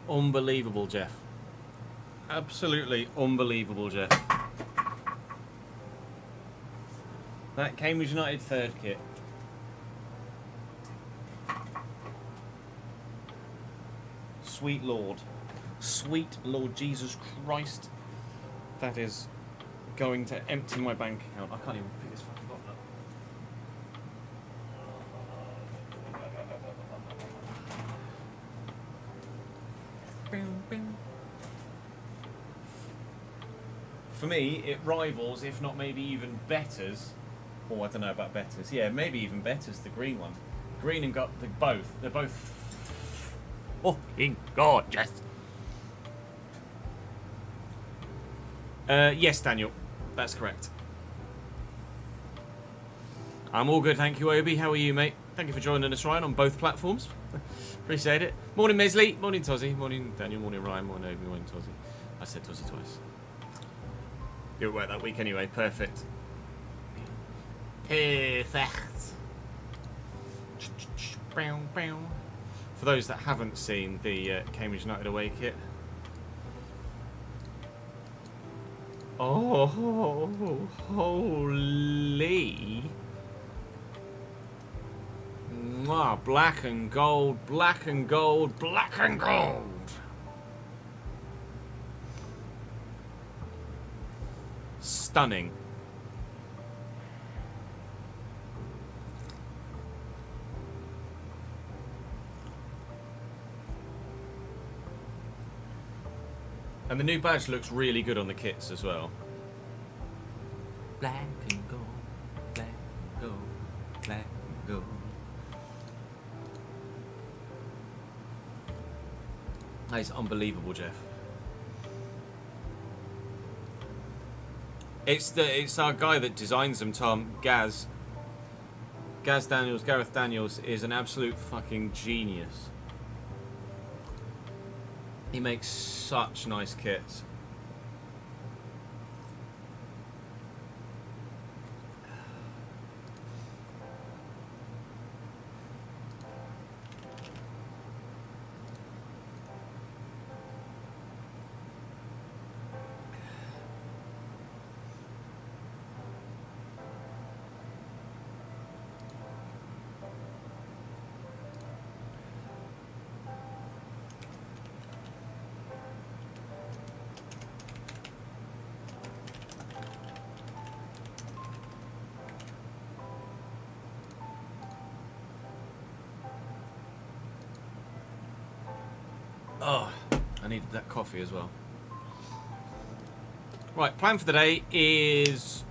Unbelievable, Jeff. Absolutely unbelievable, Jeff. That Cambridge United third kit. Sweet Lord. Sweet Lord Jesus Christ. That is going to empty my bank account. I can't even pick this fucking bottle up. For me, it rivals, if not maybe even betters. Oh, I don't know about betters. Yeah, maybe even betters the green one. Green and got the both. They're both fucking gorgeous. Yes, Daniel, that's correct. I'm all good, thank you, Obi. How are you, mate? Thank you for joining us, Ryan, on both platforms. Appreciate it. Morning, Mesley. Morning, Tozzy. Morning, Daniel. Morning, Ryan. Morning, Obi. Morning, Tozzy. I said Tozzy twice. You were at work that week anyway. Perfect. Perfect. For those that haven't seen the Cambridge United away kit. Oh, holy. Mwah, black and gold, black and gold, black and gold. Stunning. And the new badge looks really good on the kits as well. Black and gold, black and gold, black and gold. That is unbelievable, Jeff. It's our guy that designs them, Tom. Gareth Daniels is an absolute fucking genius. He makes such nice kits. Oh, I needed that coffee as well. Right, plan for the day is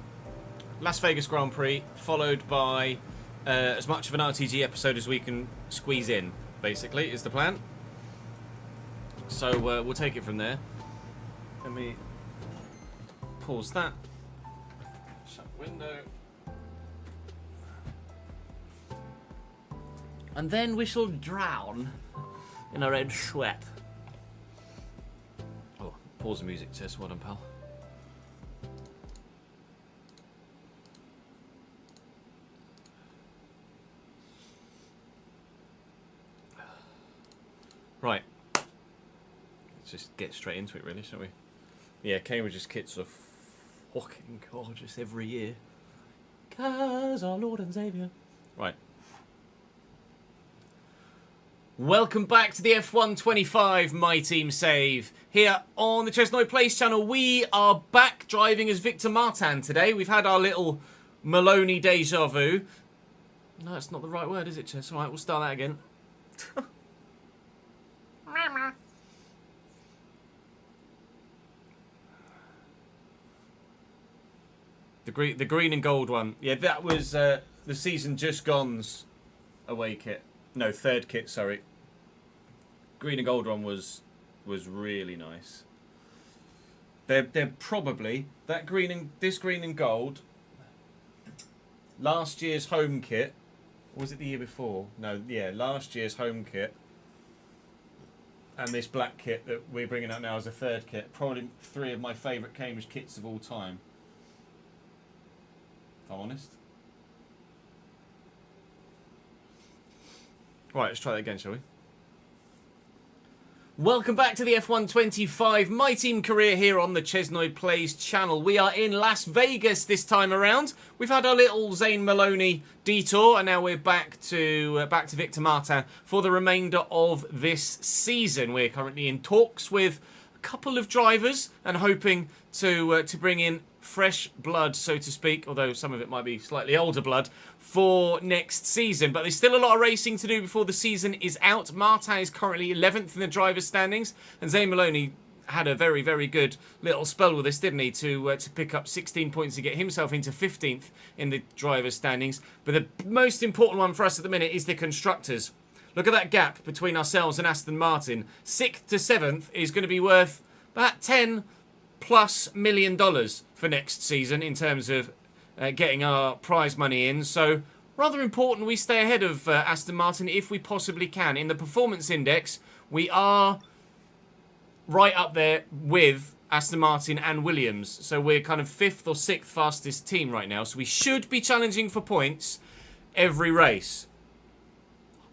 Las Vegas Grand Prix, followed by as much of an RTG episode as we can squeeze in, basically, is the plan. So we'll take it from there. Let me pause that. Shut the window. And then we shall drown in a red sweat. Oh, pause the music, Tess. Well done, pal. Right. Let's just get straight into it, really, shall we? Yeah, Cambridge's kits are fucking gorgeous every year. 'Cause our Lord and Saviour. Right. Welcome back to the F125 My Team Save. Here on the Chesnoy Place channel, we are back driving as Victor Martin today. We've had our little Maloney deja vu. No, it's not the right word, is it, Ches? All right, we'll start that again. The green and gold one. Yeah, that was the season just gone's away kit. No, third kit, sorry. Green and gold one was really nice. They're probably this green and gold. Last year's home kit, or was it the year before? No, yeah, last year's home kit. And this black kit that we're bringing out now as a third kit. Probably three of my favourite Cambridge kits of all time. If I'm honest. Right, let's try that again, shall we? Welcome back to the F125 My Team Career here on the Chesnoid Plays channel. We are in Las Vegas this time around. We've had our little Zane Maloney detour and now we're back to Victor Martin for the remainder of this season. We're currently in talks with a couple of drivers and hoping to bring in fresh blood, so to speak, although some of it might be slightly older blood, for next season. But there's still a lot of racing to do before the season is out. Martin is currently 11th in the driver's standings, and Zane Maloney had a very, very good little spell with us, didn't he, to pick up 16 points to get himself into 15th in the driver's standings. But the most important one for us at the minute is the Constructors. Look at that gap between ourselves and Aston Martin. 6th to 7th is going to be worth about $10+ million for next season in terms of getting our prize money in. So rather important we stay ahead of Aston Martin if we possibly can. In the performance index, we are right up there with Aston Martin and Williams. So we're kind of 5th or 6th fastest team right now. So we should be challenging for points every race.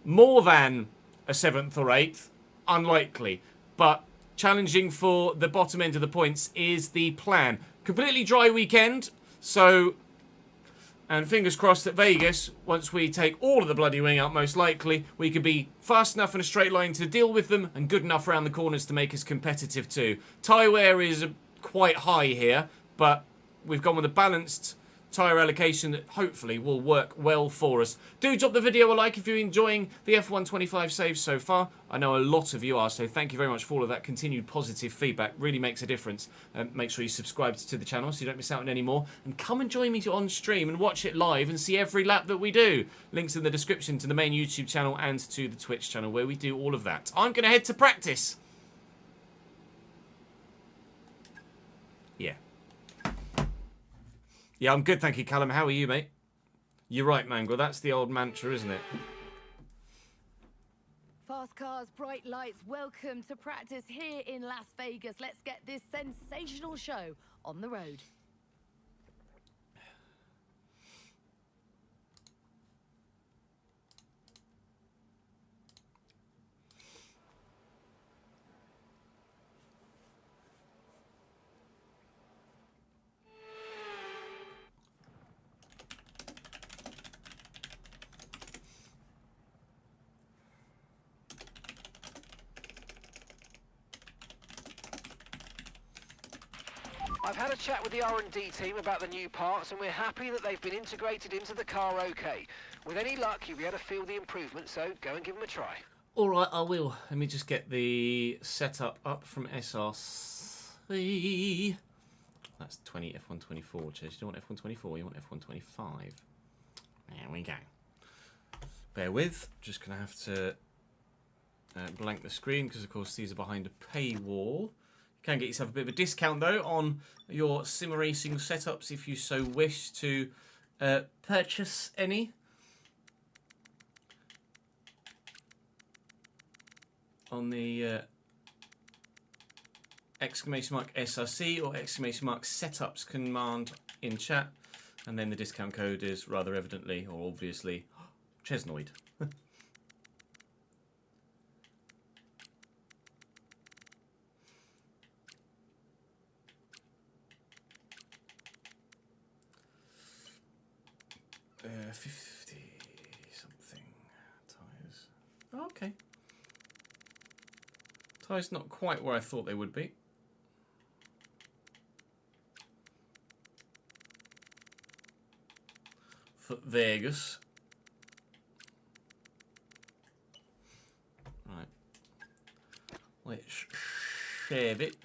More than a 7th or 8th, unlikely. But challenging for the bottom end of the points is the plan. Completely dry weekend, so, and fingers crossed at Vegas, once we take all of the bloody wing out, most likely, we could be fast enough in a straight line to deal with them and good enough around the corners to make us competitive too. Tyre wear is quite high here, but we've gone with a balanced tyre allocation that hopefully will work well for us. Do drop the video a like if you're enjoying the F125 saves so far. I know a lot of you are, so thank you very much for all of that continued positive feedback. Really makes a difference. Make sure you subscribe to the channel so you don't miss out on any more. And come and join me on stream and watch it live and see every lap that we do. Links in the description to the main YouTube channel and to the Twitch channel where we do all of that. I'm going to head to practice. Yeah. Yeah, I'm good, thank you, Callum. How are you, mate? You're right, Mangle. That's the old mantra, isn't it? Fast cars, bright lights, welcome to practice here in Las Vegas. Let's get this sensational show on the road. I've had a chat with the R&D team about the new parts and we're happy that they've been integrated into the car okay. With any luck, you'll be able to feel the improvement, so go and give them a try. Alright, I will. Let me just get the setup up from SRC. That's 20 F124, Chase. You don't want F124, you want F125. There we go. Bear with. Just going to have to blank the screen because, of course, these are behind a paywall. Can get yourself a bit of a discount though on your sim racing setups if you so wish to purchase any. On the exclamation mark SRC or exclamation mark setups command in chat, and then the discount code is rather evidently or obviously Chesnoid. 50 something tyres. Oh, okay. Tyres not quite where I thought they would be. For Vegas. Right. Let's shave it.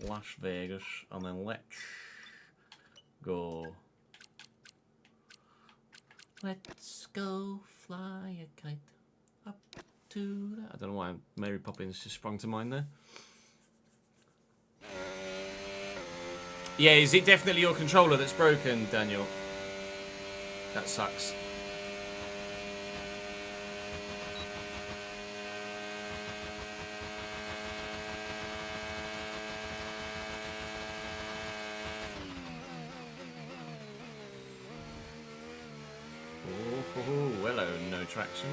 Las Vegas, and then let's go. Let's go fly a kite up to that. I don't know why Mary Poppins just sprung to mind there. Yeah, is it definitely your controller that's broken, Daniel? That sucks. no traction.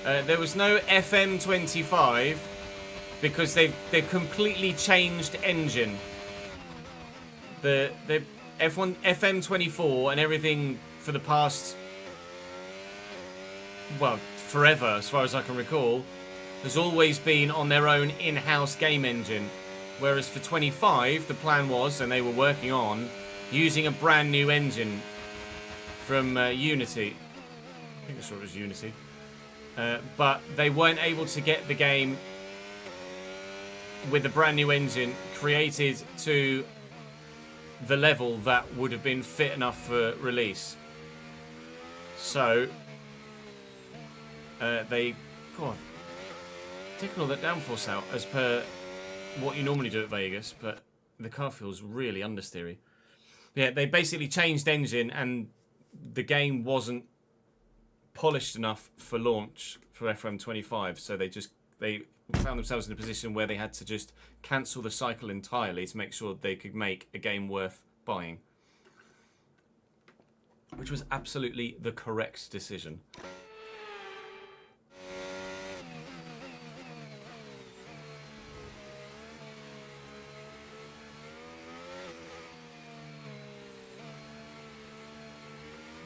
There was no FM25 because they've completely changed engine. The FM24 and everything for the past, well, forever as far as I can recall, has always been on their own in-house game engine. Whereas for 25, the plan was, and they were working on, using a brand new engine from Unity. I think I saw it was Unity. But they weren't able to get the game with the brand new engine created to the level that would have been fit enough for release. So they, God, taking all that downforce out as per what you normally do at Vegas, but the car feels really understeery. Yeah, they basically changed engine and the game wasn't polished enough for launch for FM25, so they found themselves in a position where they had to just cancel the cycle entirely to make sure they could make a game worth buying, which was absolutely the correct decision.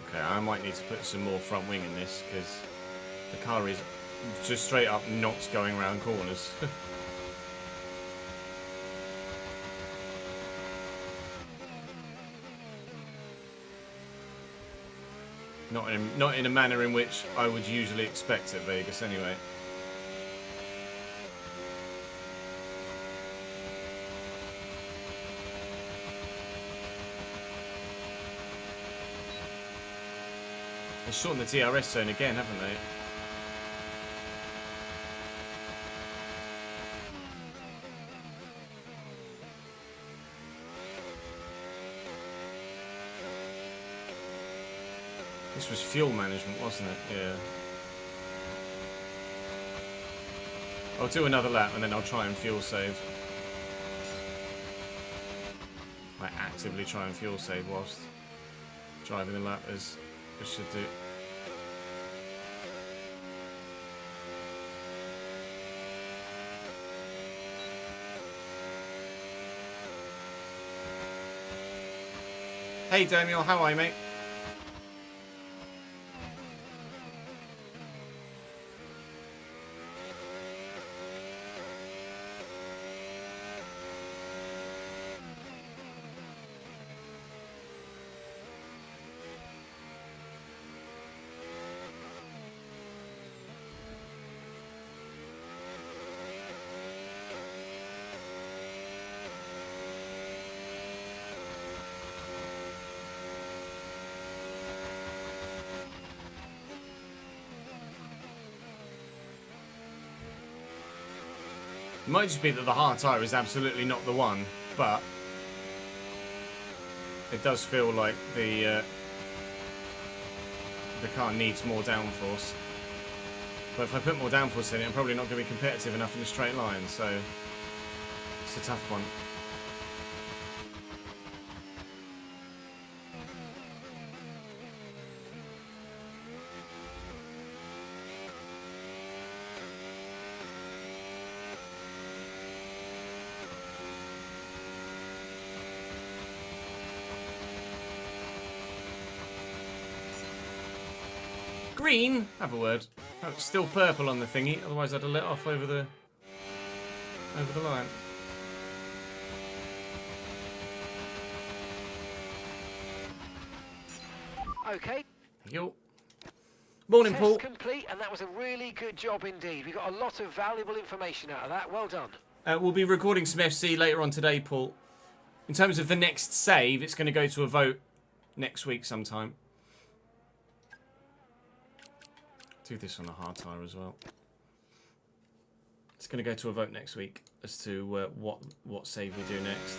Okay, I might need to put some more front wing in this because the car is just straight up not going around corners. Not in a manner in which I would usually expect at Vegas anyway. They've shortened the DRS zone again, haven't they? This was fuel management, wasn't it? Yeah. I'll do another lap and then I'll try and fuel save. I actively try and fuel save whilst driving the lap as I should do. Hey Daniel, how are you, mate? It might just be that the hard tyre is absolutely not the one, but it does feel like the car needs more downforce. But if I put more downforce in it, I'm probably not going to be competitive enough in a straight line, so it's a tough one. Green? Have a word. Oh, it's still purple on the thingy, otherwise I'd have lit off over the line. Okay. Thank you. Morning, Test Paul. complete, and that was a really good job indeed. We got a lot of valuable information out of that. Well done. We'll be recording some FC later on today, Paul. In terms of the next save, it's going to go to a vote next week sometime. Do this on a hard tyre as well. It's going to go to a vote next week as to what save we do next.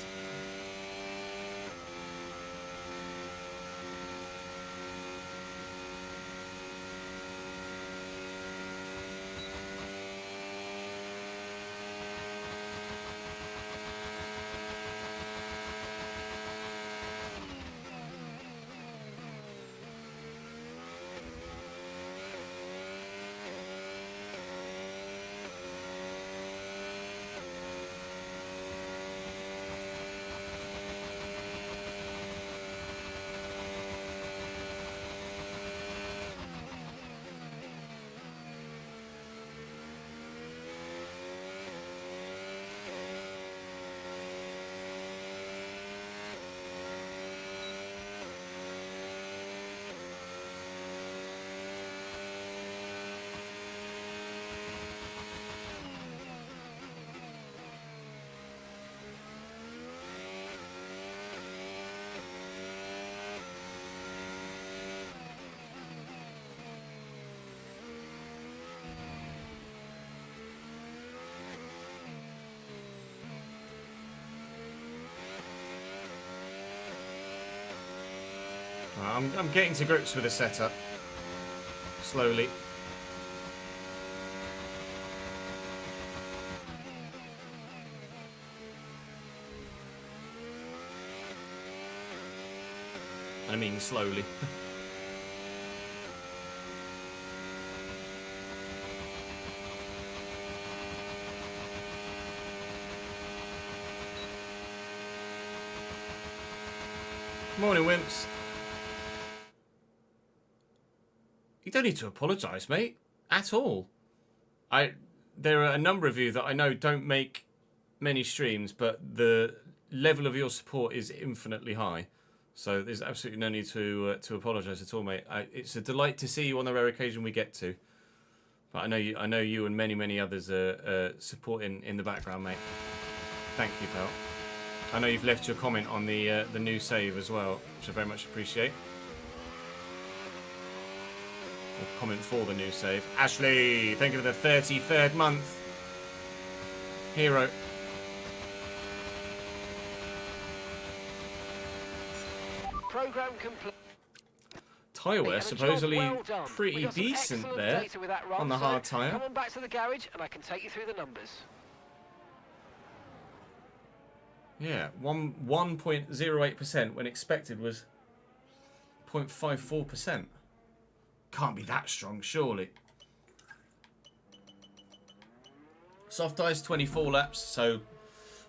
I'm getting to grips with the setup. Slowly. I mean slowly. Morning, Wimps. You don't need to apologise, mate. At all. There are a number of you that I know don't make many streams, but the level of your support is infinitely high. So there's absolutely no need to apologise at all, mate. It's a delight to see you on the rare occasion we get to. But I know you and many others are supporting in the background, mate. Thank you, pal. I know you've left your comment on the new save as well, which I very much appreciate. Or comment for the new save. Ashley, thank you for the 33rd month. Hero. Program complete. Tyre wear supposedly Well done. We pretty got some decent excellent there data with that run, on the so hard tyre. Come on back to the garage and I can take you through the numbers. Yeah, 1.08% when expected was 0.54%. Can't be that strong, surely. Soft tyres 24 laps, so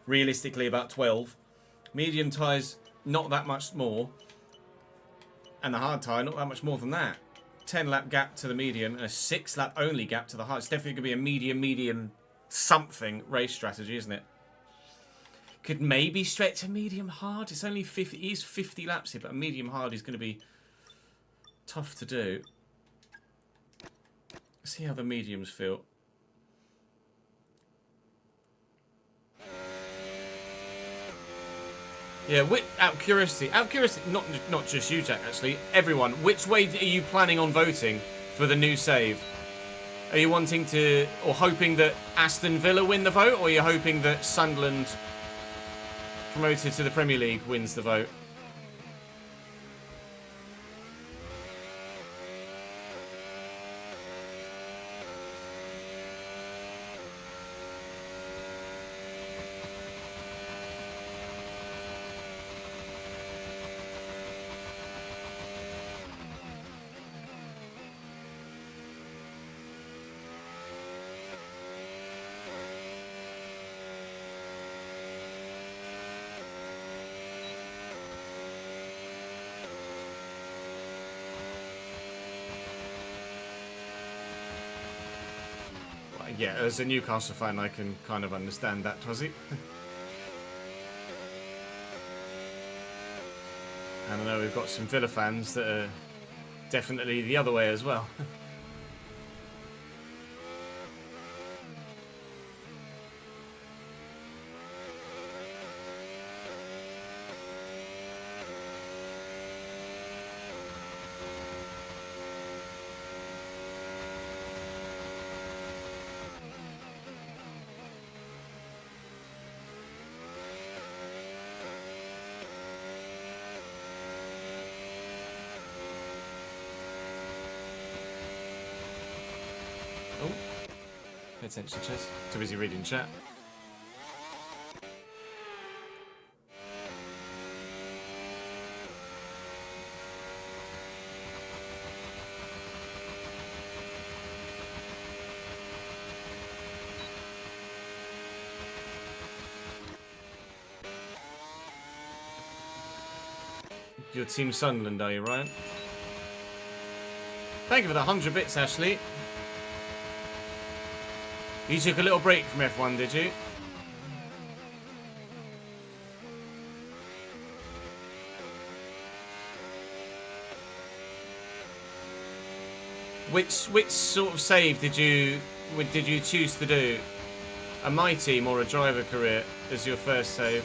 realistically about 12. Medium tyres not that much more. And the hard tyre not that much more than that. 10 lap gap to the medium and a 6 lap only gap to the hard. It's definitely going to be a medium something race strategy, isn't it? Could maybe stretch a medium hard. It's only 50. It is 50 laps here, but a medium hard is going to be tough to do. Let's see how the mediums feel. Yeah, out of curiosity, not just you, Jack. Actually, everyone. Which way are you planning on voting for the new save? Are you wanting to, or hoping that Aston Villa win the vote, or are you hoping that Sunderland, promoted to the Premier League, wins the vote? Yeah, as a Newcastle fan, I can kind of understand that, Tozzy. And I know we've got some Villa fans that are definitely the other way as well. Oh, pay attention, Chess. Too busy reading chat. Your Team Sunderland, are you, Ryan? Thank you for the 100 bits, Ashley. You took a little break from F1, did you? Which sort of save did you choose to do? A My Team or a driver career as your first save?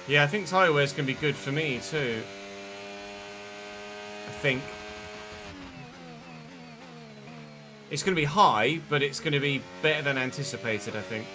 Yeah, I think tyre wears can be good for me too. think it's going to be high, but it's going to be better than anticipated, I think.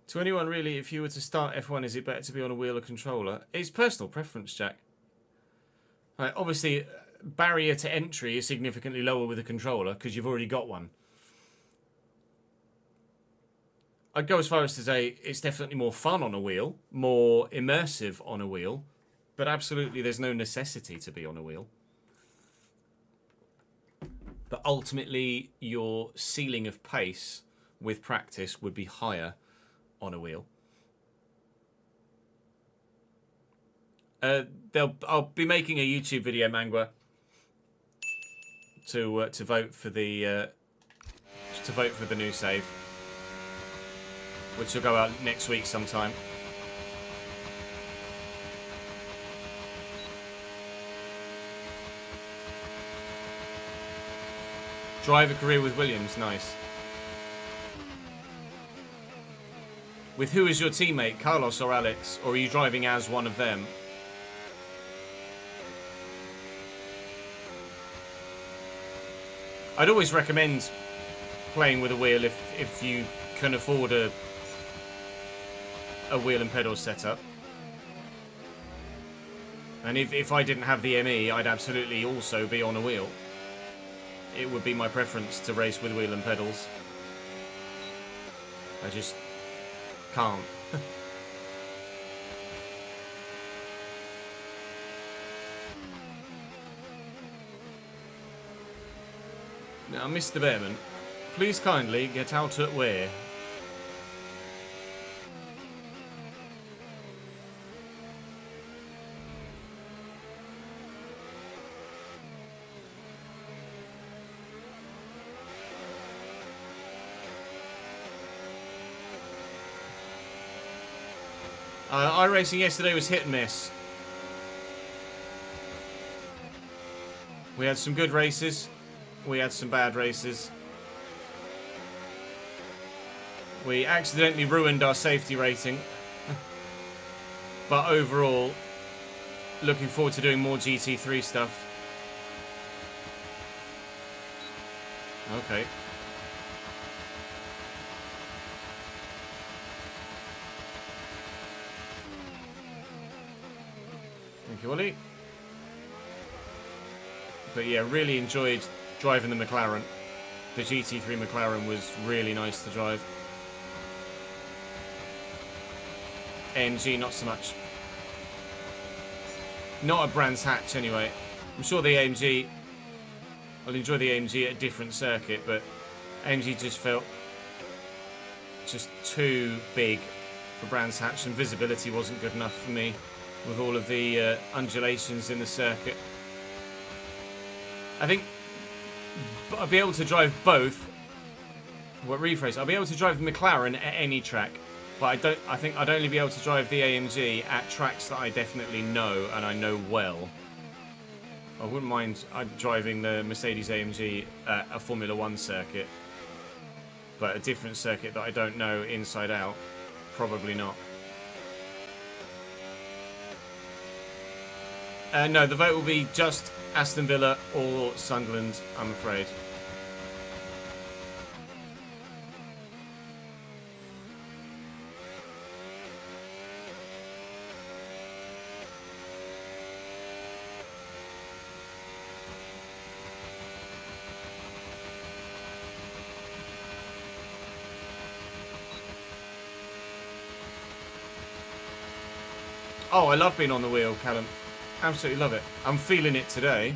To anyone really, if you were to start F1, is it better to be on a wheel or controller? It's personal preference, Jack. Right, obviously, barrier to entry is significantly lower with a controller because you've already got one. I'd go as far as to say it's definitely more fun on a wheel, more immersive on a wheel, but absolutely there's no necessity to be on a wheel. But ultimately, your ceiling of pace with practice would be higher on a wheel. I'll be making a YouTube video, Mangwa, to vote for the new save, which will go out next week sometime. Driver career with Williams, nice. With who is your teammate, Carlos or Alex, or are you driving as one of them? I'd always recommend playing with a wheel if you can afford a wheel and pedal setup. And if I didn't have the ME, I'd absolutely also be on a wheel. It would be my preference to race with wheel and pedals. I just can't. Now, Mr. Bearman, please kindly get out at where? iRacing yesterday was hit and miss. We had some good races. We had some bad races. We accidentally ruined our safety rating. But overall, looking forward to doing more GT3 stuff. Okay. Thank you, Ollie. But yeah, really enjoyed driving the McLaren. The GT3 McLaren was really nice to drive. AMG, not so much. Not a Brands Hatch, anyway. I'm sure the AMG... I'll enjoy the AMG at a different circuit, but AMG just felt just too big for Brands Hatch, and visibility wasn't good enough for me with all of the undulations in the circuit. I think I'll be able to drive both. What rephrase? I'll be able to drive the McLaren at any track, but I think I'd only be able to drive the AMG at tracks that I definitely know and I know well. I wouldn't mind driving the Mercedes AMG at a Formula 1 circuit, but a different circuit that I don't know inside out, probably not. No, the vote will be just Aston Villa or Sunderland, I'm afraid. Oh, I love being on the wheel, Callum. Absolutely love it. I'm feeling it today,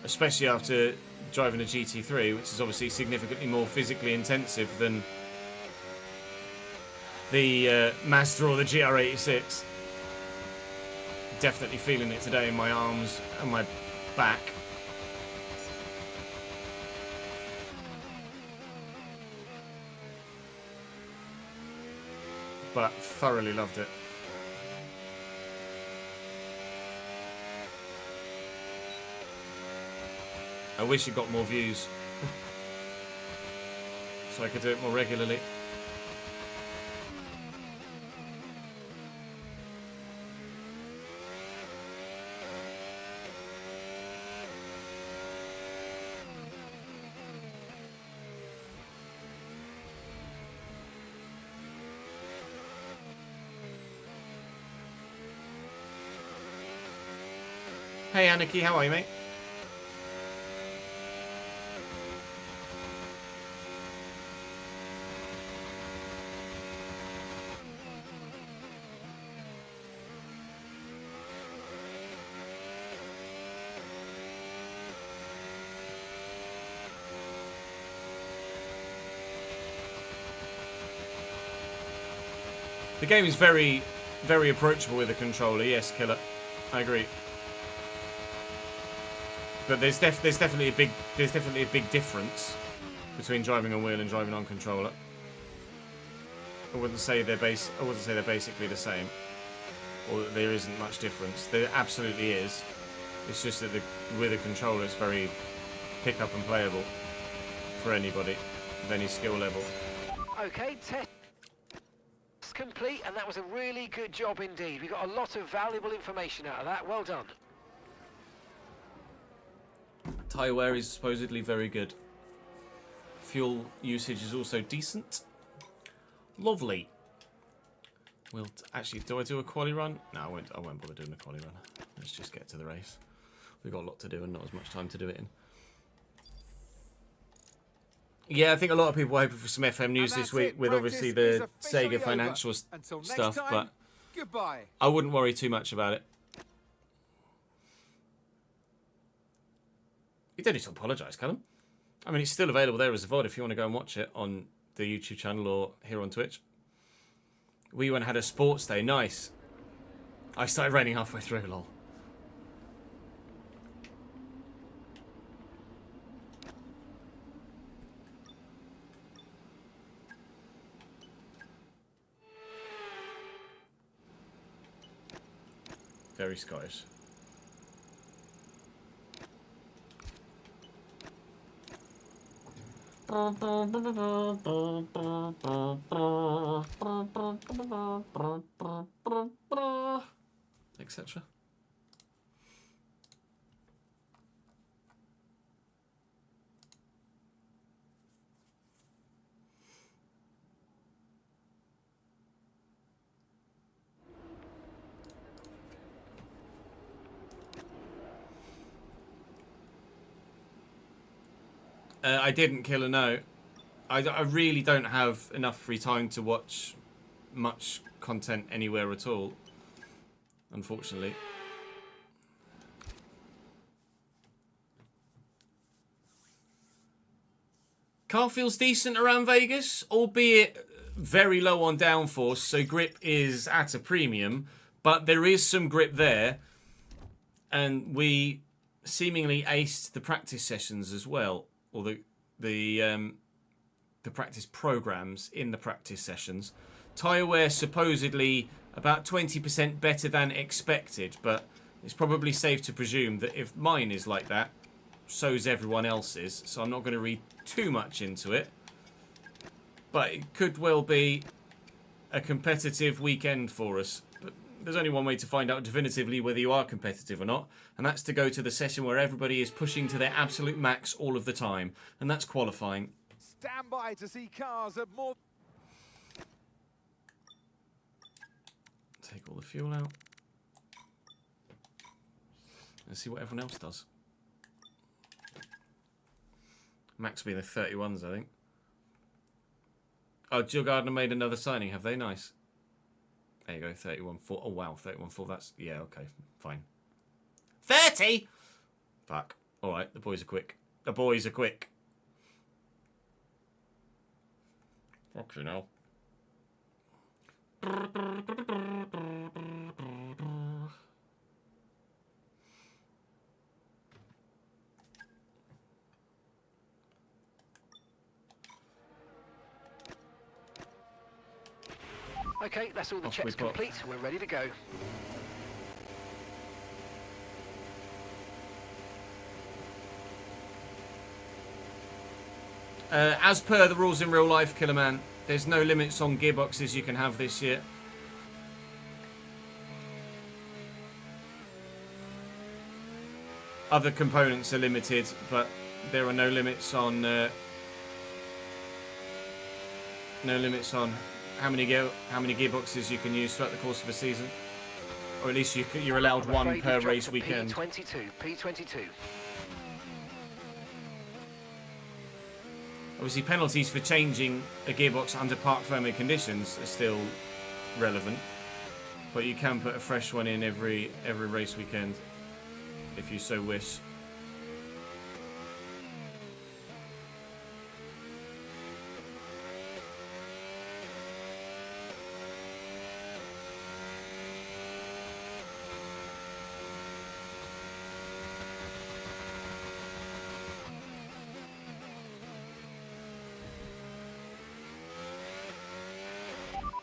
especially after driving a GT3, which is obviously significantly more physically intensive than the Mazda or the GR86. Definitely feeling it today in my arms and my back. But thoroughly loved it. I wish it got more views. So I could do it more regularly. Hey Anarchy, how are you, mate? The game is very, very approachable with a controller. Yes, Killer, I agree. But there's definitely a big difference between driving on wheel and driving on controller. I wouldn't say they're basically the same, or that there isn't much difference. There absolutely is. It's just that with a controller, it's very pick up and playable for anybody of any skill level. Okay, test complete, and that was a really good job indeed. We got a lot of valuable information out of that. Well done. Tyre wear is supposedly very good. Fuel usage is also decent. Lovely. Well, actually, do I do a quali run? No, I won't bother doing a quali run. Let's just get to the race. We've got a lot to do and not as much time to do it in. Yeah, I think a lot of people are hoping for some FM news this week with obviously the Sega financial stuff, but goodbye. I wouldn't worry too much about it. You don't need to apologise, Callum. I mean, it's still available there as a VOD if you want to go and watch it on the YouTube channel or here on Twitch. We went and had a sports day. Nice. I started raining halfway through, lol. Very Scottish. Etc. I didn't kill a no. I really don't have enough free time to watch much content anywhere at all, unfortunately. Car feels decent around Vegas, albeit very low on downforce, so grip is at a premium, but there is some grip there, and we seemingly aced the practice sessions as well, or the practice programs in the practice sessions. Tyre wear supposedly about 20% better than expected, but it's probably safe to presume that if mine is like that, so's everyone else's, so I'm not going to read too much into it. But it could well be a competitive weekend for us. But there's only one way to find out definitively whether you are competitive or not, and that's to go to the session where everybody is pushing to their absolute max all of the time, and that's qualifying. Stand by to see cars at more. Take all the fuel out. And see what everyone else does. Max being the 31s, I think. Oh, Jill Gardner made another signing, have they? Nice. There you go, 31-4. Oh, wow, 31-4. That's... Yeah, okay, fine. 30? Fuck. All right, the boys are quick. The boys are quick. Fuck you know. Okay, that's all the Off we checks pop. complete. We're ready to go. As per the rules in real life, Killerman, there's no limits on gearboxes you can have this year. Other components are limited, but there are no limits on how many gearboxes you can use throughout the course of a season, or at least you're allowed I'm one afraid per you've dropped race to weekend. P22. Obviously, penalties for changing a gearbox under park firming conditions are still relevant, but you can put a fresh one in every race weekend if you so wish.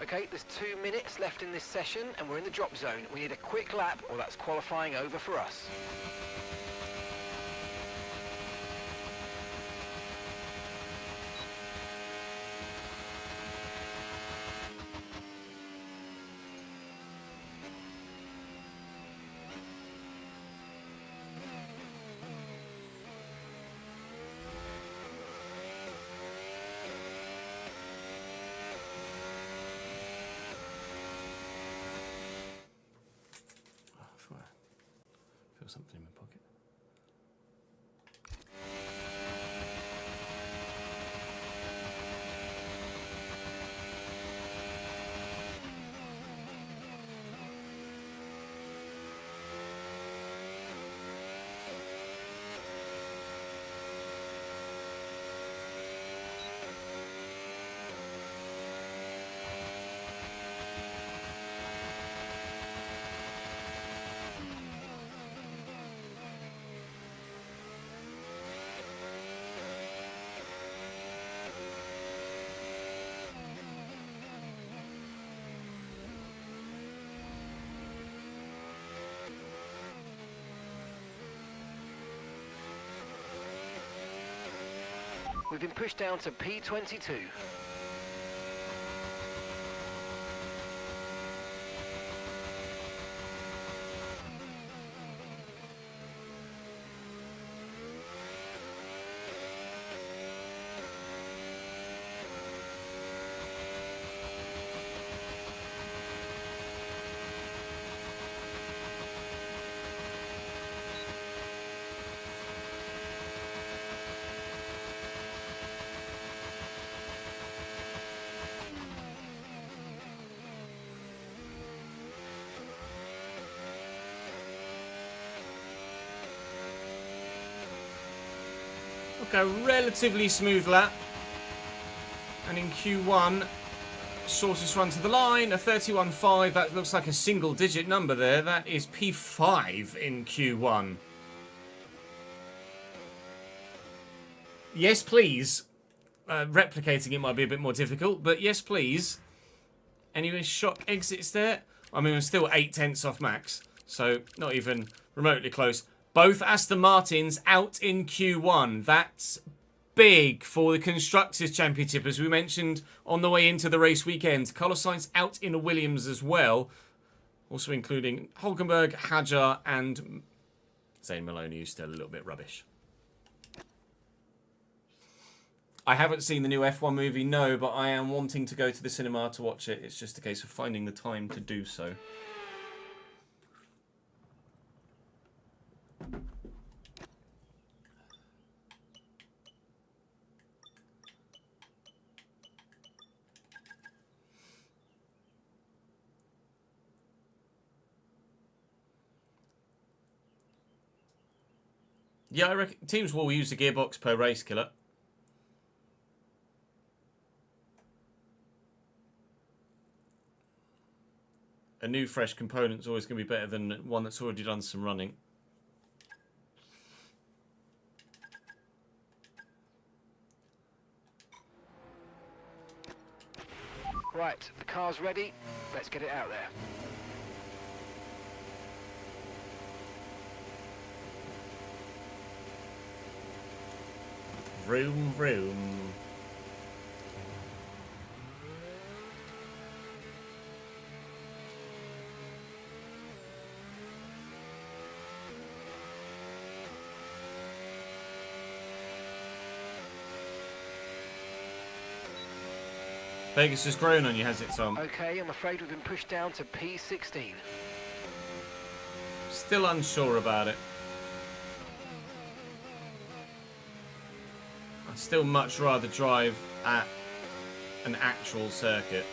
Okay, there's 2 minutes left in this session and we're in the drop zone. We need a quick lap or that's qualifying over for us. Feel something in my pocket. We've been pushed down to P22. Okay, relatively smooth lap. And in Q1, shortest run to the line, a 31.5. That looks like a single digit number there. That is P5 in Q1. Yes, please. Replicating it might be a bit more difficult, but yes, please. Any shock exits there? I mean, we're still 8/10 off max, so not even remotely close. Both Aston Martins out in Q1. That's big for the Constructors Championship, as we mentioned on the way into the race weekend. Carlos Sainz out in a Williams as well, also including Hulkenberg, Hadjar, and Zayn Maloney, who's still a little bit rubbish. I haven't seen the new F1 movie, no, but I am wanting to go to the cinema to watch it. It's just a case of finding the time to do so. Yeah, I reckon teams will use a gearbox per race, Killer. A new fresh component's always going to be better than one that's already done some running. Right, the car's ready. Let's get it out there. Vroom, vroom. Vegas has grown on you, has it, Tom? Okay, I'm afraid we've been pushed down to P16. Still unsure about it. I'd still much rather drive at an actual circuit.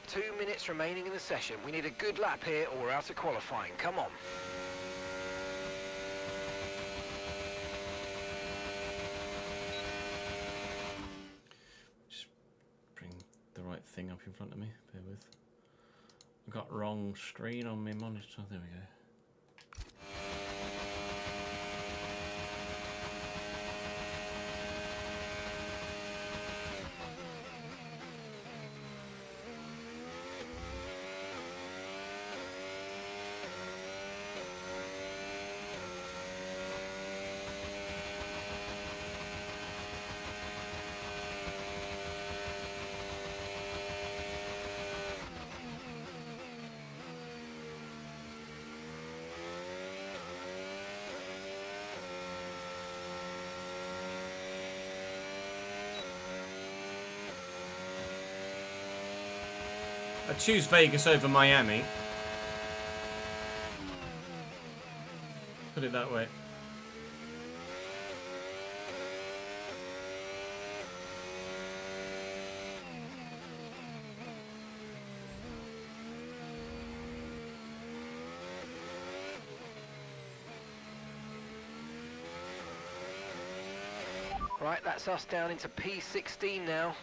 Two minutes remaining in the session. We need a good lap here or we're out of qualifying. Come on. Just bring the right thing up in front of me. Bear with. I've got wrong screen on my monitor. There we go. I choose Vegas over Miami. Put it that way. Right, that's us down into P16 now.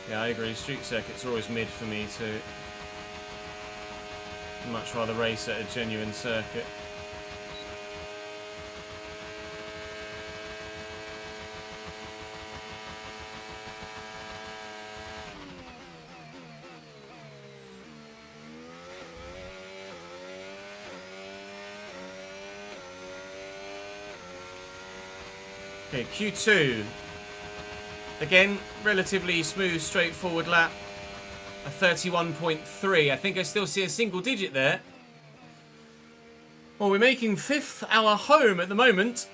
Yeah, I agree. Street circuits are always mid for me too. Much rather race at a genuine circuit. Okay, Q2. Again, relatively smooth, straightforward lap. A 31.3. I think I still see a single digit there. Well, we're making 5th our home at the moment.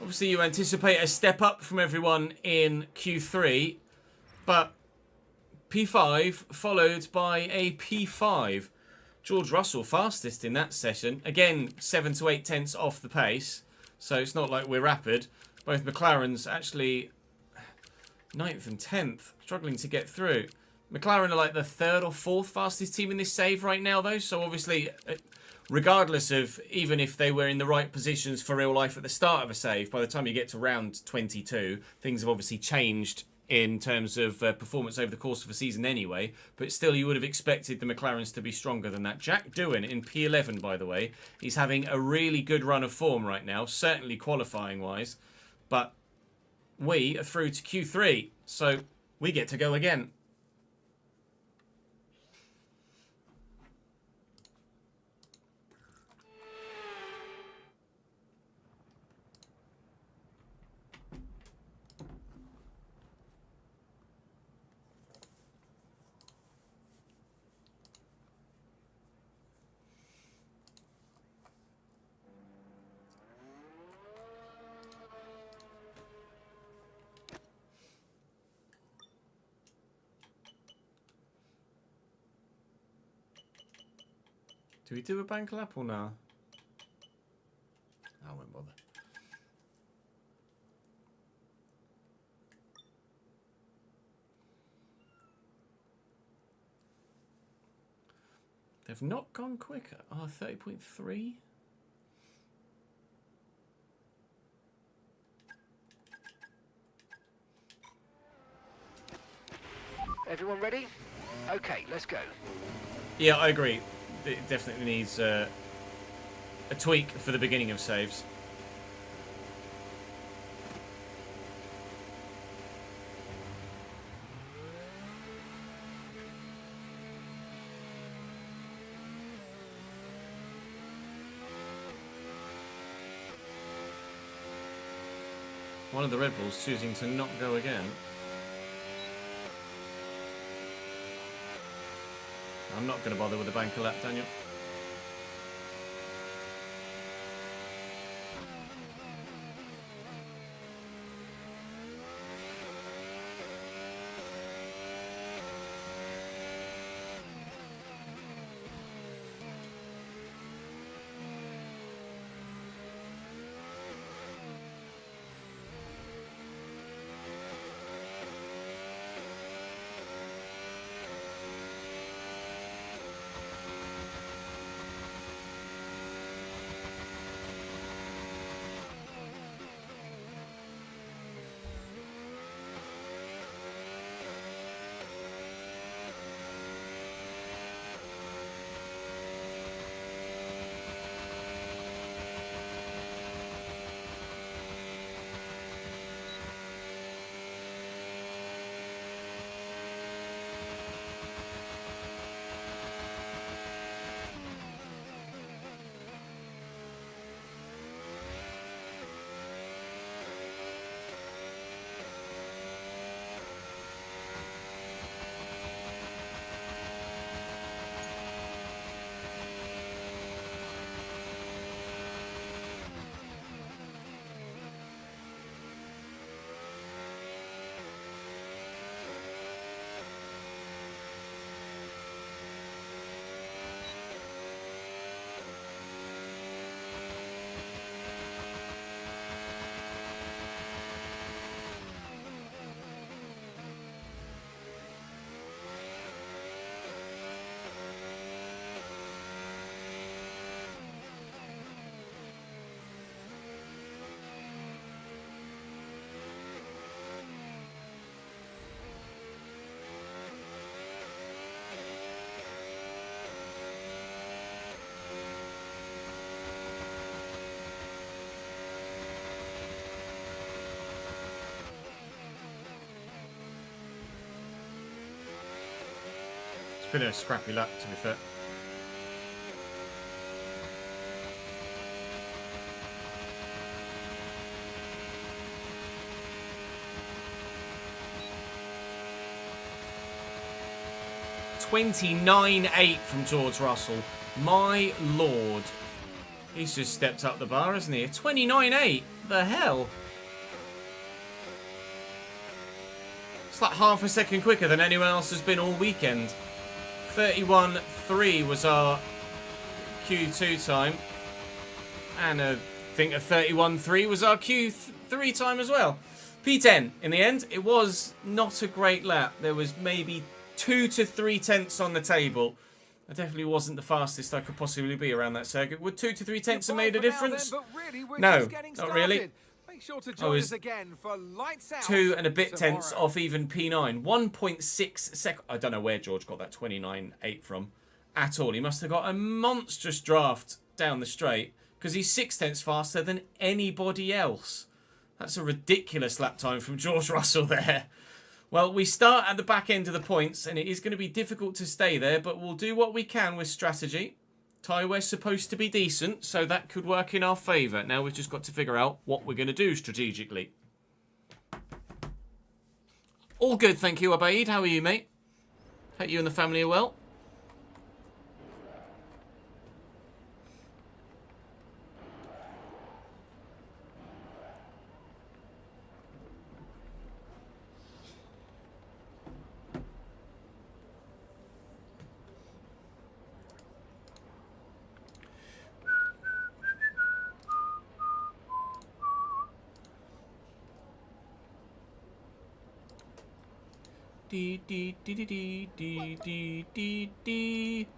Obviously, you anticipate a step up from everyone in Q3. But P5 followed by a P5. George Russell fastest in that session. Again, 7 to 8 tenths off the pace. So it's not like we're rapid. Both McLarens actually 9th and 10th, struggling to get through. McLaren are like the 3rd or 4th fastest team in this save right now, though. So obviously, regardless of even if they were in the right positions for real life at the start of a save, by the time you get to round 22, things have obviously changed in terms of performance over the course of a season anyway. But still, you would have expected the McLarens to be stronger than that. Jack Doohan in P11, by the way, he's having a really good run of form right now, certainly qualifying-wise. But we are through to Q3, so we get to go again. Do we do a bank lap or no? I won't bother. They've not gone quicker. Oh, 30.3. Everyone ready? Okay, let's go. Yeah, I agree. It definitely needs a tweak for the beginning of saves. One of the Red Bulls choosing to not go again. I'm not going to bother with the banker lap, Daniel. It's been a scrappy lap, to be fair. .29.8 from George Russell. My lord. He's just stepped up the bar, hasn't he? 29.8. The hell? It's like half a second quicker than anyone else has been all weekend. 31.3 was our Q2 time. And I think a 31.3 was our Q3 time as well. P10 in the end. It was not a great lap. There was maybe 2 to 3 tenths on the table. I definitely wasn't the fastest I could possibly be around that circuit. Would 2 to 3 tenths have made a difference? No, not really. I was 2 and a bit tenths off even P9. 1.6 seconds. I don't know where George got that 29.8 from at all. He must have got a monstrous draft down the straight because he's 6 tenths faster than anybody else. That's a ridiculous lap time from George Russell there. Well, we start at the back end of the points, and it is going to be difficult to stay there, but we'll do what we can with strategy. Tyre wear's supposed to be decent, so that could work in our favour. Now we've just got to figure out what we're going to do strategically. All good, thank you, Abaid. How are you, mate? Hope you and the family are well. dee dee dee dee dee dee dee dee dee.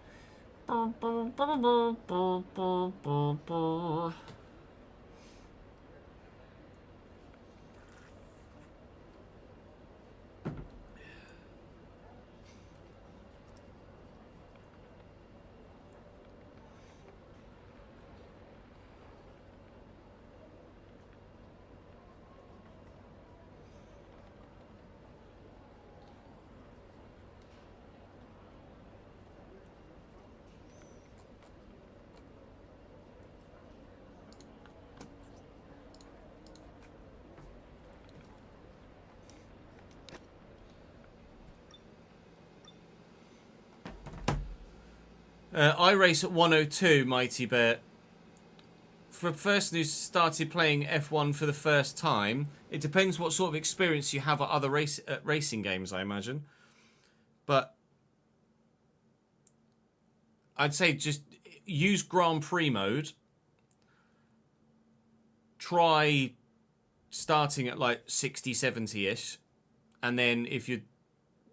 I race at 102, Mighty Bear. For a person who's started playing F1 for the first time, it depends what sort of experience you have at other racing games, I imagine. But I'd say just use Grand Prix mode. Try starting at like 60, 70-ish. And then if you're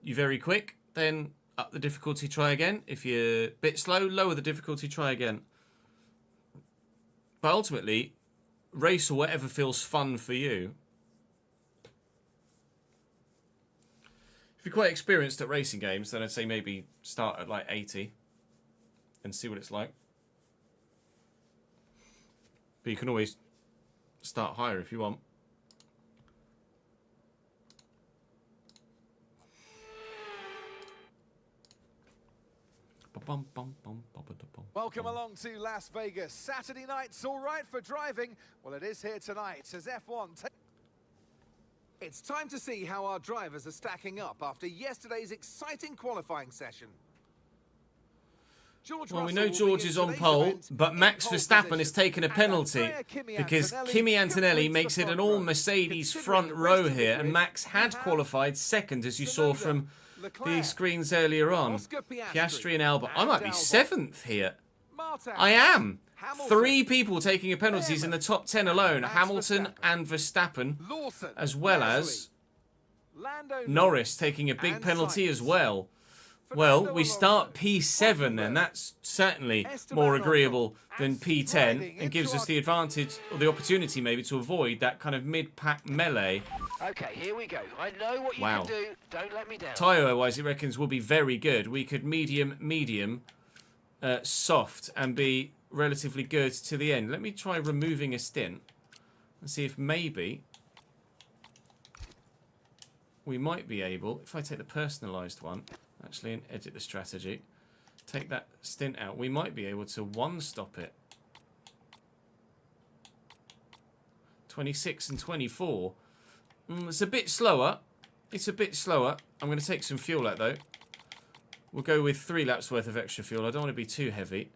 very quick, then up the difficulty, try again. If you're a bit slow, lower the difficulty, try again. But ultimately, race or whatever feels fun for you. If you're quite experienced at racing games, then I'd say maybe start at like 80 and see what it's like. But you can always start higher if you want. Welcome along to Las Vegas. Saturday night's all right for driving. Well, it is here tonight as F1. It's time to see how our drivers are stacking up after yesterday's exciting qualifying session. Well, we know George is on pole, but Max Verstappen has taken a penalty because Kimi Antonelli makes it an all-Mercedes front row here, and Max had qualified second, as you saw from the screens earlier on. Piastri and Albon. I might be 7th here. I am. 3 people taking a penalties in the top 10 alone. Hamilton and Verstappen, as well as Norris taking a big penalty as well. Well, we start P7 then. That's certainly more agreeable than P10 and gives us the advantage, or the opportunity maybe, to avoid that kind of mid-pack melee. Okay, here we go. I know what you can do. Don't let me down. Tyre-wise, he reckons will be very good. We could medium, soft, and be relatively good to the end. Let me try removing a stint and see if maybe we might be able, if I take the personalised one, actually, and edit the strategy, take that stint out, we might be able to one-stop it. 26 and 24. It's a bit slower. It's a bit slower. I'm going to take some fuel out, though. We'll go with 3 laps worth of extra fuel. I don't want to be too heavy.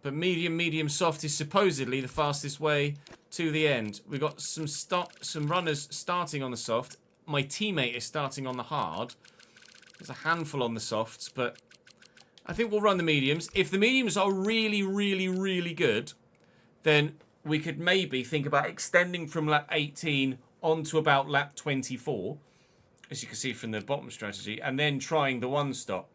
But medium, soft is supposedly the fastest way to the end. We've got some runners starting on the soft. My teammate is starting on the hard. There's a handful on the softs, but I think we'll run the mediums. If the mediums are really good, then we could maybe think about extending from lap 18 on to about lap 24, as you can see from the bottom strategy, and then trying the one-stop.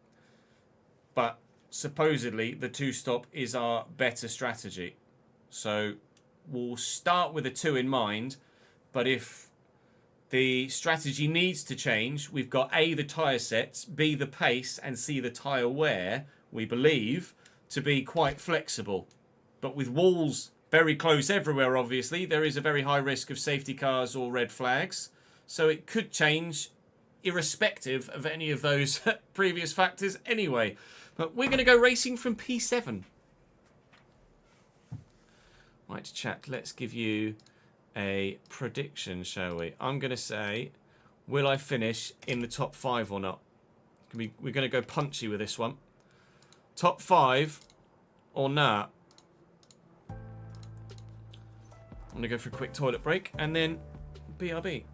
But supposedly the two-stop is our better strategy. So we'll start with a 2 in mind, but if the strategy needs to change, we've got A, the tyre sets, B, the pace, and C, the tyre wear, we believe, to be quite flexible. But with walls very close everywhere, obviously, there is a very high risk of safety cars or red flags. So it could change irrespective of any of those previous factors anyway. But we're going to go racing from P7. Right, chat, let's give you a prediction, shall we? I'm going to say, will I finish in the top 5 or not? We're going to go punchy with this one. Top 5 or nah? I'm going to go for a quick toilet break and then BRB.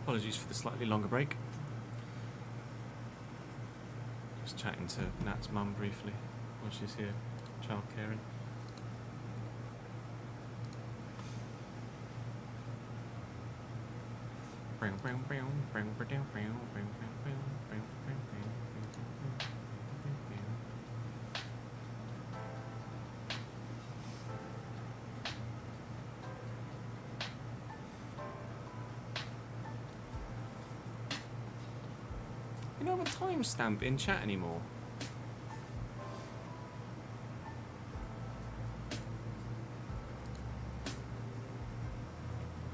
Apologies for the slightly longer break. Just chatting to Nat's mum briefly while she's here, childcaring. You don't have a timestamp in chat anymore.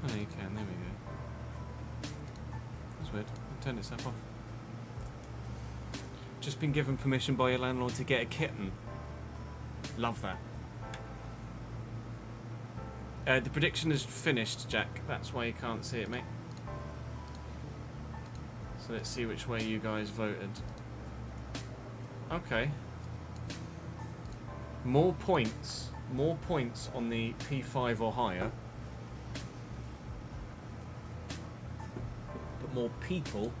Oh, no, you can. There we go. That's weird. Turn itself off. Just been given permission by your landlord to get a kitten. Love that. The prediction is finished, Jack. That's why you can't see it, mate. So let's see which way you guys voted. Okay. More points on the P5 or higher. But more people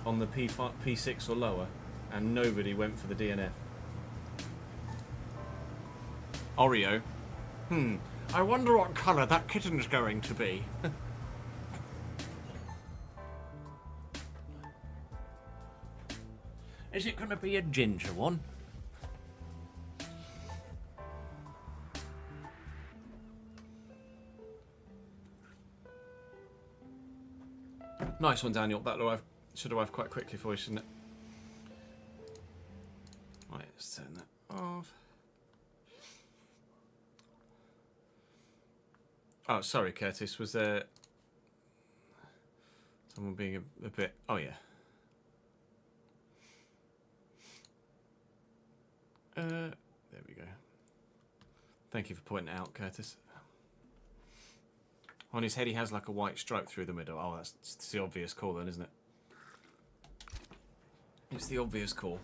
on the P5, P6 or lower. And nobody went for the DNF. Oreo. I wonder what colour that kitten's going to be. Is it going to be a ginger one? Nice one, Daniel. That'll should arrive quite quickly for you, shouldn't it? Right, let's turn that off. Oh, sorry, Curtis. Was there someone being a bit... Oh, yeah. There we go. Thank you for pointing it out, Curtis. On his head, he has like a white stripe through the middle. Oh, that's the obvious call then, isn't it? It's the obvious call.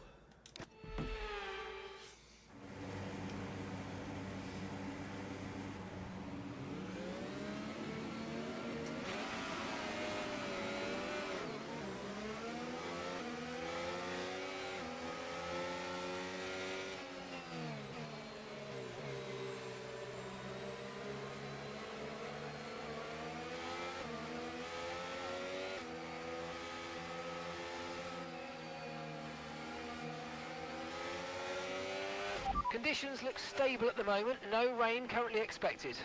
Conditions look stable at the moment. No rain currently expected.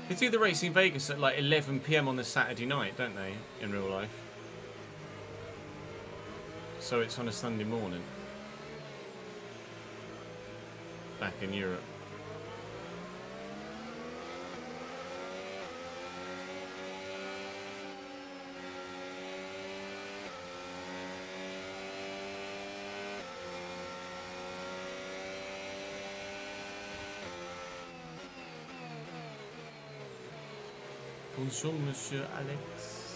They do the race in Vegas at like 11 PM on the Saturday night, don't they, in real life? So it's on a Sunday morning. Back in Europe. Bonjour, Monsieur Alex.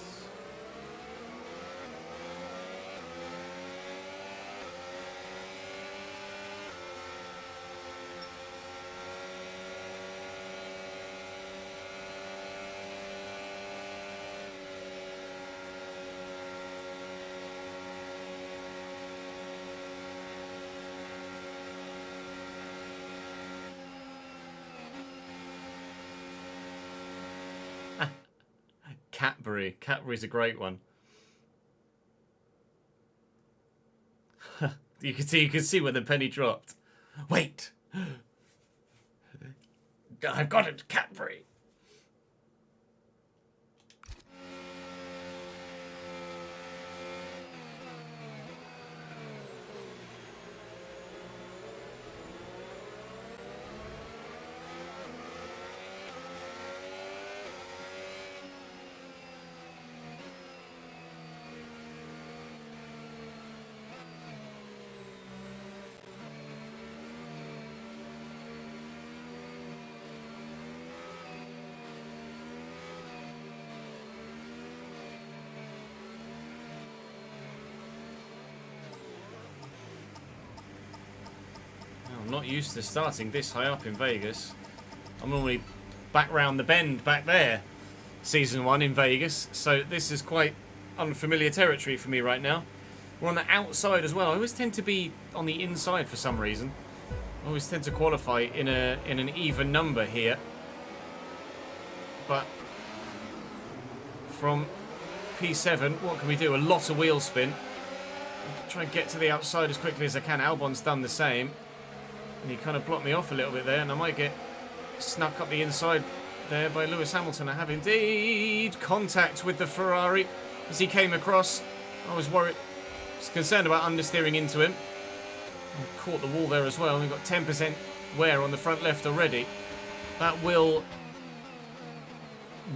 Cadbury. Cadbury's a great one. You can see where the penny dropped. Wait. I've got it, Cadbury. not used to starting this high up in Vegas. I'm normally back round the bend back there, Season 1 in Vegas, so this is quite unfamiliar territory for me right now. We're on the outside as well. I always tend to be on the inside for some reason. I always tend to qualify in an even number here. But from P7, what can we do? A lot of wheel spin. Try and get to the outside as quickly as I can. Albon's done the same. And he kind of blocked me off a little bit there, and I might get snuck up the inside there by Lewis Hamilton. I have indeed contact with the Ferrari as he came across. I was worried, was concerned about understeering into him. I caught the wall there as well. We've got 10% wear on the front left already. That will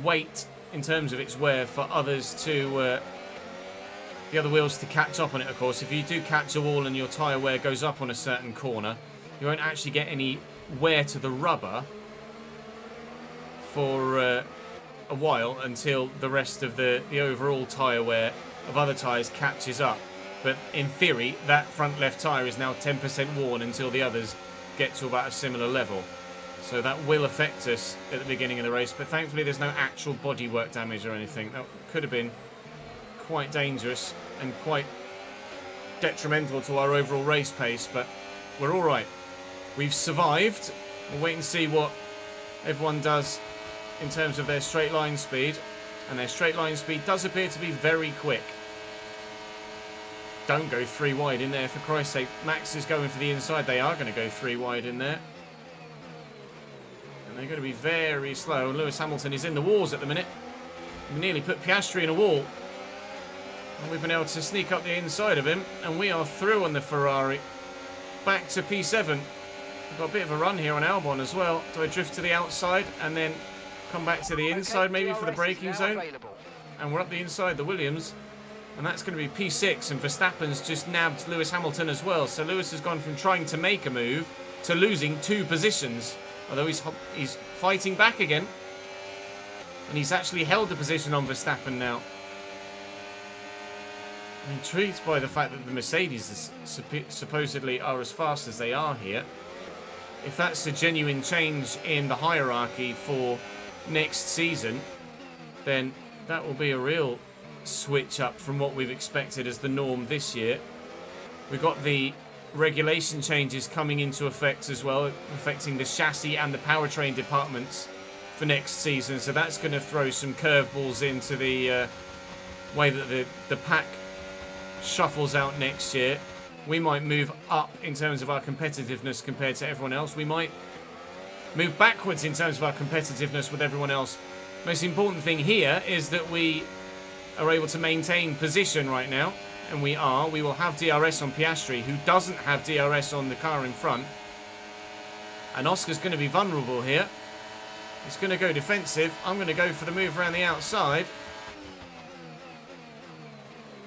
wait in terms of its wear for others to the other wheels to catch up on it. Of course, if you do catch a wall and your tyre wear goes up on a certain corner, you won't actually get any wear to the rubber for a while until the rest of the overall tyre wear of other tyres catches up. But in theory, that front left tyre is now 10% worn until the others get to about a similar level. So that will affect us at the beginning of the race, but thankfully there's no actual bodywork damage or anything. That could have been quite dangerous and quite detrimental to our overall race pace, but we're all right. We've survived. We'll wait and see what everyone does in terms of their straight line speed, and their straight line speed does appear to be very quick. Don't go 3 wide in there, for Christ's sake. Max is going for the inside. They are going to go 3 wide in there. And they're going to be very slow. Lewis Hamilton is in the walls at the minute. We nearly put Piastri in a wall. And we've been able to sneak up the inside of him. And we are through on the Ferrari. Back to P7. We've got a bit of a run here on Albon as well. Do I drift to the outside and then come back to the inside maybe for the braking zone? And we're up the inside, the Williams. And that's going to be P6, and Verstappen's just nabbed Lewis Hamilton as well. So Lewis has gone from trying to make a move to losing 2 positions. Although he's fighting back again. And he's actually held the position on Verstappen now. I'm intrigued by the fact that the Mercedes supposedly are as fast as they are here. If that's a genuine change in the hierarchy for next season, then that will be a real switch up from what we've expected as the norm this year. We've got the regulation changes coming into effect as well, affecting the chassis and the powertrain departments for next season, so that's going to throw some curveballs into the way that the pack shuffles out next year. We might move up in terms of our competitiveness compared to everyone else. We might move backwards in terms of our competitiveness with everyone else. Most important thing here is that we are able to maintain position right now, and we are. We will have DRS on Piastri, who doesn't have DRS on the car in front. And Oscar's going to be vulnerable here. He's going to go defensive. I'm going to go for the move around the outside.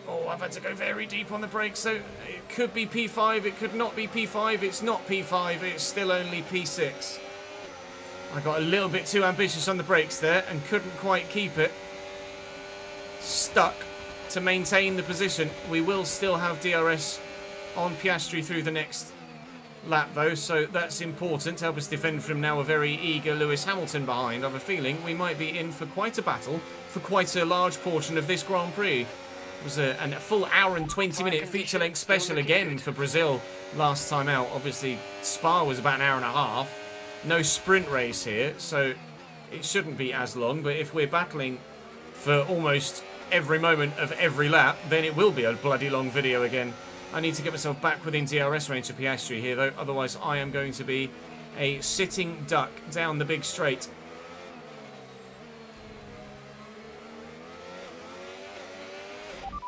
Oh, I've had to go very deep on the brakes, so it could be P5, it could not be P5, it's not P5, it's still only P6. I got a little bit too ambitious on the brakes there and couldn't quite keep it stuck to maintain the position. We will still have DRS on Piastri through the next lap though, so that's important to help us defend from now a very eager Lewis Hamilton behind. I have a feeling we might be in for quite a battle for quite a large portion of this Grand Prix. It was a full hour and 20-minute feature-length special again for Brazil last time out. Obviously, Spa was about an hour and a half. No sprint race here, so it shouldn't be as long. But if we're battling for almost every moment of every lap, then it will be a bloody long video again. I need to get myself back within DRS range of Piastri here, though. Otherwise, I am going to be a sitting duck down the big straight.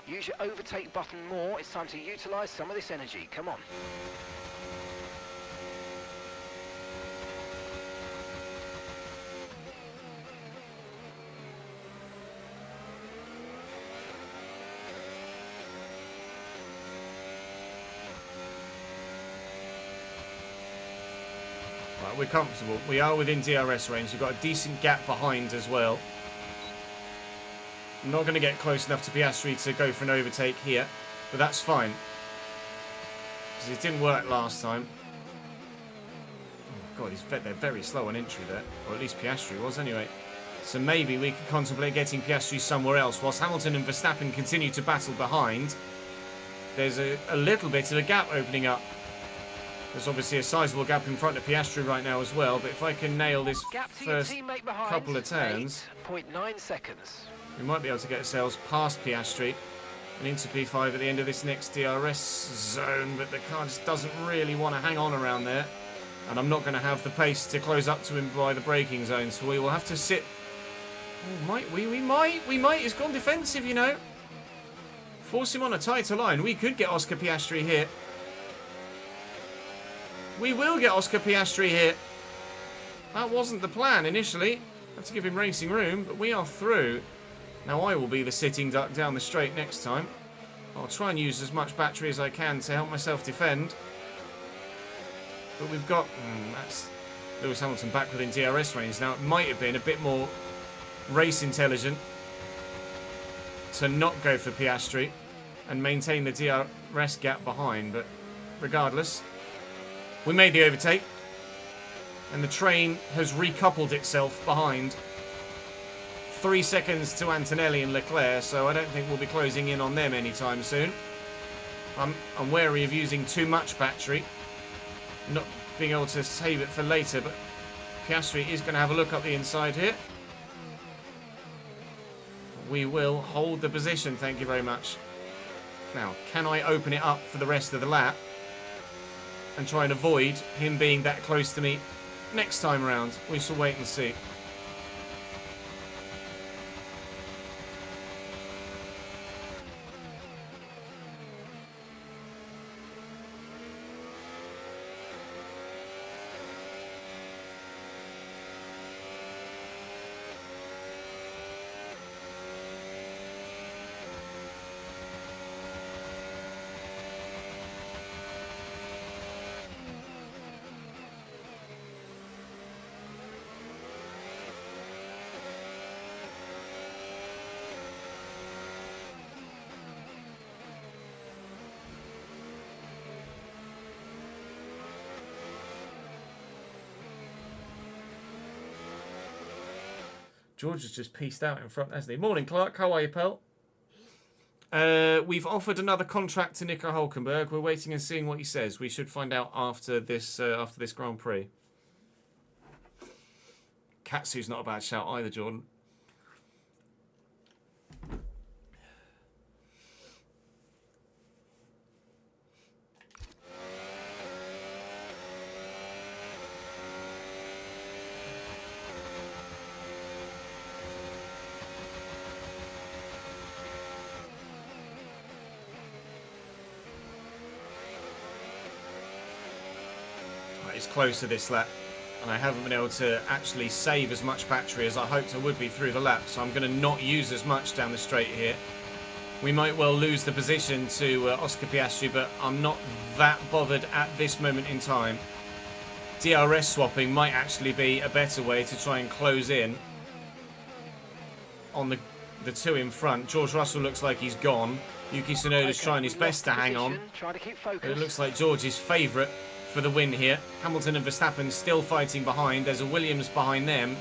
Use your overtake button more. It's time to utilise some of this energy. Come on. Right, we're comfortable. We are within DRS range. We've got a decent gap behind as well. I'm not going to get close enough to Piastri to go for an overtake here, but that's fine, because it didn't work last time. God, they're very slow on entry there. Or at least Piastri was, anyway. So maybe we could contemplate getting Piastri somewhere else. Whilst Hamilton and Verstappen continue to battle behind, there's a little bit of a gap opening up. There's obviously a sizable gap in front of Piastri right now as well. But if I can nail this first couple of turns, 8.9 seconds. we might be able to get ourselves past Piastri and into P5 at the end of this next DRS zone. But the car just doesn't really want to hang on around there. And I'm not going to have the pace to close up to him by the braking zone. So we will have to sit. Oh, might we? We might. He's gone defensive, you know. Force him on a tighter line. We could get Oscar Piastri here. We will get Oscar Piastri here. That wasn't the plan initially. Have to give him racing room, but we are through. Now I will be the sitting duck down the straight next time. I'll try and use as much battery as I can to help myself defend. But we've got... that's Lewis Hamilton back within DRS range now. It might have been a bit more race intelligent to not go for Piastri and maintain the DRS gap behind. But regardless... we made the overtake, and the train has recoupled itself behind. 3 seconds to Antonelli and Leclerc, so I don't think we'll be closing in on them anytime soon. I'm wary of using too much battery, not being able to save it for later, but Piastri is going to have a look up the inside here. We will hold the position, thank you very much. Now, can I open it up for the rest of the lap and try and avoid him being that close to me next time around? We shall wait and see. George has just pieced out in front, hasn't he? Morning, Clark. How are you, pal? We've offered another contract to Nico Hulkenberg. We're waiting and seeing what he says. We should find out after this Grand Prix. Katsu's not a bad shout either, Jordan. It's close to this lap, and I haven't been able to actually save as much battery as I hoped I would be through the lap, so I'm going to not use as much down the straight here. We might well lose the position to Oscar Piastri, but I'm not that bothered at this moment in time. DRS swapping might actually be a better way to try and close in on the two in front. George Russell looks like he's gone. Yuki Tsunoda's trying his best to hang on. But it looks like George's favourite for the win here. Hamilton and Verstappen still fighting behind. There's a Williams behind them.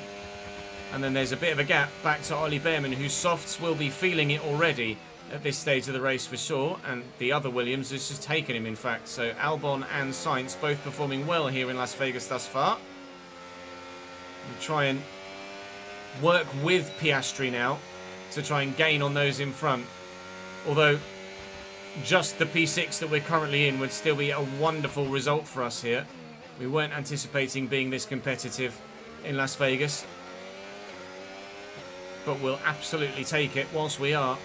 And then there's a bit of a gap back to Ollie Behrman, whose softs will be feeling it already at this stage of the race for sure. And the other Williams has just taken him, in fact. So Albon and Sainz both performing well here in Las Vegas thus far. We'll try and work with Piastri now to try and gain on those in front. Although just the P6 that we're currently in would still be a wonderful result for us here. We weren't anticipating being this competitive in Las Vegas, but we'll absolutely take it whilst we are.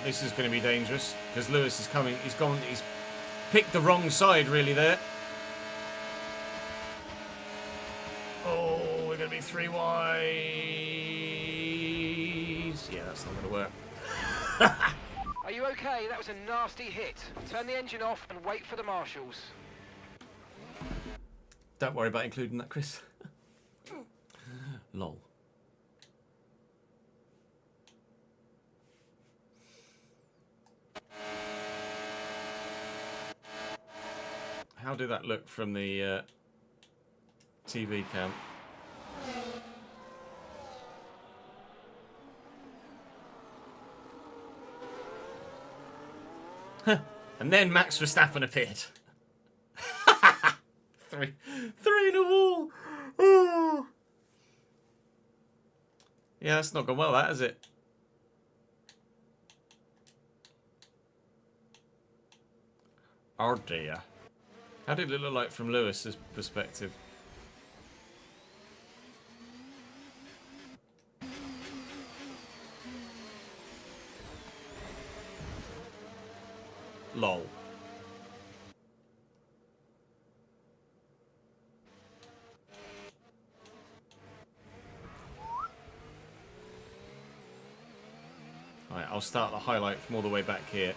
Right, this is going to be dangerous because Lewis is coming. He's picked the wrong side really there. Oh, we're going to be 3 wide. Yeah, that's not going to work. Are you okay? That was a nasty hit. Turn the engine off and wait for the marshals. Don't worry about including that, Chris. Lol. How did that look from the TV cam? And then Max Verstappen appeared. three in a wall. Oh. Yeah, that's not gone well, that, has it? Oh dear. How did it look like from Lewis's perspective? Lol. Right, I'll start the highlight from all the way back here.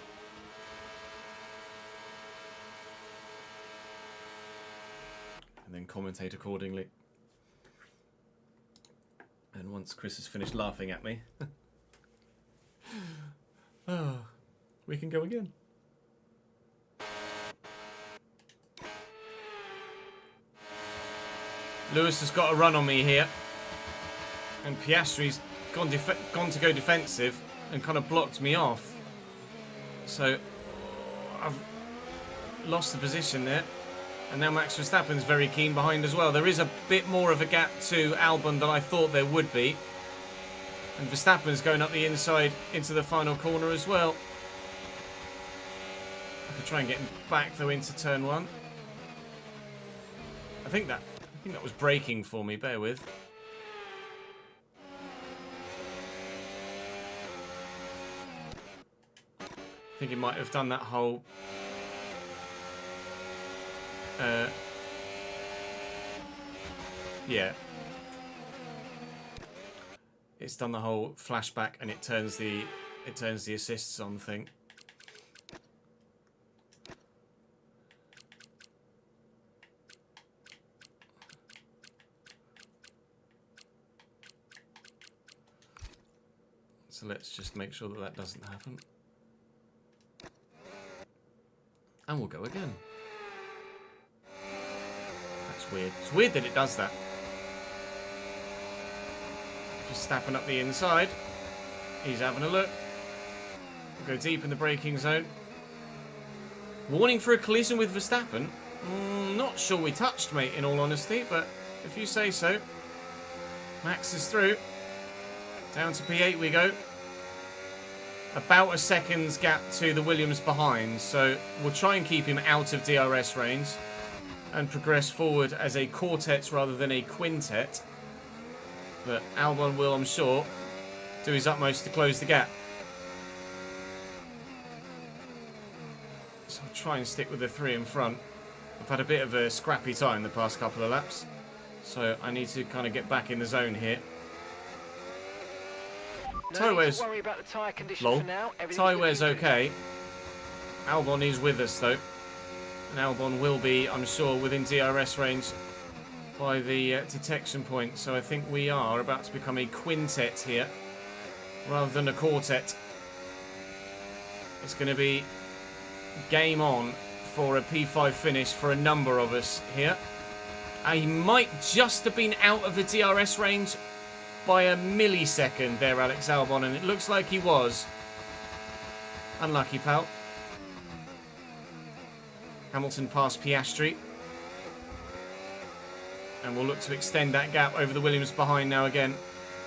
And then commentate accordingly. And once Chris has finished laughing at me, we can go again. Lewis has got a run on me here, and Piastri's gone to go defensive and kind of blocked me off. So I've lost the position there, and now Max Verstappen's very keen behind as well. There is a bit more of a gap to Albon than I thought there would be, and Verstappen's going up the inside into the final corner as well. I could try and get him back though into turn 1. I think that was braking for me, bear with. I think he might have done that whole... yeah. It's done the whole flashback and it turns the assists on thing. So let's just make sure that that doesn't happen. And we'll go again. That's weird. It's weird that it does that. Just snapping up the inside. He's having a look. We'll go deep in the braking zone. Warning for a collision with Verstappen. Not sure we touched, mate, in all honesty, but if you say so. Max is through. Down to P8 we go. About a second's gap to the Williams behind, so we'll try and keep him out of DRS range and progress forward as a quartet rather than a quintet. But Albon will, I'm sure, do his utmost to close the gap. So I'll try and stick with the 3 in front. I've had a bit of a scrappy time the past couple of laps, so I need to kind of get back in the zone here. Tyre wear's okay. Albon is with us though, and Albon will be, I'm sure, within DRS range by the detection point. So I think we are about to become a quintet here rather than a quartet. It's going to be game on for a P5 finish for a number of us here. I might just have been out of the DRS range by a millisecond there, Alex Albon, and it looks like he was. Unlucky, pal. Hamilton past Piastri. And we'll look to extend that gap over the Williams behind now again.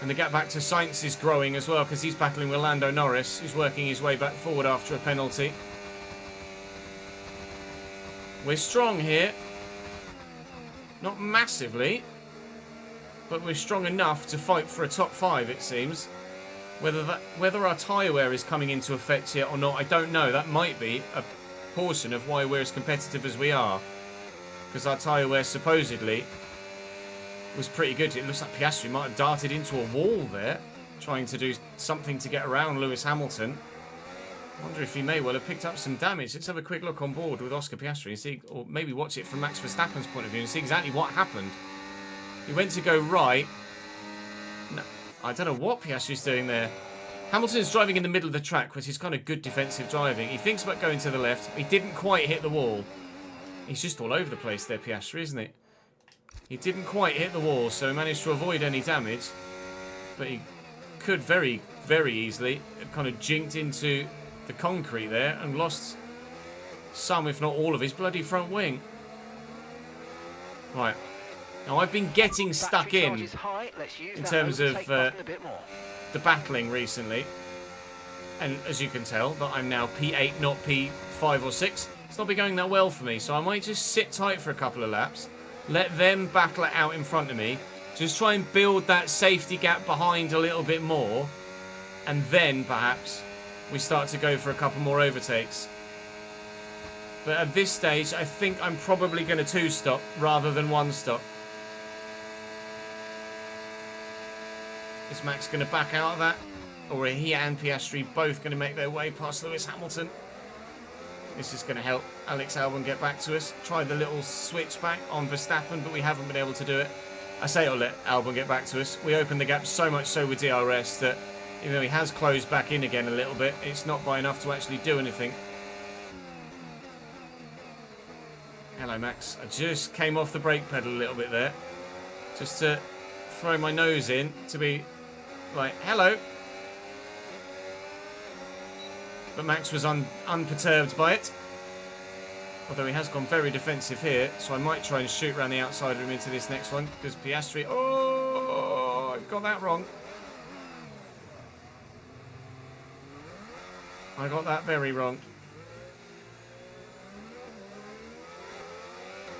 And the gap back to Sainz is growing as well, because he's battling with Lando Norris, who's working his way back forward after a penalty. We're strong here. Not massively, but we're strong enough to fight for a top 5, it seems. Whether our tyre wear is coming into effect yet or not, I don't know. That might be a portion of why we're as competitive as we are. Because our tyre wear supposedly was pretty good. It looks like Piastri might have darted into a wall there, trying to do something to get around Lewis Hamilton. I wonder if he may well have picked up some damage. Let's have a quick look on board with Oscar Piastri and see, or maybe watch it from Max Verstappen's point of view and see exactly what happened. He went to go right. No, I don't know what Piastri's doing there. Hamilton's driving in the middle of the track, which is kind of good defensive driving. He thinks about going to the left. He didn't quite hit the wall. He's just all over the place there, Piastri, isn't he? He didn't quite hit the wall, so he managed to avoid any damage. But he could very, very easily have kind of jinked into the concrete there and lost some, if not all, of his bloody front wing. Right. Now, I've been getting stuck in terms of the battling recently. And as you can tell, that I'm now P8, not P5 or 6. It's not been going that well for me, so I might just sit tight for a couple of laps. Let them battle it out in front of me. Just try and build that safety gap behind a little bit more. And then, perhaps, we start to go for a couple more overtakes. But at this stage, I think I'm probably going to 2-stop rather than 1-stop. Is Max going to back out of that? Or are he and Piastri both going to make their way past Lewis Hamilton? This is going to help Alex Albon get back to us. Tried the little switch back on Verstappen, but we haven't been able to do it. I say it'll let Albon get back to us. We opened the gap so much so with DRS that even though he has closed back in again a little bit, it's not by enough to actually do anything. Hello, Max. I just came off the brake pedal a little bit there. Just to throw my nose in to be like, hello. But Max was unperturbed by it. Although he has gone very defensive here, so I might try and shoot around the outside of him into this next one. Because Piastri... Oh, I've got that wrong. I got that very wrong.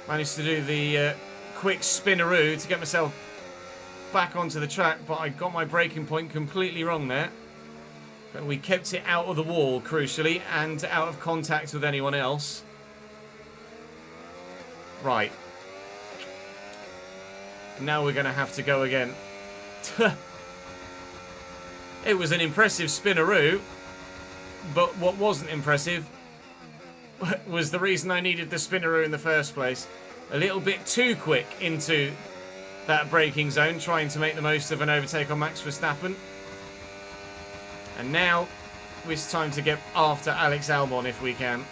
Managed to do the quick spinneroo to get myself back onto the track, but I got my braking point completely wrong there. But we kept it out of the wall, crucially, and out of contact with anyone else. Right. Now we're going to have to go again. It was an impressive spinneroo, but what wasn't impressive was the reason I needed the spinneroo in the first place. A little bit too quick into that braking zone, trying to make the most of an overtake on Max Verstappen. And now it's time to get after Alex Albon if we can.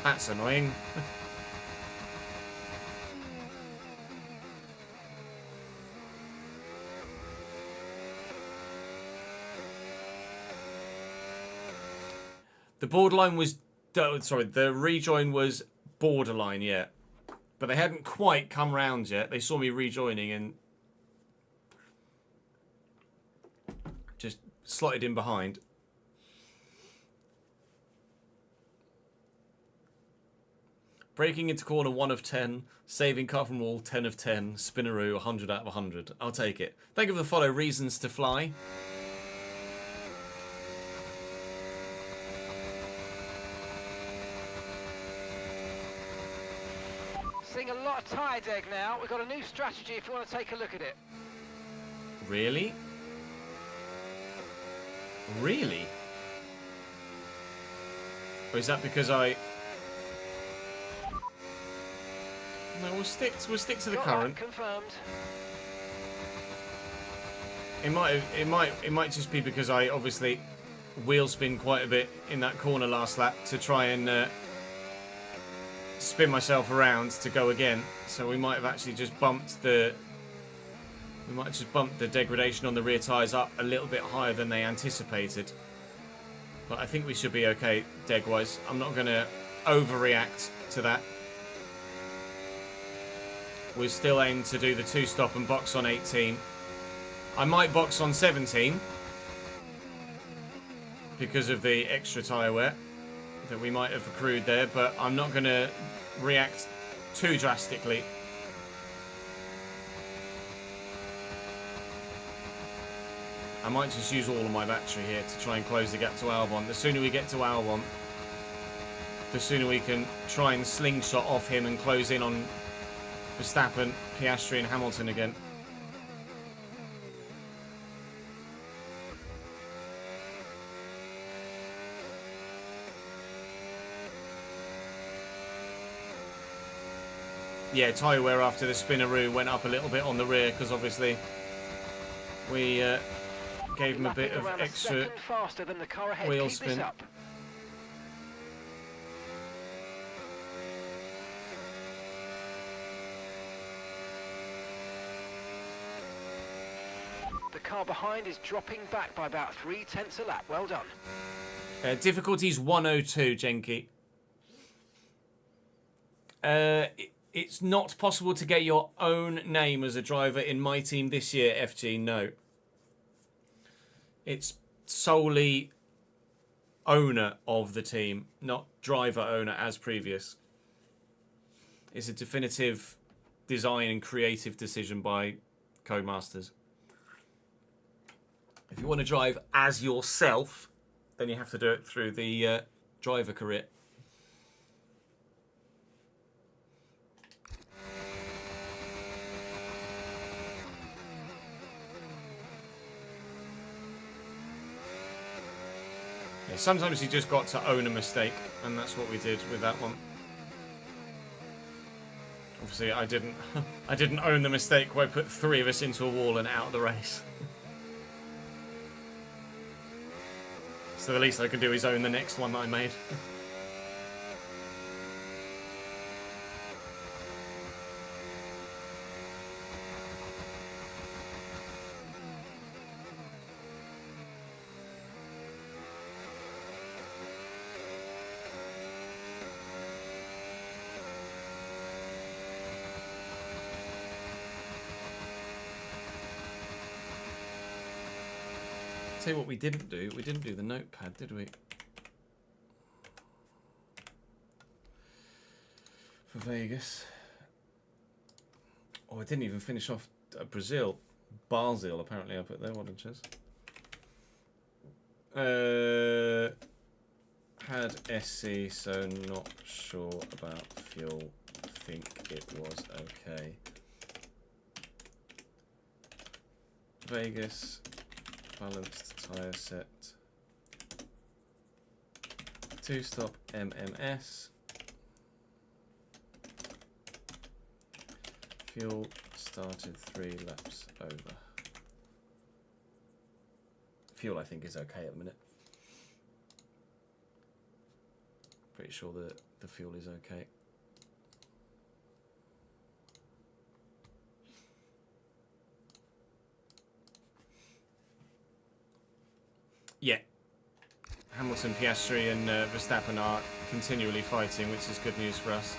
That's annoying. The borderline was... Sorry, the rejoin was borderline, yeah. But they hadn't quite come round yet. They saw me rejoining and just slotted in behind. Braking into corner 1 of 10. Saving car from wall 10 of 10. Spinneroo 100 out of 100. I'll take it. Thank you for the follow. Reasons to fly. Seeing a lot of tyre deg now. We've got a new strategy if you want to take a look at it. Really? Really? Or is that because I... No, we'll stick to the current. Confirmed. It might just be because I obviously wheel spin quite a bit in that corner last lap to try and spin myself around to go again. So we might have actually just bumped the degradation on the rear tyres up a little bit higher than they anticipated. But I think we should be okay deg-wise. I'm not going to overreact to that. We still aim to do the 2-stop and box on 18. I might box on 17 because of the extra tyre wear that we might have accrued there, but I'm not going to react too drastically I might just use all of my battery here to try and close the gap to Albon. The sooner we get to Albon, the sooner we can try and slingshot off him and close in on Verstappen, Piastri and Hamilton again. Yeah, tyre wear after the spinneroo went up a little bit on the rear because obviously we gave him a bit of extra faster than the car ahead. wheel Keep spin. this up. The car behind is dropping back by about 0.3 a lap. Well done. Difficulty's 102, Jenky. It's not possible to get your own name as a driver in my team this year, FG, no. It's solely owner of the team, not driver owner as previous. It's a definitive design and creative decision by Codemasters. If you want to drive as yourself, then you have to do it through the driver career. Yeah, sometimes you just got to own a mistake, and that's what we did with that one. Obviously, I didn't own the mistake where I put 3 of us into a wall and out of the race. So the least I can do is own the next one that I made. Tell you what we didn't do. We didn't do the notepad, did we? For Vegas. Oh, I didn't even finish off Brazil. Basel, apparently, I put there. What did it had SC, so not sure about fuel. Think it was okay. Vegas. Balanced tyre set. 2-stop MMS. Fuel started 3 laps over. Fuel I think is okay at the minute. Pretty sure that the fuel is okay. Yeah. Hamilton, Piastri and Verstappen are continually fighting, which is good news for us.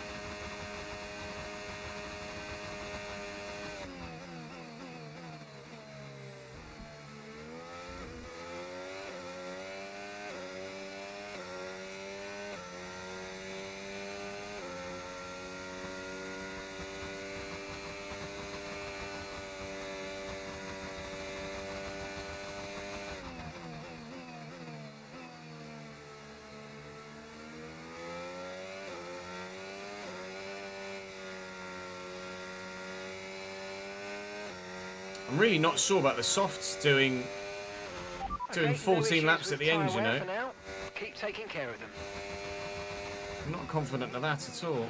I'm really not sure about the softs doing 14 laps at the end, you know. Keep taking care of them. I'm not confident of that at all.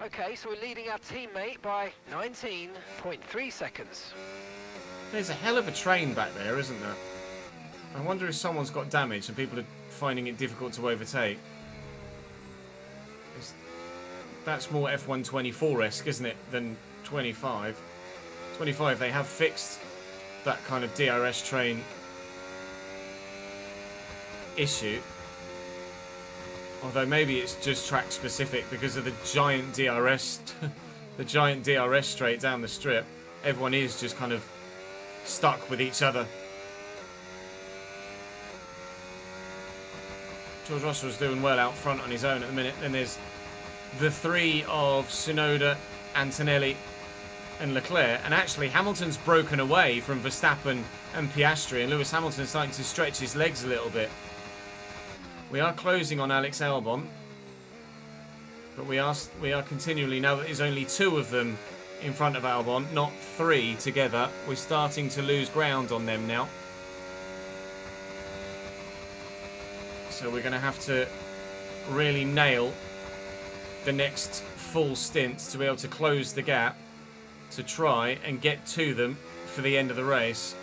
Okay, so we're leading our teammate by 19.3 seconds. There's a hell of a train back there, isn't there? I wonder if someone's got damage and people are finding it difficult to overtake. That's more F124-esque, isn't it, than 25. 25, they have fixed that kind of DRS train issue. Although maybe it's just track specific because of the giant DRS, the giant DRS straight down the strip. Everyone is just kind of stuck with each other. George Russell's doing well out front on his own at the minute. Then there's the 3 of Tsunoda, Antonelli, and Leclerc. And actually, Hamilton's broken away from Verstappen and Piastri, and Lewis Hamilton's starting to stretch his legs a little bit. We are closing on Alex Albon, but we are continually, now that there's only 2 of them in front of Albon, not 3 together, we're starting to lose ground on them now. So we're going to have to really nail the next full stint to be able to close the gap, to try and get to them for the end of the race.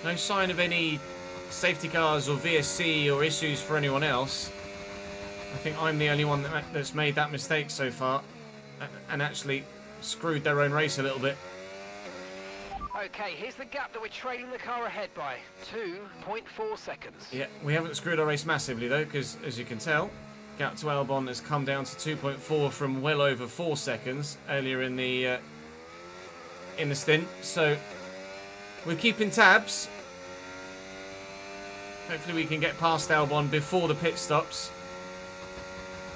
No sign of any safety cars or VSC or issues for anyone else. I think I'm the only one that's made that mistake so far and actually screwed their own race a little bit. Okay, here's the gap that we're trailing the car ahead by. 2.4 seconds. Yeah, we haven't screwed our race massively though, because as you can tell, gap to Albon has come down to 2.4 from well over 4 seconds earlier in the stint. So we're keeping tabs. Hopefully we can get past Albon before the pit stops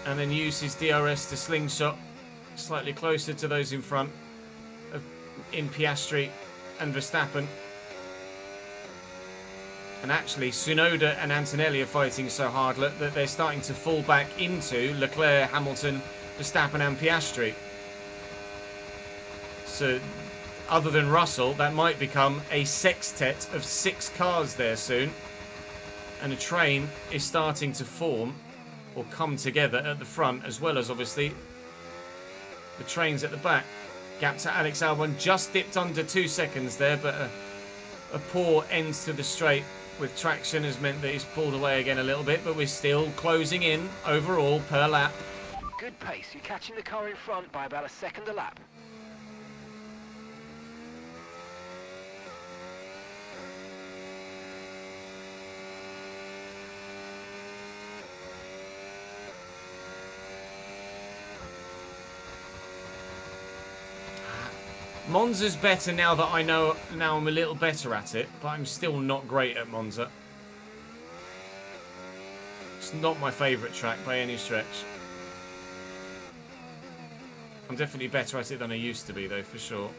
and then use his DRS to slingshot slightly closer to those in front in Piastri and Verstappen. And actually Tsunoda and Antonelli are fighting so hard that they're starting to fall back into Leclerc, Hamilton, Verstappen and Piastri. So other than Russell, that might become a sextet of 6 cars there soon. And a train is starting to form or come together at the front, as well as obviously the trains at the back. Gap to Alex Albon just dipped under 2 seconds there, but a poor end to the straight with traction has meant that he's pulled away again a little bit, but we're still closing in overall per lap. Good pace. You're catching the car in front by about a second a lap. Monza's better now that I know, now I'm a little better at it, but I'm still not great at Monza. It's not my favourite track by any stretch. I'm definitely better at it than I used to be though, for sure.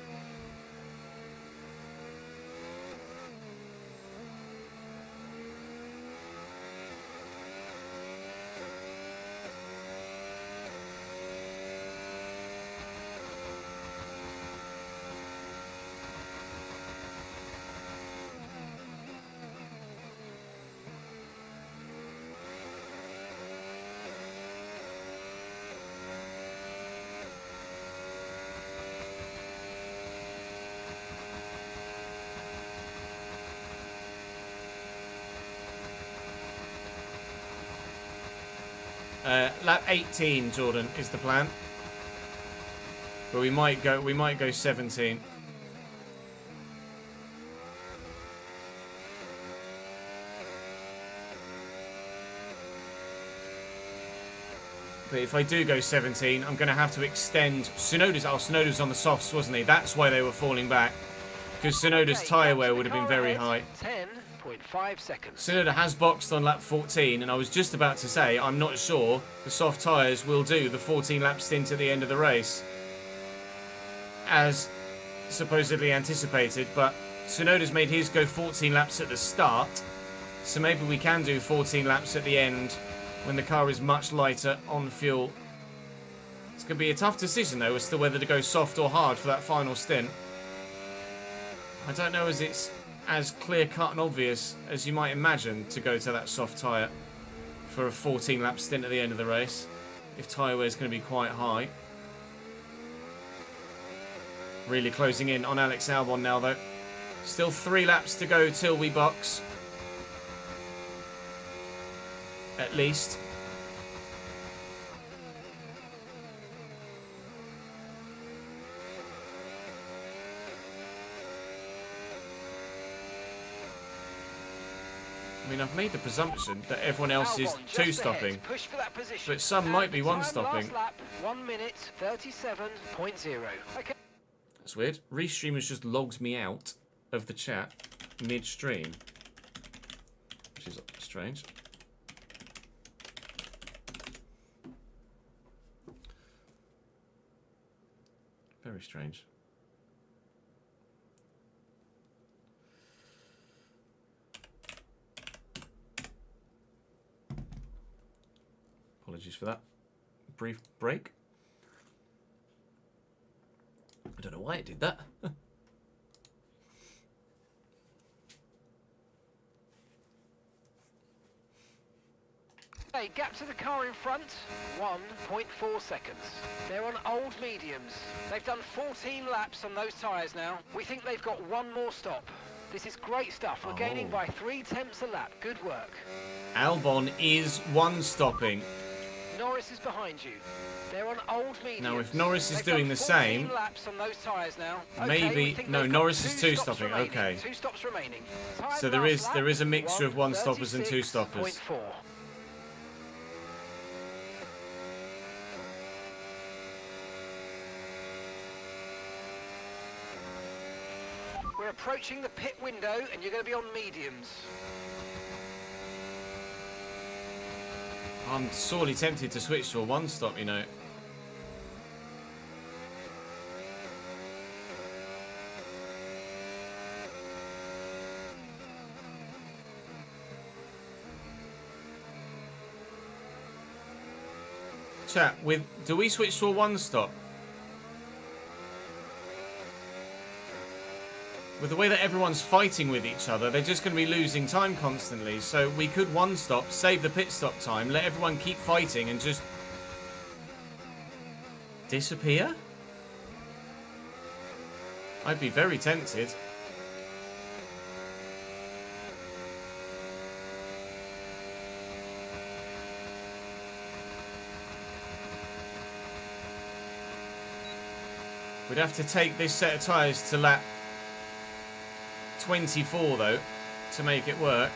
Lap 18, Jordan, is the plan. But we might go 17. But if I do go 17, I'm going to have to extend Tsunoda's on the softs, wasn't he? That's why they were falling back. Because Tsunoda's tyre wear would have been very high. 10.5 seconds. Tsunoda has boxed on lap 14, and I was just about to say, I'm not sure the soft tyres will do the 14 lap stint at the end of the race, as supposedly anticipated, but Tsunoda's made his go 14 laps at the start, so maybe we can do 14 laps at the end when the car is much lighter on fuel. It's going to be a tough decision, though, as to whether to go soft or hard for that final stint. I don't know as it's as clear-cut and obvious as you might imagine to go to that soft tyre for a 14-lap stint at the end of the race, if tyre wear is going to be quite high. Really closing in on Alex Albon now, though. Still 3 laps to go till we box. At least. I mean, I've made the presumption that everyone else is 2-stopping, but some might be 1-stopping. 1 minute 37.0. Okay. That's weird. Restream has just logged me out of the chat mid-stream, which is strange. Very strange. Apologies for that brief break. I don't know why it did that. Hey, gap to the car in front, 1.4 seconds. They're on old mediums. They've done 14 laps on those tyres now. We think they've got one more stop. This is great stuff. We're gaining by 0.3 a lap. Good work. Albon is one-stopping. Norris is behind you. They're on old mediums. Now, if Norris is They've doing done the 14 same, laps on those tyres now. maybe we think no. they've got Norris is two two-stopping. stops remaining. Okay. 2 stops remaining. Tyres So last there lap, is a mixture of one-stoppers and two-stoppers. 1:36.4. We're approaching the pit window and you're going to be on mediums. I'm sorely tempted to switch to a one-stop, you know. Chat, do we switch to a one-stop? With the way that everyone's fighting with each other, they're just going to be losing time constantly. So we could one-stop, save the pit stop time, let everyone keep fighting and just disappear? I'd be very tempted. We'd have to take this set of tyres to lap 24 though, to make it work.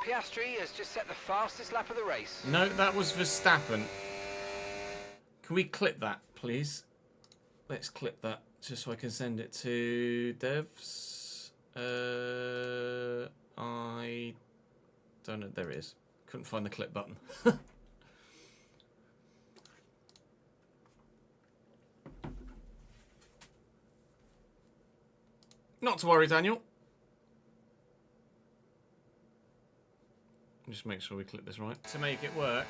Piastri has just set the fastest lap of the race. No, that was Verstappen. Can we clip that, please? Let's clip that, just so I can send it to devs. I don't know. There it is. Couldn't find the clip button. Not to worry, Daniel. Just make sure we clip this right to make it work.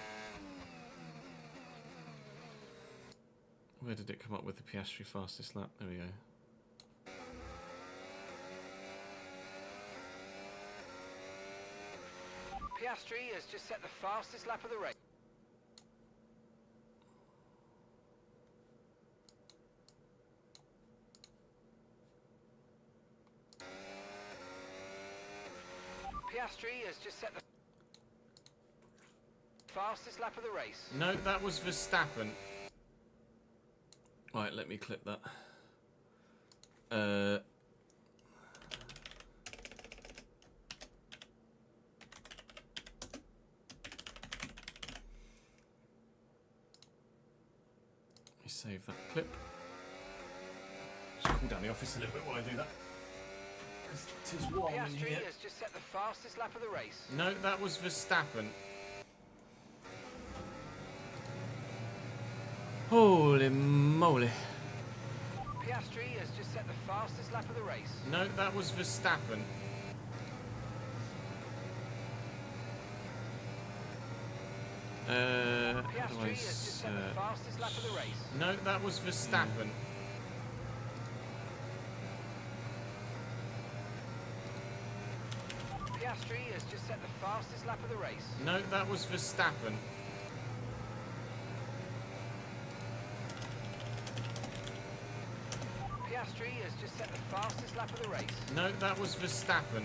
Where did it come up with the Piastri fastest lap? There we go. Piastri has just set the fastest lap of the race. Piastri has just set the fastest lap of the race. No, that was Verstappen. Right, let me clip that. Save that clip. Just cool down the office a little bit while I do that. Because it is warm in Piastri here. has just set the fastest lap of the race. No, that was Verstappen. Holy moly. Piastri has just set the fastest lap of the race. No, that was Verstappen. Piastri has just set the fastest lap of the race. No, that was Verstappen. Piastri has just set the fastest lap of the race. No, that was Verstappen. Piastri has just set the fastest lap of the race. No, that was Verstappen.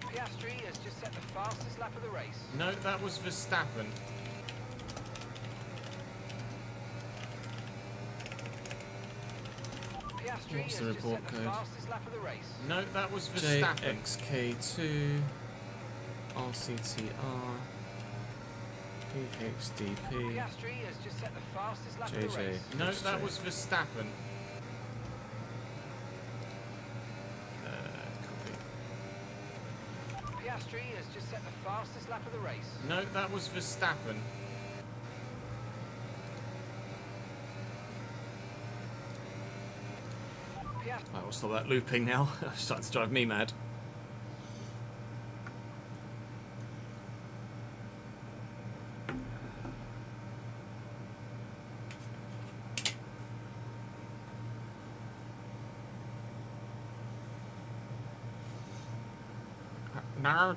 Piastri has just set the fastest lap of the race. No, that was Verstappen. Piastri What's has the just report set the code? fastest lap of the race. No, that was Verstappen. JXK2 RCTR PHDP Piastri has just set the fastest lap of the JJ. race. No, that was Verstappen. Piastri has just set the fastest lap of the race. No, that was Verstappen. Right, we'll stop that looping now. It's starting to drive me mad. No,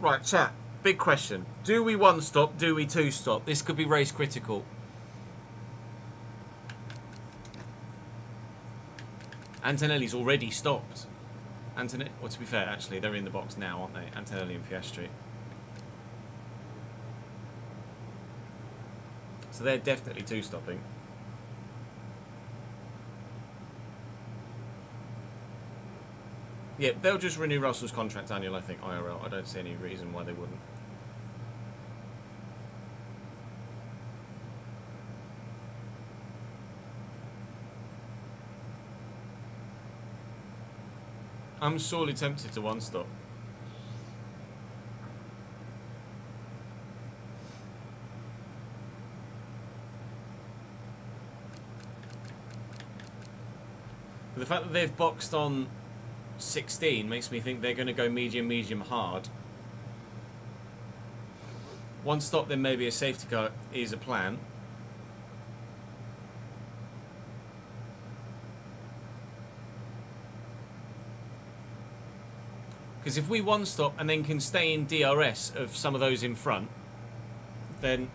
right, chat. Big question. Do we one stop? Do we two stop? This could be race critical. Antonelli's already stopped. Well, to be fair, actually, they're in the box now, aren't they? Antonelli and Piastri. So they're definitely two stopping. Yeah, they'll just renew Russell's contract annual, I think, IRL. I don't see any reason why they wouldn't. I'm sorely tempted to one stop. But the fact that they've boxed on 16 makes me think they're going to go medium, medium, hard. One stop, then maybe a safety car is a plan. Because if we one stop and then can stay in DRS of some of those in front, then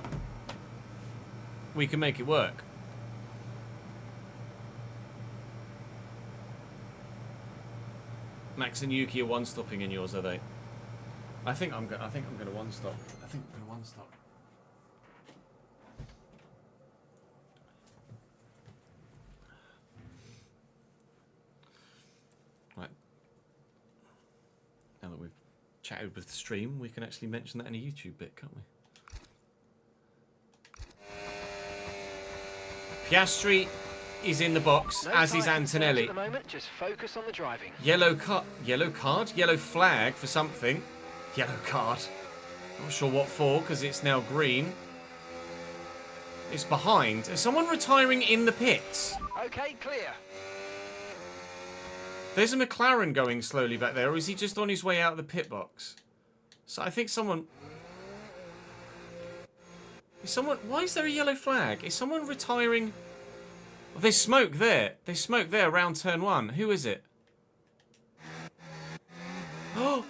we can make it work. Max and Yuki are one stopping in yours, are they? I think I'm going to one stop. I think I'm going to one stop. Right. Now that we've chatted with the stream, we can actually mention that in a YouTube bit, can't we? Piastri is in the box, No as is tyre concerns Antonelli. At the moment, just focus on the driving. Yellow card, yellow flag for something. Yellow card. Not sure what for, because it's now green. It's behind. Is someone retiring in the pits? Okay, clear. There's a McLaren going slowly back there, or is he just on his way out of the pit box? So I think someone... Why is there a yellow flag? Is someone retiring... Oh, there's smoke there. There's smoke there around turn 1. Who is it? Oh!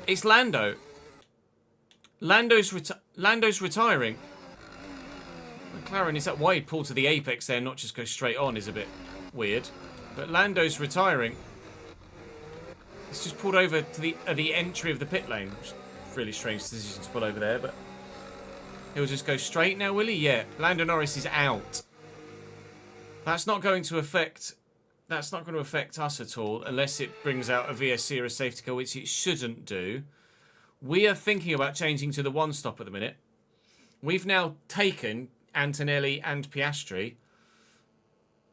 It's Lando. Lando's retiring. McLaren, is that why he'd pull to the apex there, not just go straight on, is a bit weird. But Lando's retiring. It's just pulled over to the entry of the pit lane. Which is a really strange decision to pull over there, but he'll just go straight now, will he? Yeah. Lando Norris is out. That's not going to affect us at all, unless it brings out a VSC or a safety car, which it shouldn't do. We are thinking about changing to the one stop at the minute. We've now taken Antonelli and Piastri,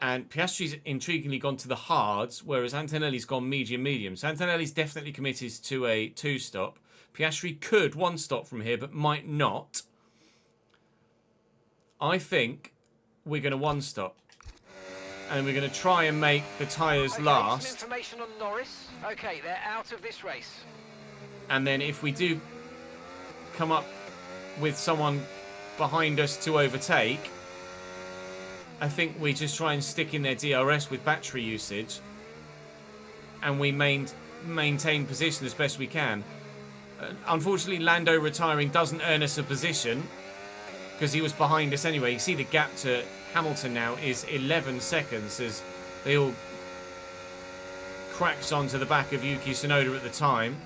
and Piastri's intriguingly gone to the hards, whereas Antonelli's gone medium. So Antonelli's definitely committed to a two stop. Piastri could one stop from here, but might not. I think we're going to one stop. And we're going to try and make the tyres last. Some information on Norris. Okay, they're out of this race. And then if we do come up with someone behind us to overtake, I think we just try and stick in their DRS with battery usage. And we maintain position as best we can. Unfortunately, Lando retiring doesn't earn us a position, because he was behind us anyway. You see the gap to Hamilton now is 11 seconds as they all cracks onto the back of Yuki Tsunoda at the time.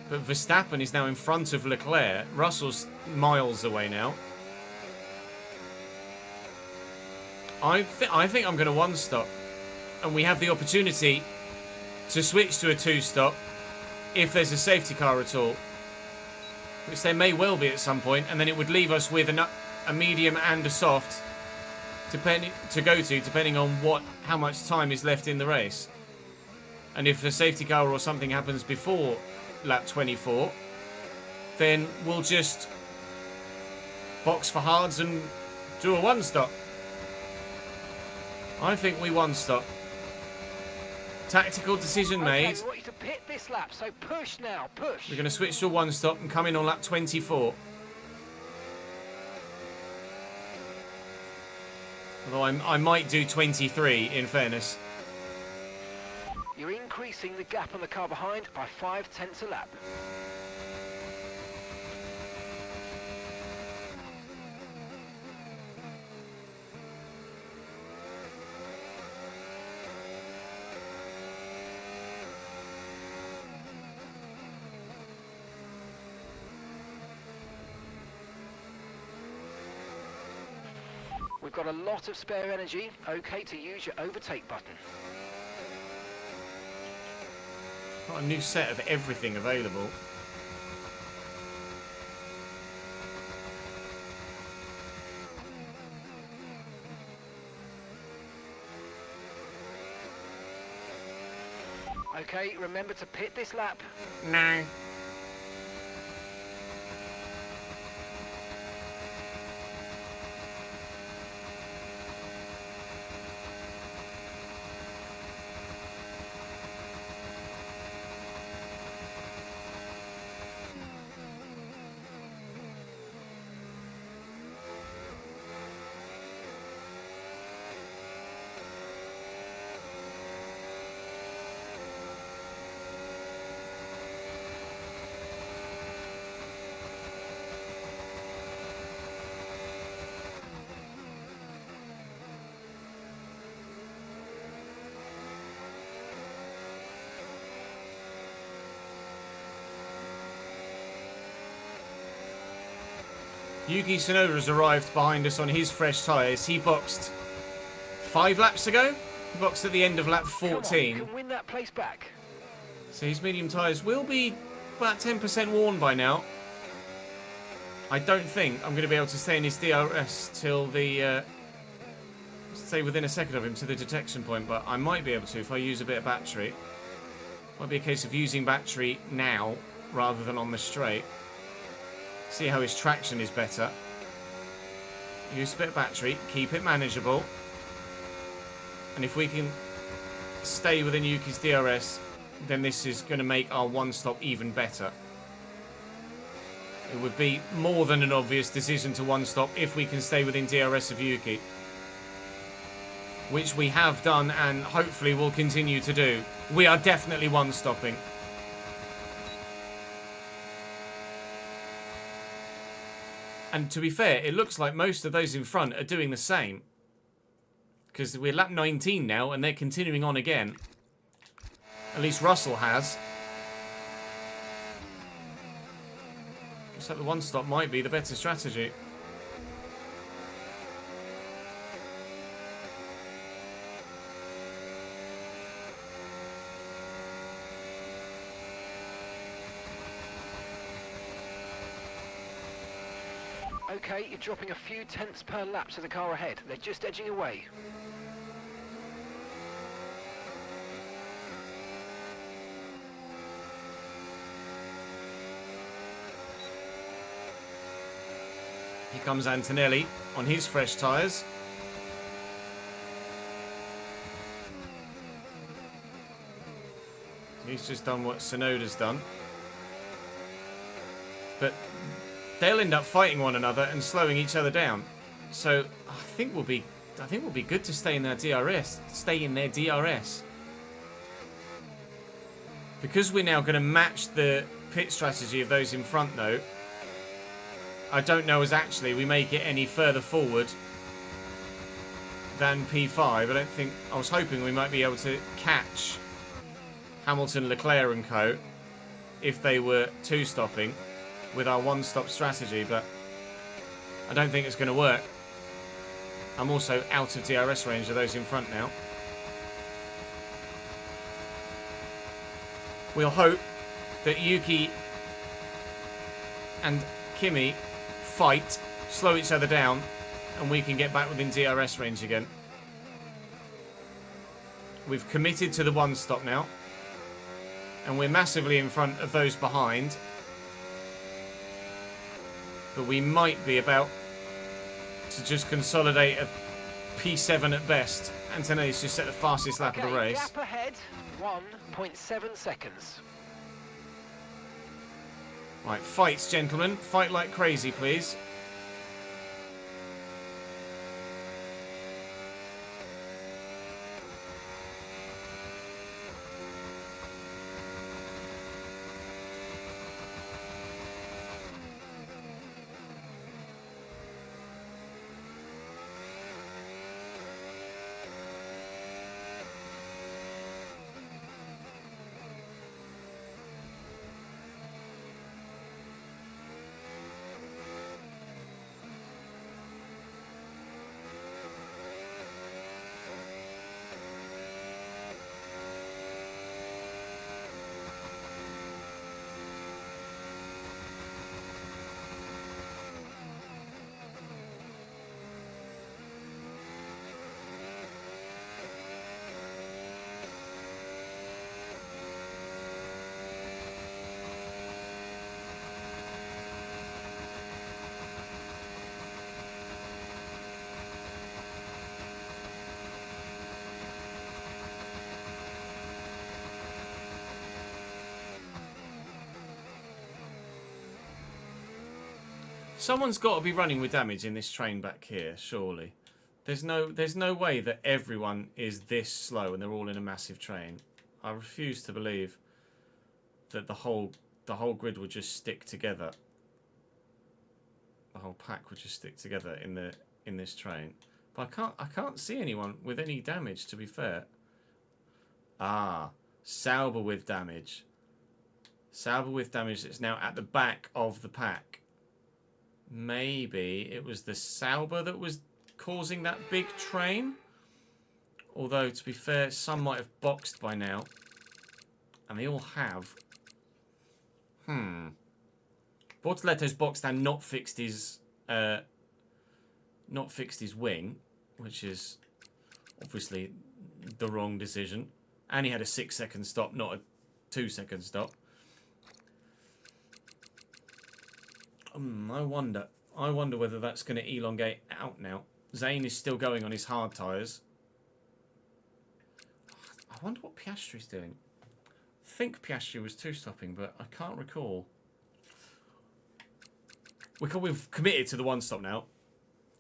But Verstappen is now in front of Leclerc. Russell's miles away now. I think I'm going to one stop. And we have the opportunity to switch to a two stop if there's a safety car at all. Which there may well be at some point, and then it would leave us with a medium and a soft depending on how much time is left in the race. And if a safety car or something happens before lap 24, then we'll just box for hards and do a one-stop. I think we one-stop. Tactical decision made. We want you to pit this lap, so push now, push. We're going to switch to a one-stop and come in on lap 24. Although I might do 23, in fairness. You're increasing the gap on the car behind by 0.5 a lap. We've got a lot of spare energy. Okay to use your overtake button. Got a new set of everything available. Okay, remember to pit this lap. No. Yuki Tsunoda has arrived behind us on his fresh tyres. He boxed 5 laps ago. He boxed at the end of lap 14. Come on, you can win that place back. So his medium tyres will be about 10% worn by now. I don't think I'm going to be able to stay in his DRS till the... stay within a second of him to the detection point, but I might be able to if I use a bit of battery. Might be a case of using battery now rather than on the straight. See how his traction is better. Use a bit of battery, keep it manageable. And if we can stay within Yuki's DRS, then this is going to make our one-stop even better. It would be more than an obvious decision to one-stop if we can stay within DRS of Yuki. Which we have done and hopefully will continue to do. We are definitely one-stopping. And to be fair, it looks like most of those in front are doing the same. Because we're lap 19 now, and they're continuing on again. At least Russell has. Looks like the one-stop might be the better strategy. Okay, you're dropping a few tenths per lap to the car ahead. They're just edging away. Here comes Antonelli on his fresh tyres. He's just done what Tsunoda's done. But they'll end up fighting one another and slowing each other down. So I think we'll be good to stay in their DRS. Because we're now going to match the pit strategy of those in front, though. I don't know as actually we make it any further forward than P5. I was hoping we might be able to catch Hamilton, Leclerc and co. if they were two-stopping with our one-stop strategy, but I don't think it's going to work. I'm also out of DRS range of those in front now. We'll hope that Yuki and Kimi fight, slow each other down, and we can get back within DRS range again. We've committed to the one-stop now. And we're massively in front of those behind. But we might be about to just consolidate a P7 at best. Antonelli's just set the fastest lap of the race. Gap ahead, 1.7 seconds. Right, fights, gentlemen. Fight like crazy, please. Someone's got to be running with damage in this train back here, surely. There's no way that everyone is this slow and they're all in a massive train. I refuse to believe that the whole grid would just stick together. The whole pack would just stick together in this train. But I can't see anyone with any damage, to be fair. Ah, Sauber with damage. Sauber with damage that's now at the back of the pack. Maybe it was the Sauber that was causing that big train. Although, to be fair, some might have boxed by now. And they all have. Bortoletto's boxed and not fixed his wing, which is obviously the wrong decision. And he had a 6-second stop, not a 2-second stop. I wonder whether that's going to elongate out now. Zane is still going on his hard tyres. I wonder what Piastri's doing. I think Piastri was 2-stopping, but I can't recall. We've committed to the 1-stop now.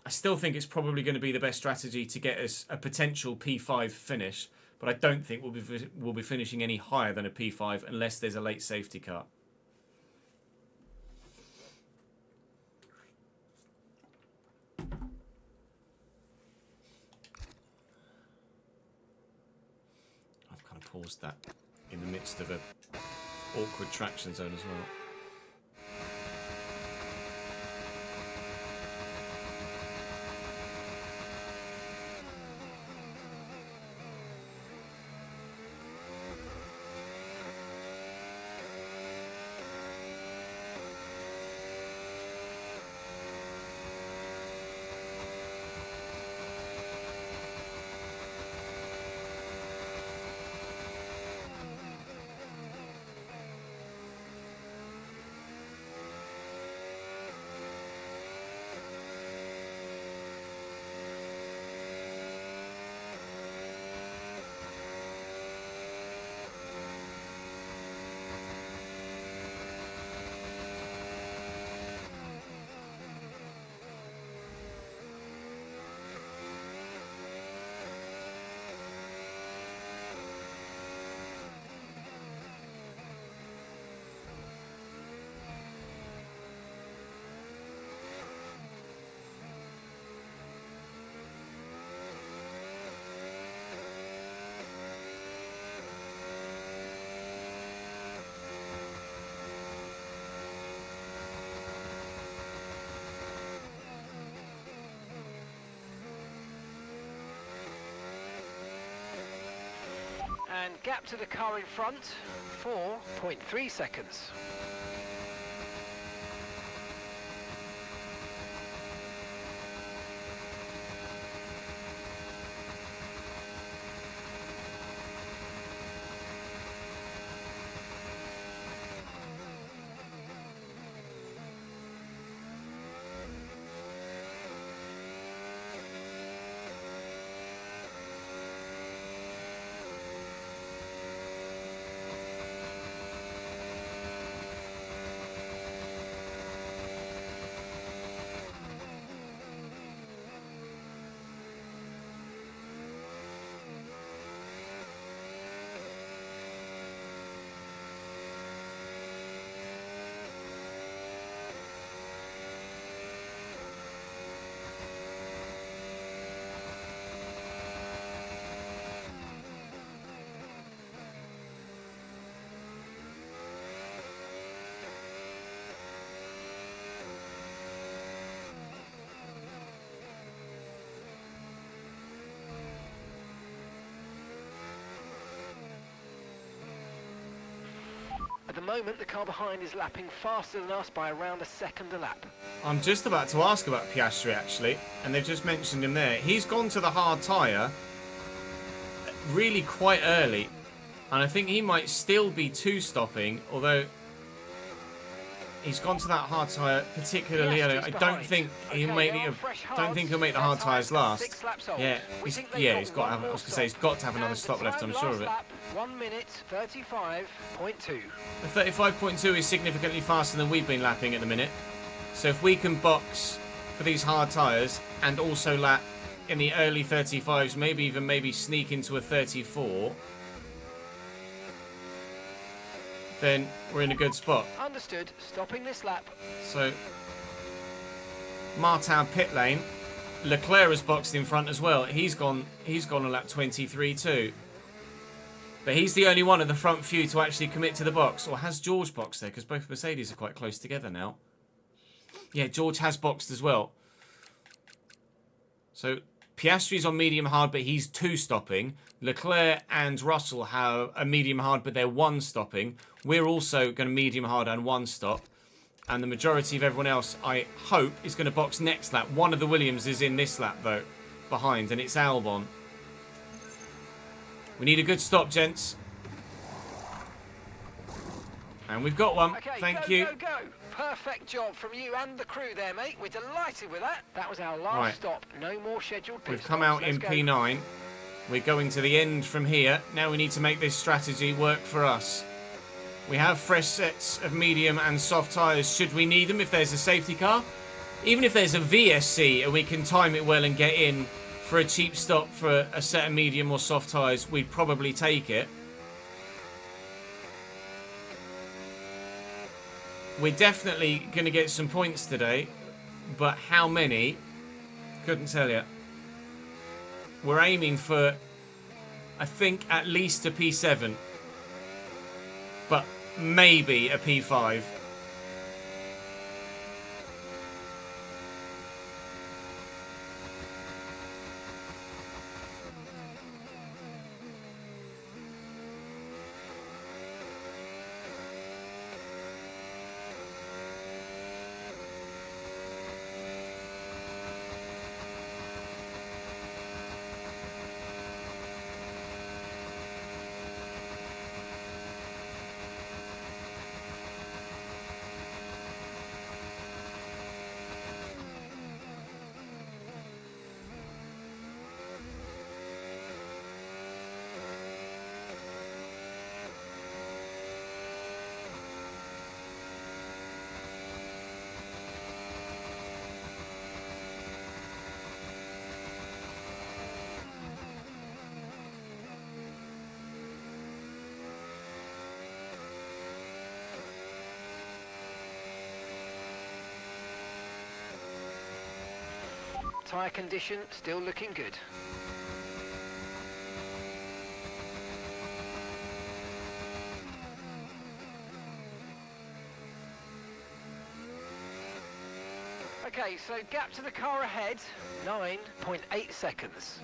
I still think it's probably going to be the best strategy to get us a potential P5 finish, but I don't think we'll be finishing any higher than a P5 unless there's a late safety car. Paused that in the midst of a awkward traction zone as well. And gap to the car in front, 4.3 seconds. At the moment, the car behind is lapping faster than us by around a second a lap. I'm just about to ask about Piastri, actually, and they've just mentioned him there. He's gone to the hard tyre really quite early, and I think he might still be two-stopping, although he's gone to that hard tyre particularly early. I don't think he'll make he'll make the hard tyres last. Yeah, he's got to have. I was gonna say he's got to have another stop left. I'm sure of it. 1 minute 35.2. The 35.2 is significantly faster than we've been lapping at the minute. So if we can box for these hard tyres and also lap in the early 35s, maybe sneak into a 34, then we're in a good spot. Understood. Stopping this lap. So Martin pit lane. Leclerc has boxed in front as well. He's gone a lap 23 too. But he's the only one of the front few to actually commit to the box. Or has George boxed there? Because both Mercedes are quite close together now. Yeah, George has boxed as well. So Piastri's on medium hard, but he's two stopping. Leclerc and Russell have a medium hard, but they're one stopping. We're also going to medium hard and one stop. And the majority of everyone else, I hope, is going to box next lap. One of the Williams is in this lap, though, behind, and it's Albon. We need a good stop, gents. And we've got one. Okay, Thank you. Go. Perfect job from you and the crew there, mate. We're delighted with that. That was our last stop. No more scheduled pit We've come out in P9. We're going to the end from here. Now we need to make this strategy work for us. We have fresh sets of medium and soft tyres should we need them if there's a safety car. Even if there's a VSC and we can time it well and get in for a cheap stop for a set of medium or soft tyres, we'd probably take it. We're definitely going to get some points today, but how many? Couldn't tell you. We're aiming for, I think, at least a P7, but maybe a P5. Tyre condition still looking good. Okay, so gap to the car ahead, 9.8 seconds.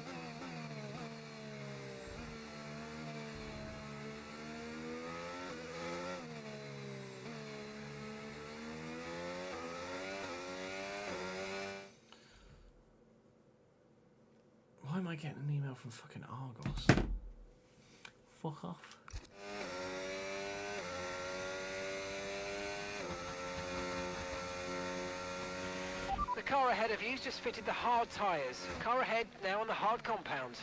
Why am I getting an email from fucking Argos? Fuck off. The car ahead of you's just fitted the hard tyres. Car ahead now on the hard compound.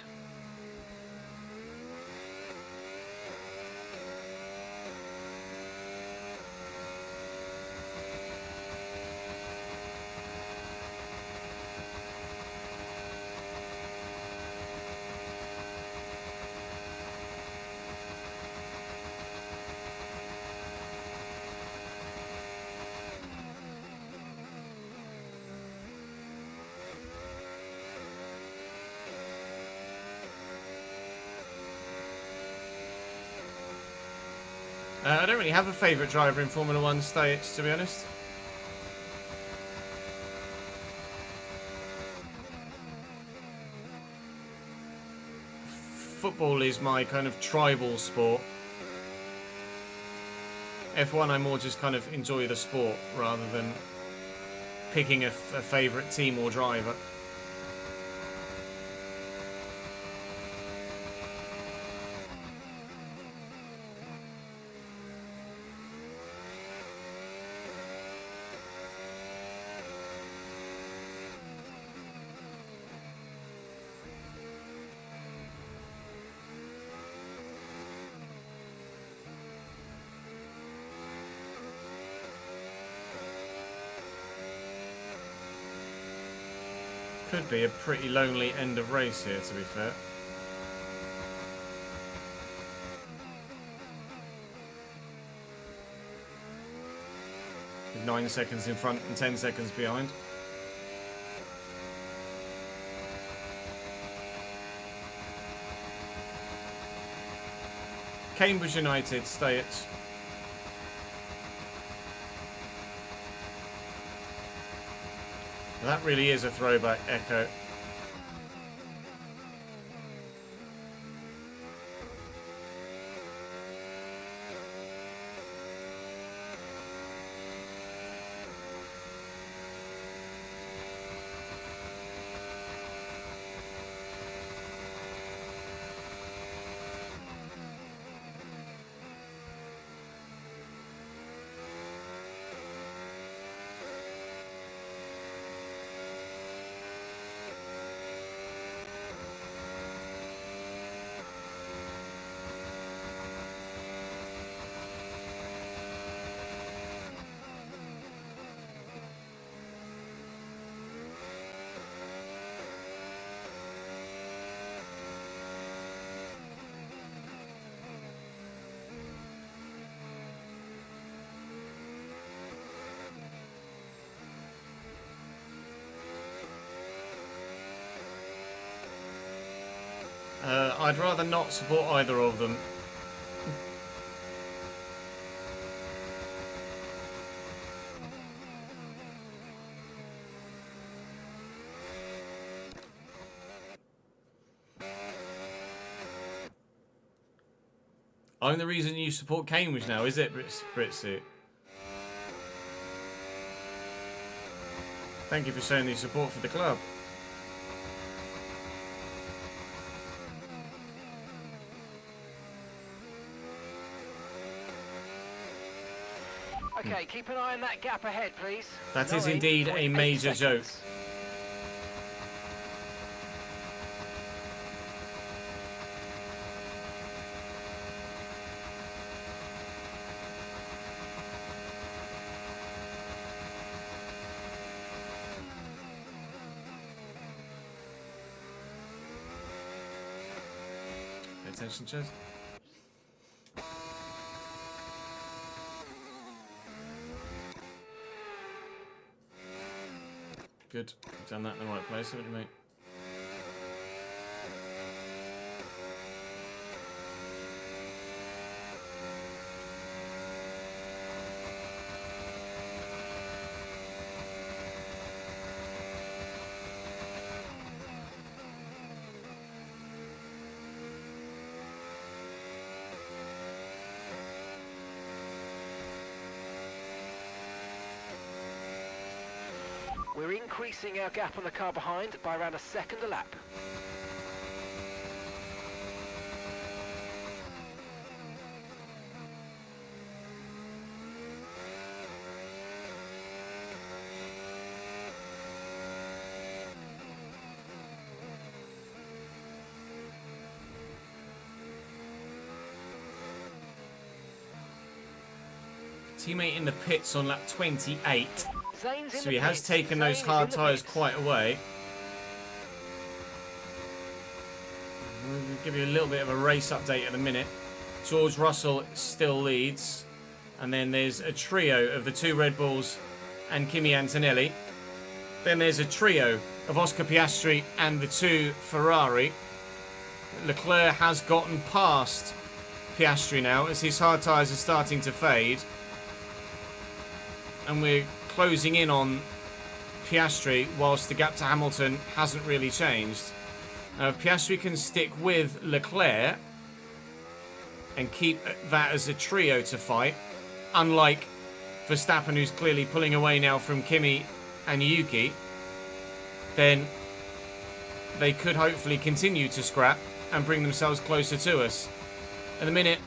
I don't really have a favourite driver in Formula 1 states, to be honest. Football is my kind of tribal sport. F1, I more just kind of enjoy the sport rather than picking a favourite team or driver. Could be a pretty lonely end of race here, to be fair. With 9 seconds in front and 10 seconds behind. Cambridge United stay at... That really is a throwback, Echo. I'd rather not support either of them. I'm the reason you support Cambridge now, is it, Britsu? Thank you for showing the support for the club. Okay, keep an eye on that gap ahead, please. That is indeed a major joke. Pay attention, Chaz. Good. You've done that in the right place, haven't you, mate? We're increasing our gap on the car behind by around a second a lap. Teammate in the pits on lap 28. So he has pits. taken those Zane's hard in the tyres pits. quite away. We'll give you a little bit of a race update at a minute. George Russell still leads. And then there's a trio of the 2 Red Bulls and Kimi Antonelli. Then there's a trio of Oscar Piastri and the 2 Ferrari. Leclerc has gotten past Piastri now as his hard tyres are starting to fade. And we're closing in on Piastri whilst the gap to Hamilton hasn't really changed. Now if Piastri can stick with Leclerc and keep that as a trio to fight, unlike Verstappen, who's clearly pulling away now from Kimi and Yuki, then they could hopefully continue to scrap and bring themselves closer to us. At the minute,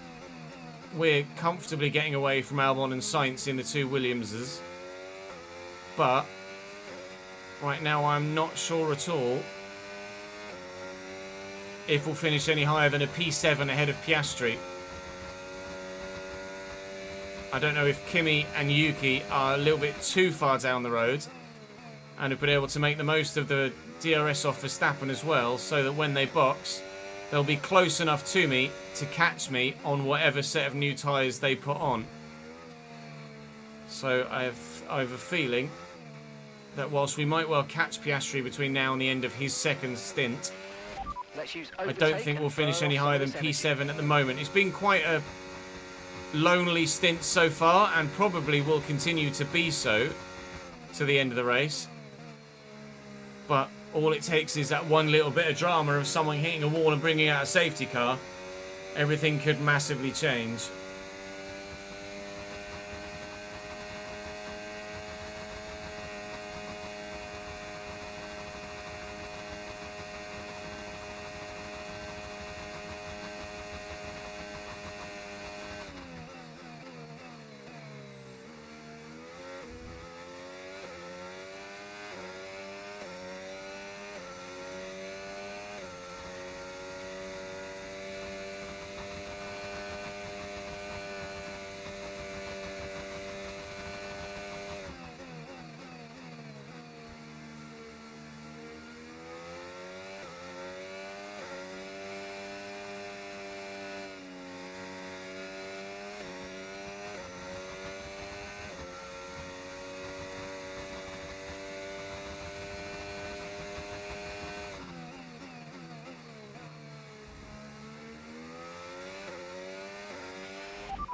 we're comfortably getting away from Albon and Sainz in the two Williamses. But right now I'm not sure at all if we'll finish any higher than a P7 ahead of Piastri. I don't know if Kimi and Yuki are a little bit too far down the road and have been able to make the most of the DRS off Verstappen as well, so that when they box, they'll be close enough to me to catch me on whatever set of new tyres they put on. So I have a feeling that whilst we might well catch Piastri between now and the end of his second stint, I don't think we'll finish any higher than P7 at the moment. It's been quite a lonely stint so far, and probably will continue to be so to the end of the race. But all it takes is that one little bit of drama of someone hitting a wall and bringing out a safety car. Everything could massively change.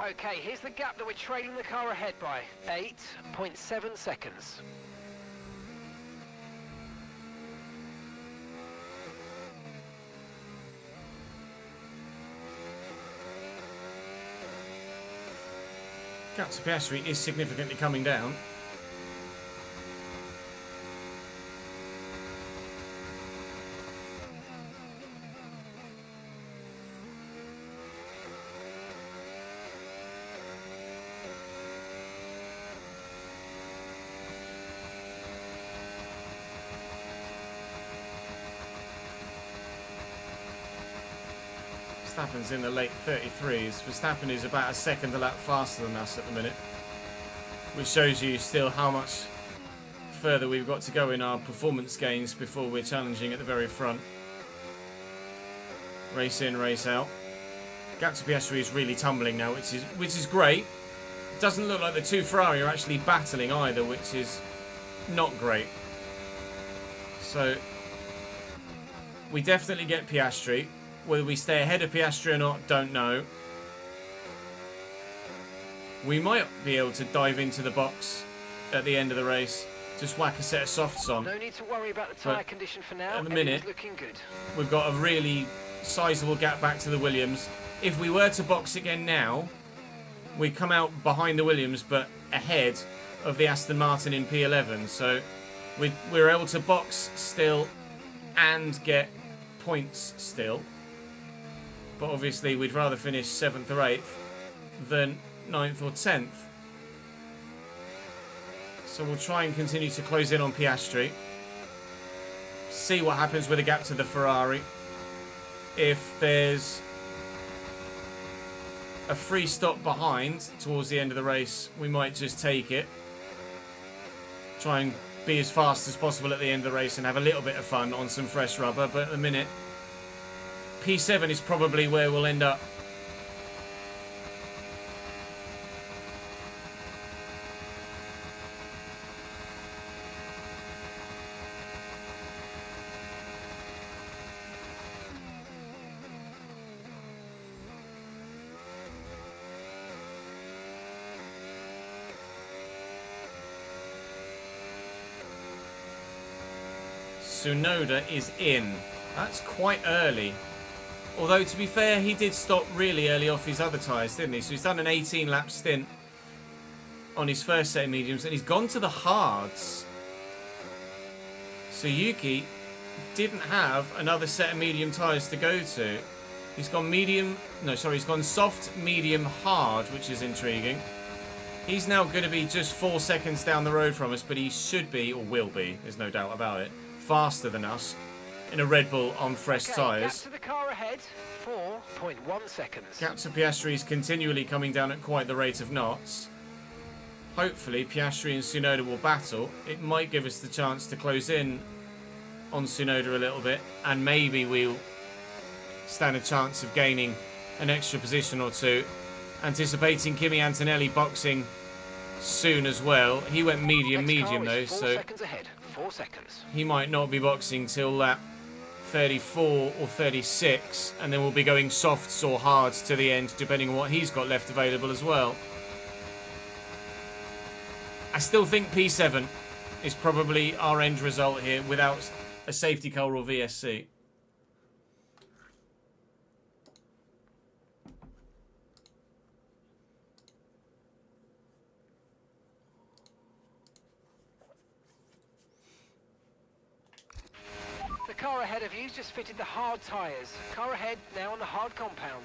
Okay, here's the gap that we're trailing the car ahead by. 8.7 seconds. Gap to Piastri is significantly coming down. Verstappen's in the late 33s. Verstappen is about a second a lap faster than us at the minute, which shows you still how much further we've got to go in our performance gains before we're challenging at the very front. Race in, race out. Gap to Piastri is really tumbling now, which is great. It doesn't look like the two Ferrari are actually battling either, which is not great. So we definitely get Piastri. Whether we stay ahead of Piastri or not, don't know. We might be able to dive into the box at the end of the race, just whack a set of softs on. No need to worry about the tyre condition for now. At the minute, looking good. We've got a really sizable gap back to the Williams. If we were to box again now, we'd come out behind the Williams, but ahead of the Aston Martin in P11. So we're able to box still and get points still. But obviously we'd rather finish 7th or 8th than 9th or 10th. So we'll try and continue to close in on Piastri. See what happens with the gap to the Ferrari. If there's a free stop behind towards the end of the race, we might just take it. Try and be as fast as possible at the end of the race and have a little bit of fun on some fresh rubber. But at the minute, P7 is probably where we'll end up. Tsunoda is in. That's quite early. Although, to be fair, he did stop really early off his other tyres, didn't he? So he's done an 18-lap stint on his first set of mediums, and he's gone to the hards. So Yuki didn't have another set of medium tyres to go to. He's gone he's gone soft, medium, hard, which is intriguing. He's now going to be just 4 seconds down the road from us, but he should be, or will be, there's no doubt about it, faster than us in a Red Bull on fresh tyres. Gap to the car ahead, 4.1 seconds. Gap to Piastri is continually coming down at quite the rate of knots. Hopefully Piastri and Tsunoda will battle. It might give us the chance to close in on Tsunoda a little bit, and maybe we'll stand a chance of gaining an extra position or two. Anticipating Kimi Antonelli boxing soon as well. He went medium though, so 4 seconds ahead. 4 seconds. He might not be boxing till lap 34 or 36, and then we'll be going softs or hards to the end, depending on what he's got left available as well. I still think P7 is probably our end result here without a safety car or VSC. The car ahead of you's just fitted the hard tyres. Car ahead now on the hard compound.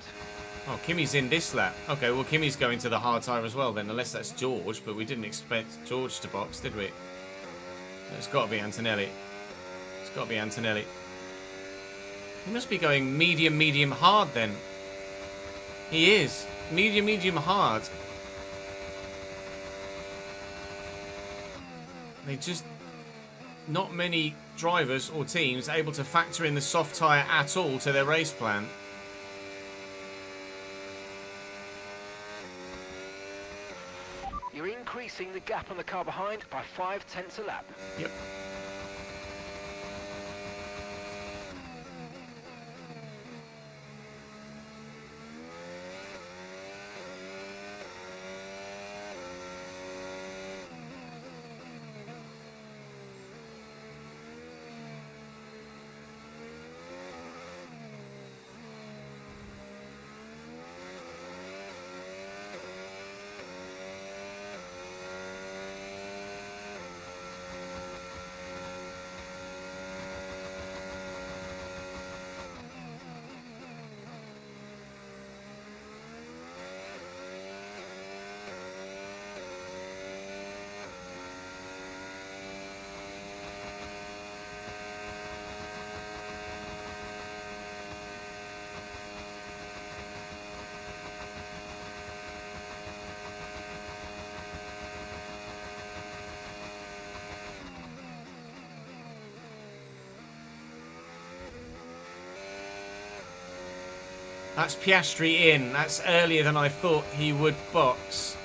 Oh, Kimi's in this lap. Okay, well, Kimi's going to the hard tyre as well then, unless that's George, but we didn't expect George to box, did we? It's got to be Antonelli. It's got to be Antonelli. He must be going medium, medium, hard then. He is. Medium, medium, hard. They just... Not many drivers or teams able to factor in the soft tyre at all to their race plan. You're increasing the gap on the car behind by 0.5 a lap. Yep. That's Piastri in. That's earlier than I thought he would box,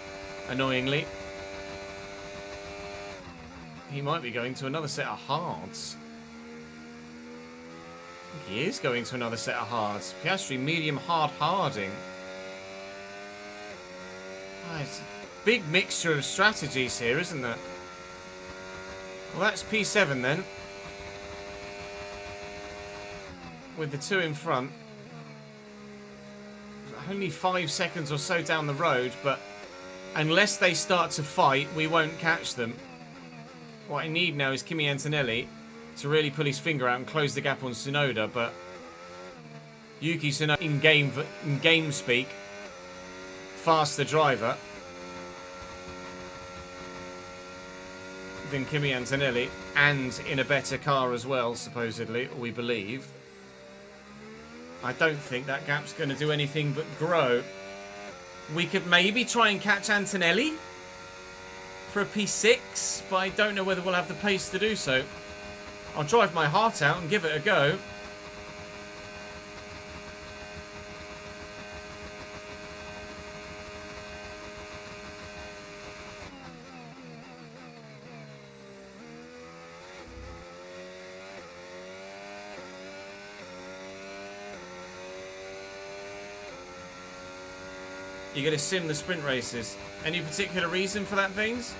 annoyingly. He might be going to another set of hards. I think he is going to another set of hards. Piastri medium hard harding. Oh, it's a big mixture of strategies here, isn't there? Well, that's P7 then. With the two in front. Only 5 seconds or so down the road, but unless they start to fight, we won't catch them. What I need now is Kimi Antonelli to really pull his finger out and close the gap on Tsunoda, but Yuki Tsunoda in game speak, faster driver than Kimi Antonelli, and in a better car as well, supposedly, or we believe. I don't think that gap's going to do anything but grow. We could maybe try and catch Antonelli for a P6, but I don't know whether we'll have the pace to do so. I'll drive my heart out and give it a go. You're going to sim the sprint races. Any particular reason for that, Veins?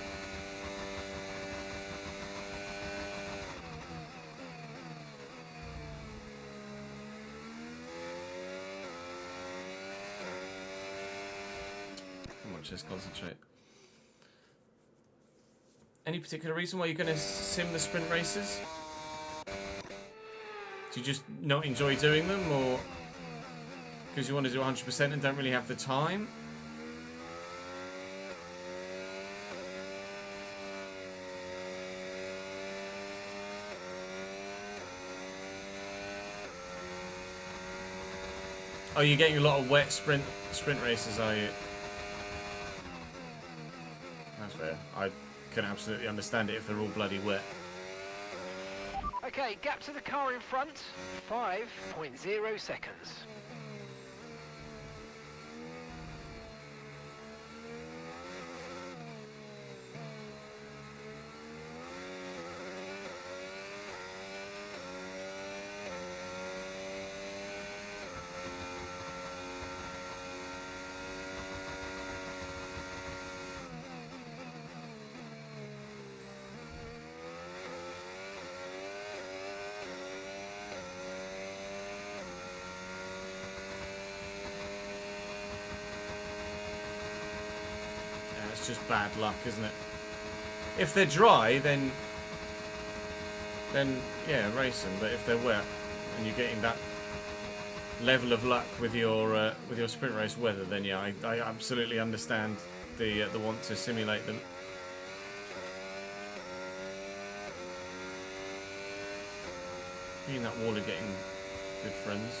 Come on, just concentrate. Any particular reason why you're going to sim the sprint races? Do you just not enjoy doing them, or because you want to do 100% and don't really have the time? Oh, you're getting a lot of wet sprint races, are you? That's fair. I can absolutely understand it if they're all bloody wet. Okay, gap to the car in front, 5.0 seconds. It's just bad luck, isn't it? If they're dry, then yeah, race them. But if they're wet and you're getting that level of luck with your sprint race weather, then yeah, I absolutely understand the want to simulate them. Me and that wall are getting good friends.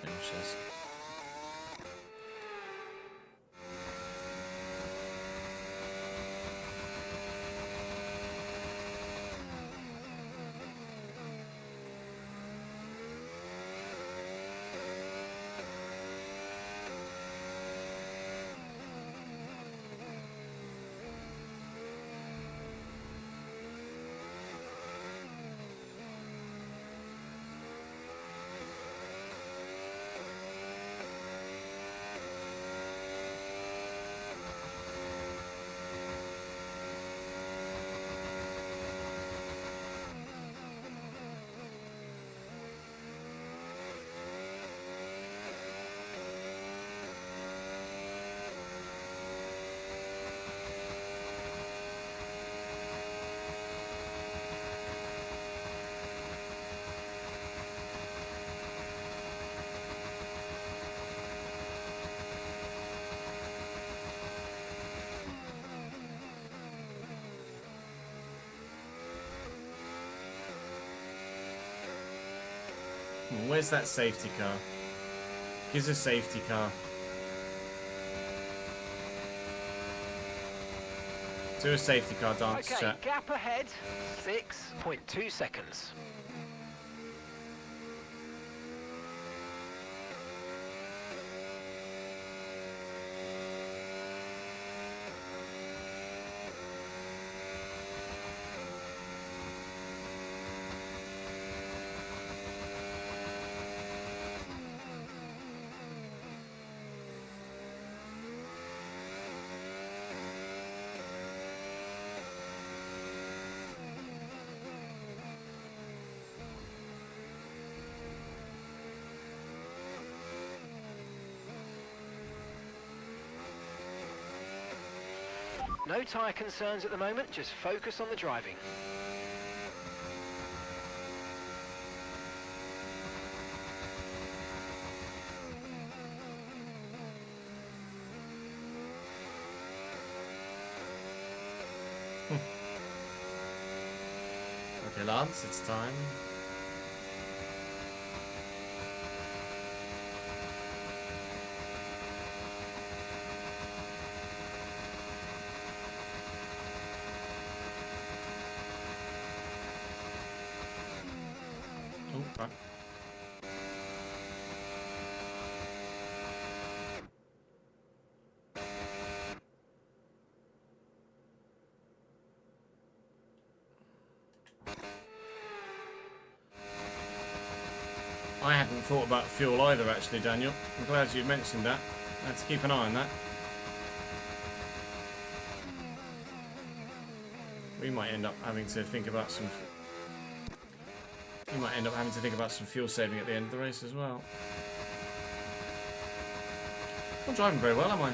Finishes. Where's that safety car? Here's a safety car. Do a safety car dance, Okay, chat. gap ahead, 6.2 seconds. No tyre concerns at the moment, just focus on the driving. Okay, Lance, it's time. Oh, right. I hadn't thought about fuel either, actually, Daniel. I'm glad you mentioned that. I have to keep an eye on that. We might end up having to think about some... You might end up having to think about some fuel saving at the end of the race as well. I'm not driving very well, am I?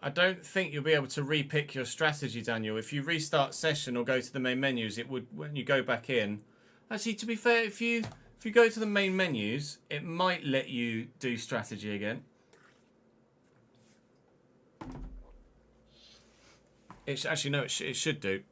I don't think you'll be able to repick your strategy, Daniel. If you restart session or go to the main menus, it would, when you go back in. Actually, to be fair, if you go to the main menus, it might let you do strategy again. It's actually no, it should do.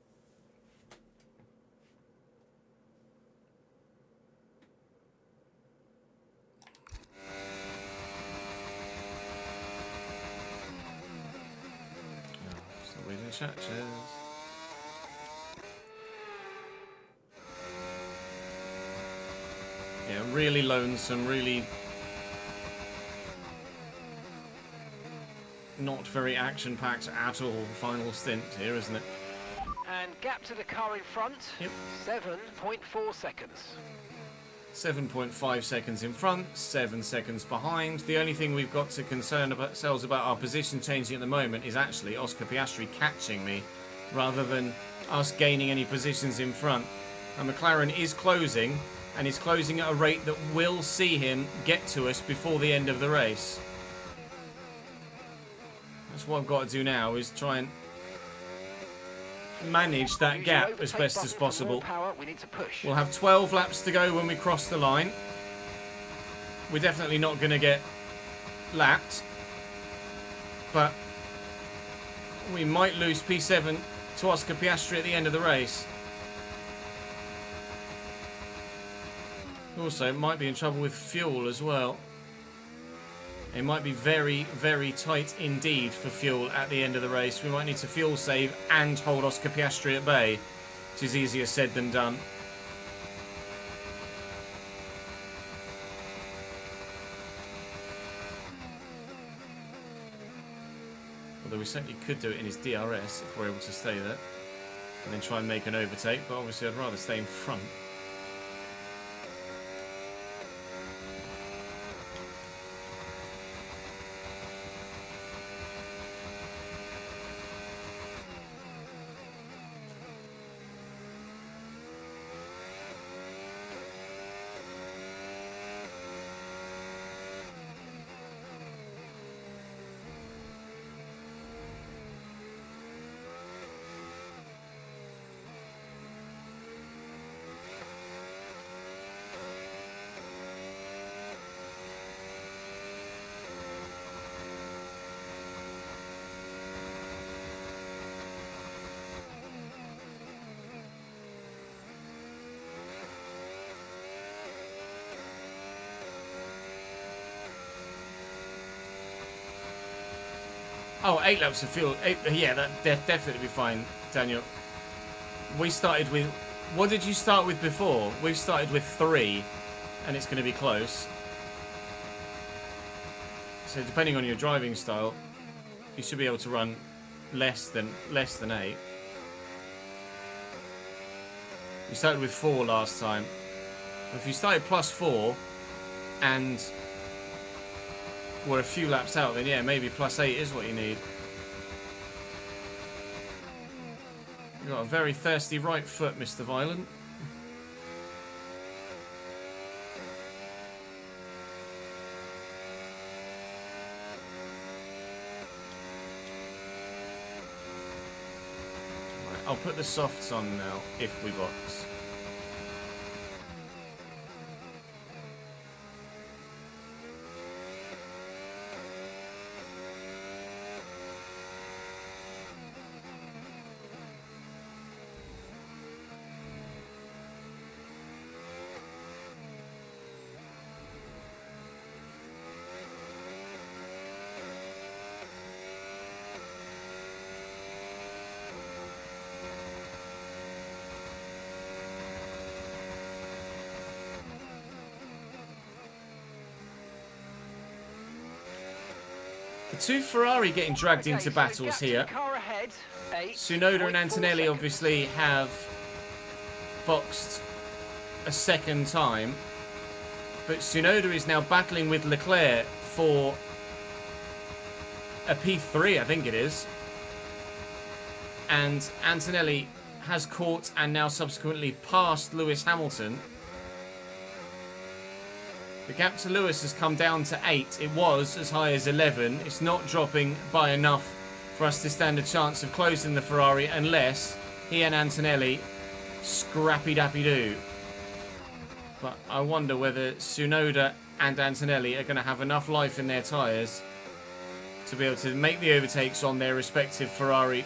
Churches. Yeah, really lonesome, really not very action-packed at all. Final stint here, isn't it? And gap to the car in front, yep. 7.4 seconds. 7.5 seconds in front, 7 seconds behind. The only thing we've got to concern ourselves about our position changing at the moment is actually Oscar Piastri catching me rather than us gaining any positions in front. And McLaren is closing, and is closing at a rate that will see him get to us before the end of the race. That's what I've got to do now, is try and manage that gap as best as possible. We'll have 12 laps to go when we cross the line. We're definitely not going to get lapped, but we might lose P7 to Oscar Piastri at the end of the race. Also, might be in trouble with fuel as well. It might be very, very tight indeed for fuel at the end of the race. We might need to fuel save and hold Oscar Piastri at bay, which is easier said than done. Although we certainly could do it in his DRS if we're able to stay there. And then try and make an overtake, but obviously I'd rather stay in front. Oh, 8 laps of fuel. Yeah, that definitely be fine, Daniel. We started with... What did you start with before? We've started with 3, and it's going to be close. So depending on your driving style, you should be able to run less than 8. You started with 4 last time. If you started +4 and we're a few laps out, then yeah, maybe +8 is what you need. You've got a very thirsty right foot, Mr. Violent. Right, I'll put the softs on now if we box. The two Ferrari getting dragged into battles here. Tsunoda and Antonelli obviously have boxed a second time, but Tsunoda is now battling with Leclerc for a P3, I think it is. And Antonelli has caught and now subsequently passed Lewis Hamilton. The gap to Lewis has come down to 8. It was as high as 11. It's not dropping by enough for us to stand a chance of closing the Ferrari unless he and Antonelli scrappy-dappy-do. But I wonder whether Tsunoda and Antonelli are going to have enough life in their tyres to be able to make the overtakes on their respective Ferrari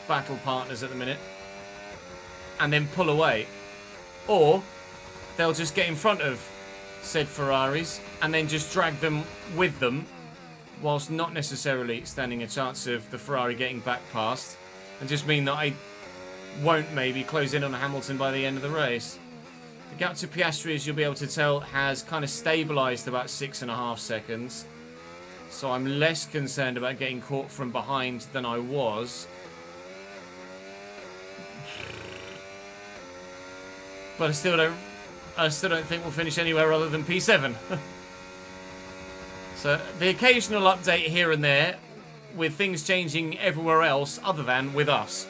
battle partners at the minute and then pull away. Or they'll just get in front of said Ferraris and then just drag them with them whilst not necessarily standing a chance of the Ferrari getting back past, and just mean that I won't maybe close in on Hamilton by the end of the race. The gap to Piastri, as you'll be able to tell, has kind of stabilised about 6.5 seconds. So I'm less concerned about getting caught from behind than I was. But I still don't think we'll finish anywhere other than P7. So the occasional update here and there, with things changing everywhere else other than with us.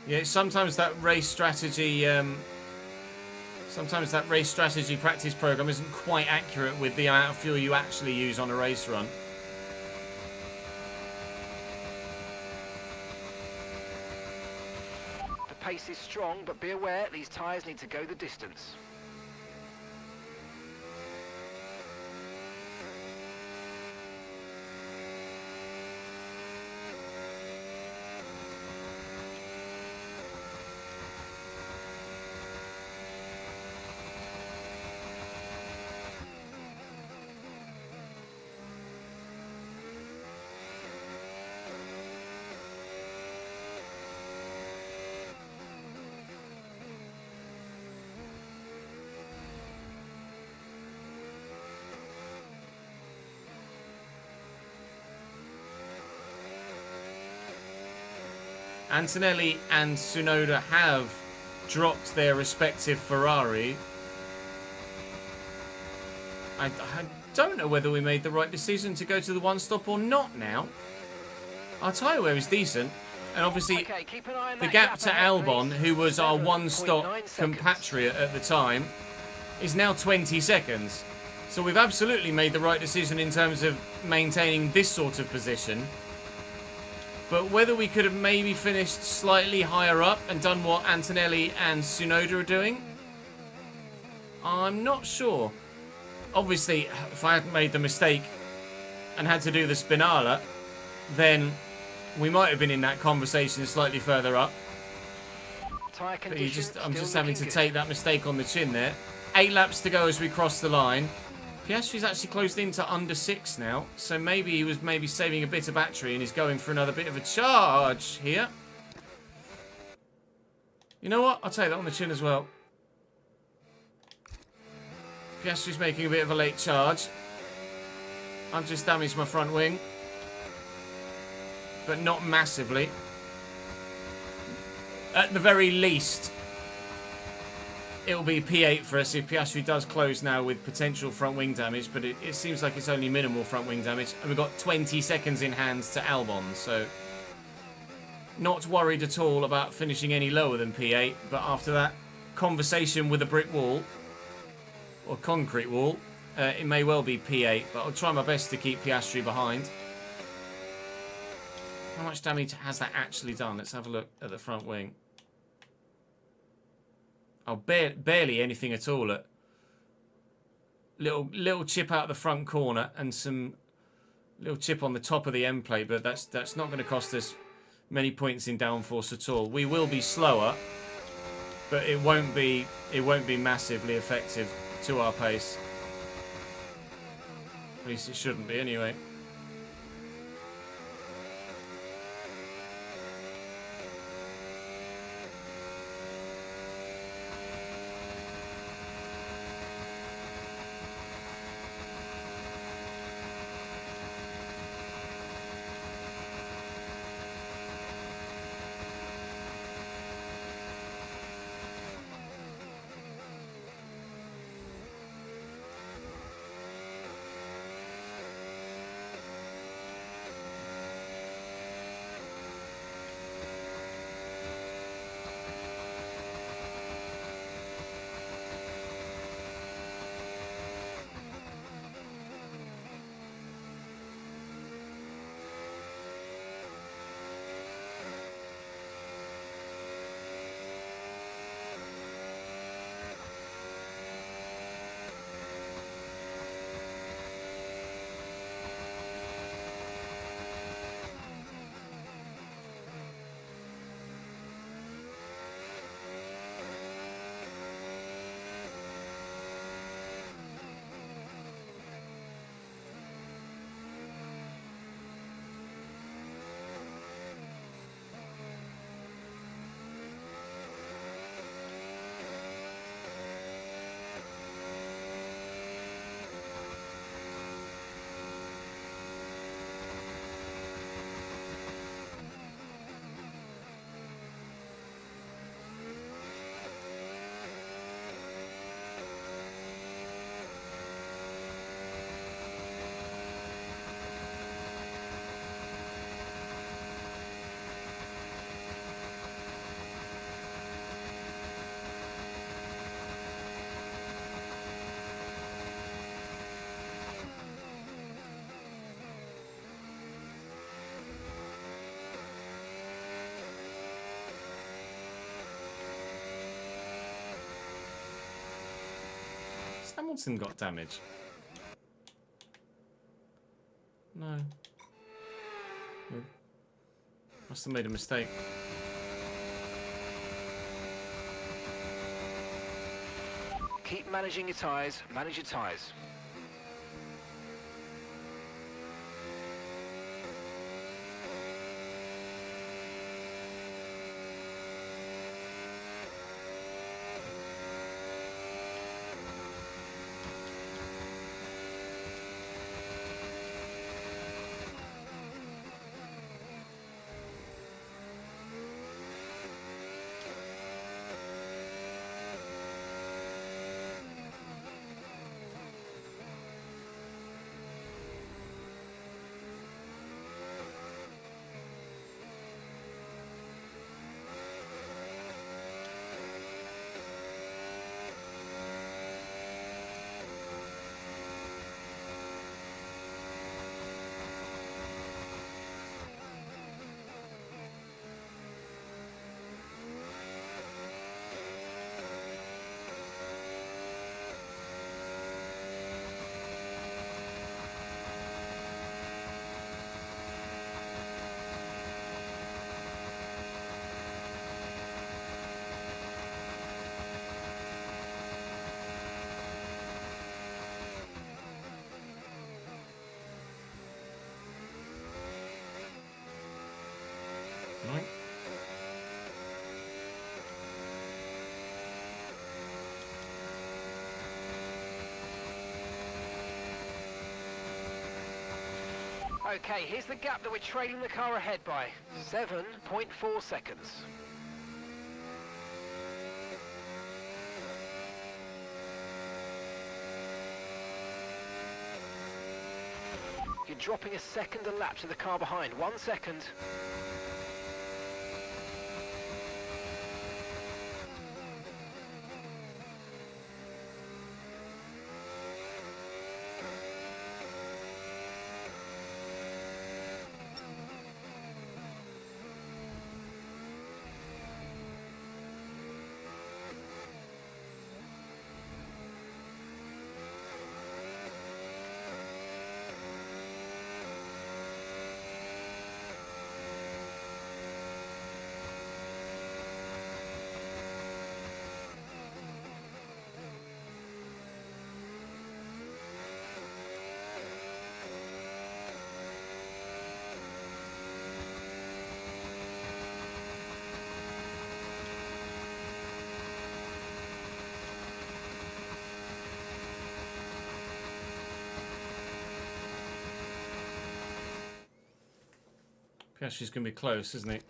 Yeah, sometimes that race strategy practice program isn't quite accurate with the amount of fuel you actually use on a race run. The pace is strong, but be aware these tyres need to go the distance. Antonelli and Tsunoda have dropped their respective Ferrari. I don't know whether we made the right decision to go to the one-stop or not now. Our tyre wear is decent. And obviously, the gap to Albon, who was our one-stop compatriot at the time, is now 20 seconds. So we've absolutely made the right decision in terms of maintaining this sort of position. But whether we could have maybe finished slightly higher up and done what Antonelli and Tsunoda are doing, I'm not sure. Obviously, if I hadn't made the mistake and had to do the Spinala, then we might have been in that conversation slightly further up. But I'm just having to take that mistake on the chin there. 8 laps to go as we cross the line. Piastri's actually closed into under 6 now, so maybe he was saving a bit of battery and is going for another bit of a charge here. You know what? I'll take that on the chin as well. Piastri's making a bit of a late charge. I've just damaged my front wing, but not massively. At the very least, it'll be P8 for us if Piastri does close now with potential front wing damage, but it seems like it's only minimal front wing damage. And we've got 20 seconds in hands to Albon, so not worried at all about finishing any lower than P8. But after that conversation with a brick wall, or concrete wall, it may well be P8, but I'll try my best to keep Piastri behind. How much damage has that actually done? Let's have a look at the front wing. Oh, barely anything at all. Little chip out the front corner and some little chip on the top of the end plate, but that's not going to cost us many points in downforce at all. We will be slower, but it won't be massively effective to our pace. At least it shouldn't be anyway. Hamilton got damage. No. Must have made a mistake. Keep managing your tyres, manage your tyres. Right. Okay, here's the gap that we're trailing the car ahead by. 7.4 seconds. You're dropping a second a lap to the car behind. 1 second. Piastri's going to be close, isn't he?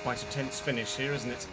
Quite a tense finish here, isn't it?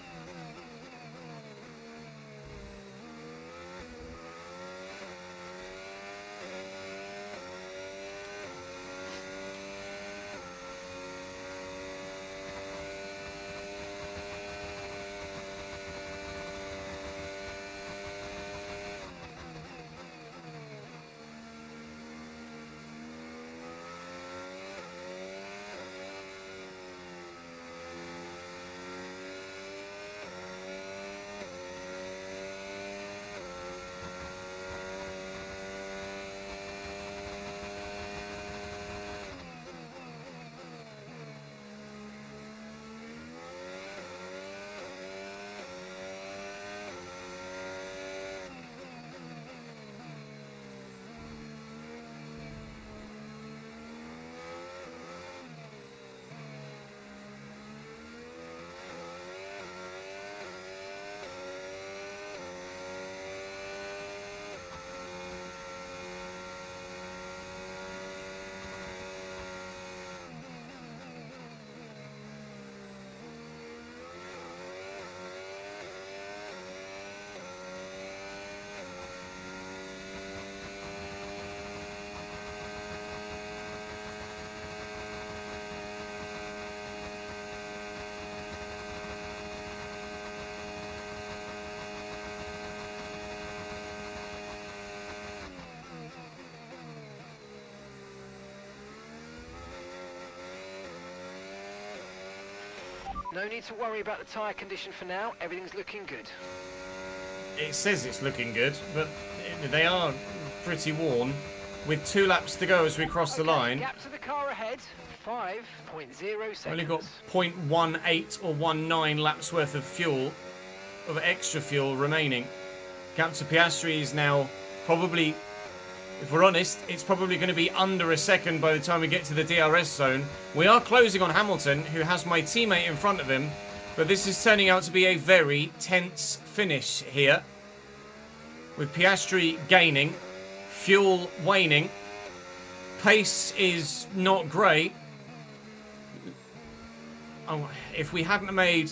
No need to worry about the tyre condition for now. Everything's looking good. It says it's looking good, but they are pretty worn. With 2 laps to go as we cross the line. Gap to the car ahead, 5.0 seconds. Only got 0.18 or 19 laps worth of fuel, of extra fuel remaining. Gap to Piastri is now probably, if we're honest, it's probably going to be under a second by the time we get to the DRS zone. We are closing on Hamilton, who has my teammate in front of him, but this is turning out to be a very tense finish here. With Piastri gaining, fuel waning, pace is not great. Oh, if we hadn't made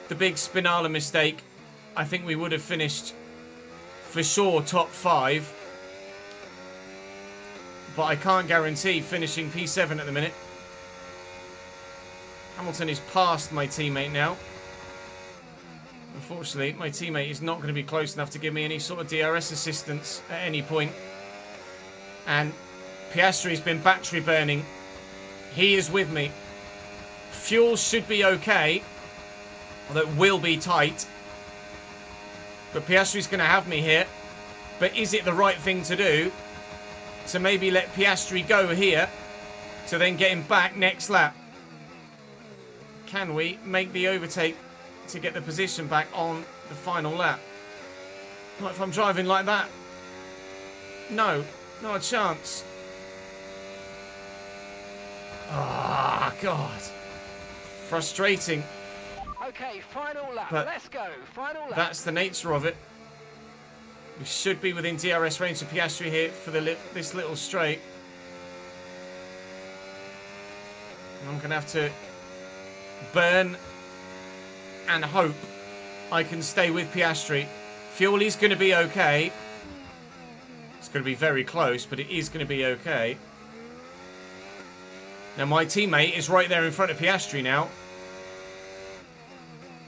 the big Spinala mistake, I think we would have finished for sure top 5. But I can't guarantee finishing P7 at the minute. Hamilton is past my teammate now. Unfortunately, my teammate is not going to be close enough to give me any sort of DRS assistance at any point. And Piastri's been battery burning. He is with me. Fuel should be okay, although it will be tight. But Piastri's going to have me here. But is it the right thing to do to maybe let Piastri go here to then get him back next lap? Can we make the overtake to get the position back on the final lap? Not if I'm driving like that. No, not a chance. Ah, God. Frustrating. Okay, final lap. But Let's go. Final lap. that's the nature of it. We should be within DRS range of Piastri here for this little straight. I'm going to have to burn and hope I can stay with Piastri. Fuel is going to be okay. It's going to be very close, but it is going to be okay. Now, my teammate is right there in front of Piastri now.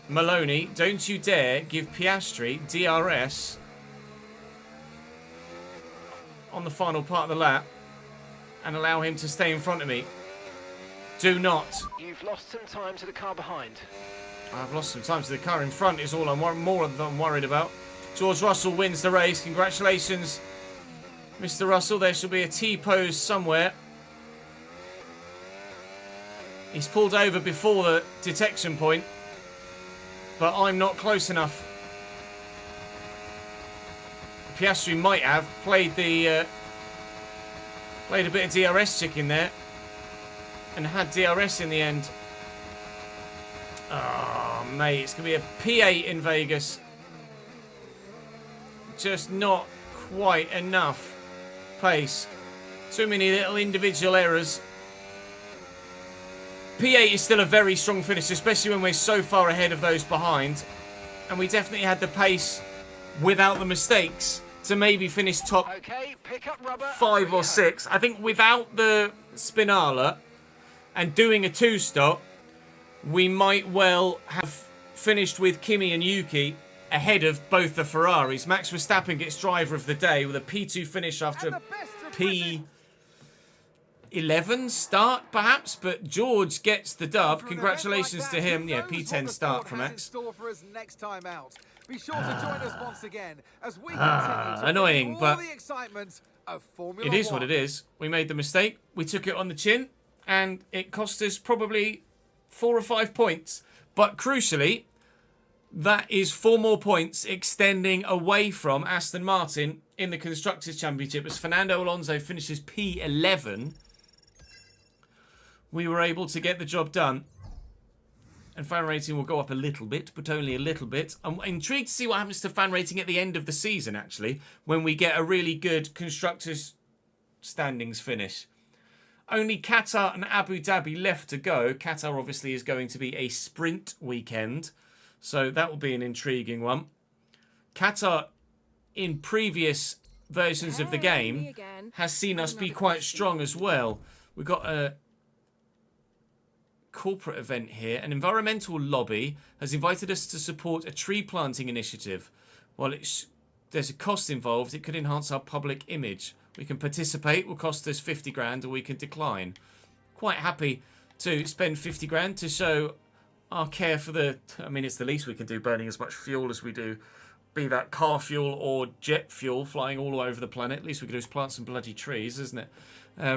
Maloney, don't you dare give Piastri DRS on the final part of the lap and allow him to stay in front of me. Do not. You've lost some time to the car behind. I've lost some time to the car in front is all I'm more than worried about. George Russell wins the race. Congratulations, Mr. Russell. There should be a T-pose somewhere. He's pulled over before the detection point, but I'm not close enough. Piastri might have played a bit of DRS chicken there and had DRS in the end. Oh, mate, it's going to be a P8 in Vegas. Just not quite enough pace. Too many little individual errors. P8 is still a very strong finish, especially when we're so far ahead of those behind. And we definitely had the pace without the mistakes to maybe finish top Okay, pick up rubber. 5 or 6. I think without the Spinala and doing a 2-stop, we might well have finished with Kimi and Yuki ahead of both the Ferraris. Max Verstappen gets driver of the day with a P2 finish after P11 start, perhaps, but George gets the dub. Congratulations to him. Yeah, P10 start from Max. Be sure to join us once again as we continue to annoying, all but the excitement of Formula it is 1. what it is. We made the mistake. We took it on the chin, and it cost us probably 4 or 5 points. But crucially, that is 4 more points extending away from Aston Martin in the Constructors' Championship. As Fernando Alonso finishes P11, we were able to get the job done. And fan rating will go up a little bit, but only a little bit. I'm intrigued to see what happens to fan rating at the end of the season, actually, when we get a really good Constructors' standings finish. Only Qatar and Abu Dhabi left to go. Qatar obviously is going to be a sprint weekend, so that will be an intriguing one. Qatar, in previous versions of the game, has seen us be quite strong as well. We've got a corporate event here. An environmental lobby has invited us to support a tree planting initiative. While there's a cost involved, it could enhance our public image. We can participate, will cost us 50 grand, or we can decline. Quite happy to spend 50 grand to show our care for the... I mean, it's the least we can do, burning as much fuel as we do. Be that car fuel or jet fuel flying all over the planet. At least we can do is plant some bloody trees, isn't it?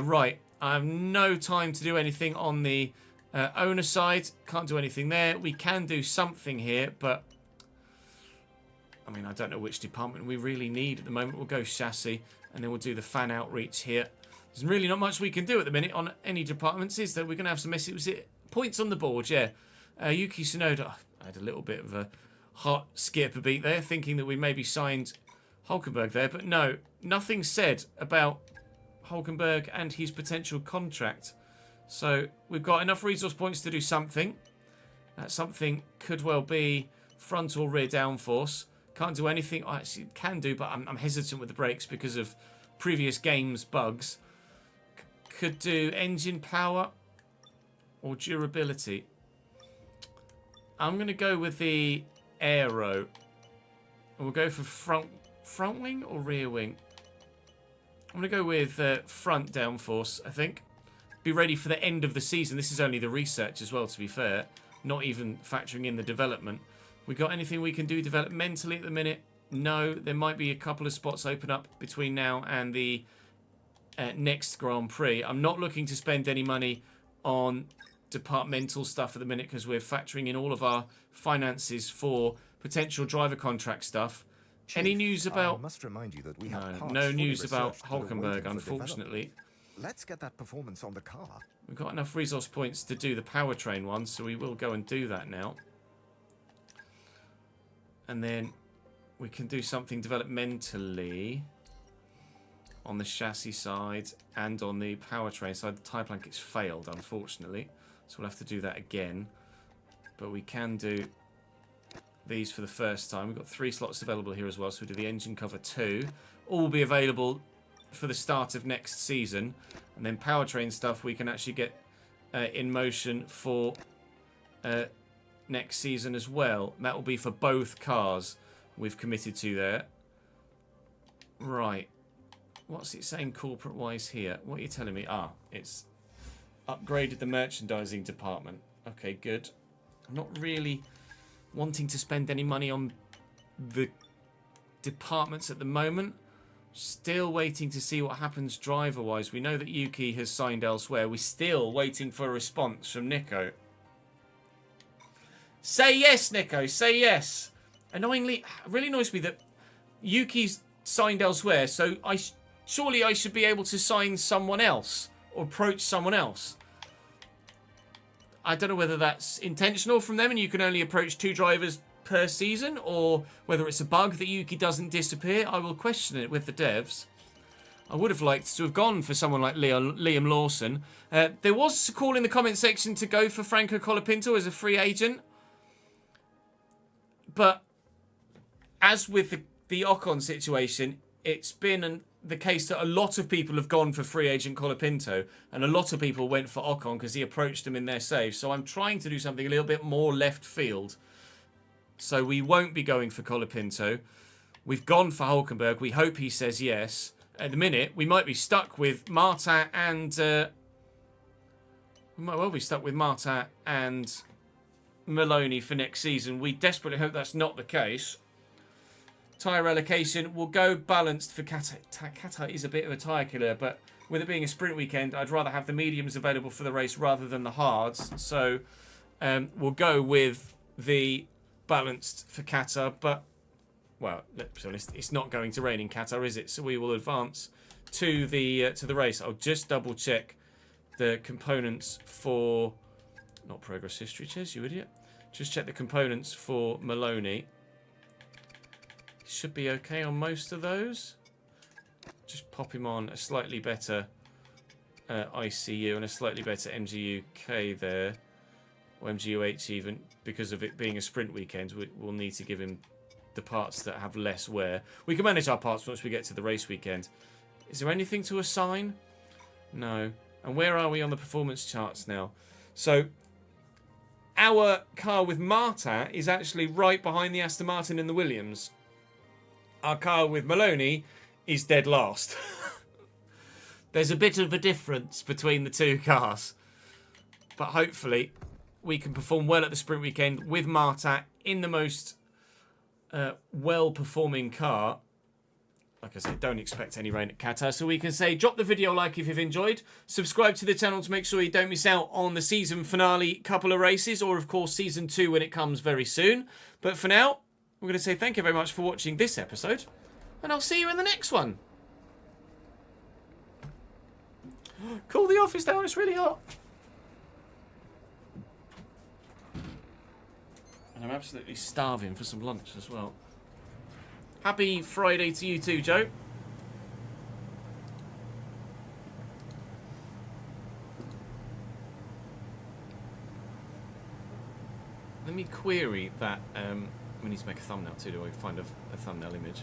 Right, I have no time to do anything on the owner side. Can't do anything there. We can do something here, but... I mean, I don't know which department we really need at the moment. We'll go chassis, and then we'll do the fan outreach here. There's really not much we can do at the minute on any departments, is there? We're going to have some messages. Was it points on the board? Yeah. Yuki Tsunoda. I had a little bit of a heart skip a beat there, thinking that we maybe signed Hulkenberg there. But no, nothing said about Hulkenberg and his potential contract. So we've got enough resource points to do something. That something could well be front or rear downforce. Can't do anything. I actually can do, but I'm hesitant with the brakes because of previous games bugs. Could do engine power or durability. I'm going to go with the aero. We'll go for front wing or rear wing. I'm going to go with front downforce, I think. Be ready for the end of the season. This is only the research as well, to be fair. Not even factoring in the development. We got anything we can do developmentally at the minute? No. There might be a couple of spots open up between now and the next Grand Prix. I'm not looking to spend any money on departmental stuff at the minute because we're factoring in all of our finances for potential driver contract stuff Any news about... I must remind you that we have parts no fully news about researched that are waiting Hulkenberg, for unfortunately. development. Let's get that performance on the car. We've got enough resource points to do the powertrain one, so we will go and do that now. And then we can do something developmentally on the chassis side and on the powertrain side. The tyre blanket's failed, unfortunately, so we'll have to do that again. But we can do these for the first time. We've got 3 slots available here as well, so we do the engine cover 2. All will be available for the start of next season. And then powertrain stuff we can actually get in motion for next season as well. That will be for both cars we've committed to there. Right. What's it saying corporate-wise here? What are you telling me? Ah, it's upgraded the merchandising department. Okay, good. I'm not really wanting to spend any money on the departments at the moment. Still waiting to see what happens driver-wise. We know that Yuki has signed elsewhere. We're still waiting for a response from Nico. Say yes, Nico. Say yes. Annoyingly, it really annoys me that Yuki's signed elsewhere, so surely I should be able to sign someone else or approach someone else. I don't know whether that's intentional from them and you can only approach 2 drivers per season, or whether it's a bug that Yuki doesn't disappear. I will question it with the devs. I would have liked to have gone for someone like Liam Lawson. There was a call in the comment section to go for Franco Colapinto as a free agent. But as with the Ocon situation, it's been the case that a lot of people have gone for free agent Colapinto, and a lot of people went for Ocon because he approached them in their save. So I'm trying to do something a little bit more left field. So we won't be going for Colapinto. We've gone for Hulkenberg. We hope he says yes. At the minute, we might be stuck with Marta and... we might well be stuck with Marta and Maloney for next season. We desperately hope that's not the case. Tyre allocation will go balanced for Qatar. Qatar is a bit of a tyre killer, but with it being a sprint weekend, I'd rather have the mediums available for the race rather than the hards. So we'll go with the balanced for Qatar, but well, let's be honest, it's not going to rain in Qatar, is it? So we will advance to the race. I'll just double check the components for not progress history, Ches, you idiot. Just check the components for Maloney. Should be okay on most of those. Just pop him on a slightly better ICU and a slightly better MGU-K there, or MGU-H even, because of it being a sprint weekend. We'll need to give him the parts that have less wear. We can manage our parts once we get to the race weekend. Is there anything to assign? No. And where are we on the performance charts now? So our car with Marta is actually right behind the Aston Martin and the Williams. Our car with Maloney is dead last. There's a bit of a difference between the 2 cars. But hopefully we can perform well at the sprint weekend with Marta in the most well-performing car. Like I said, don't expect any rain at Qatar. So we can say, drop the video a like if you've enjoyed. Subscribe to the channel to make sure you don't miss out on the season finale couple of races. Or, of course, season 2 when it comes very soon. But for now, we're going to say thank you very much for watching this episode. And I'll see you in the next one. Cool the office down, it's really hot. And I'm absolutely starving for some lunch as well. Happy Friday to you too, Joe. Let me query that. We need to make a thumbnail too. Do I find a thumbnail image?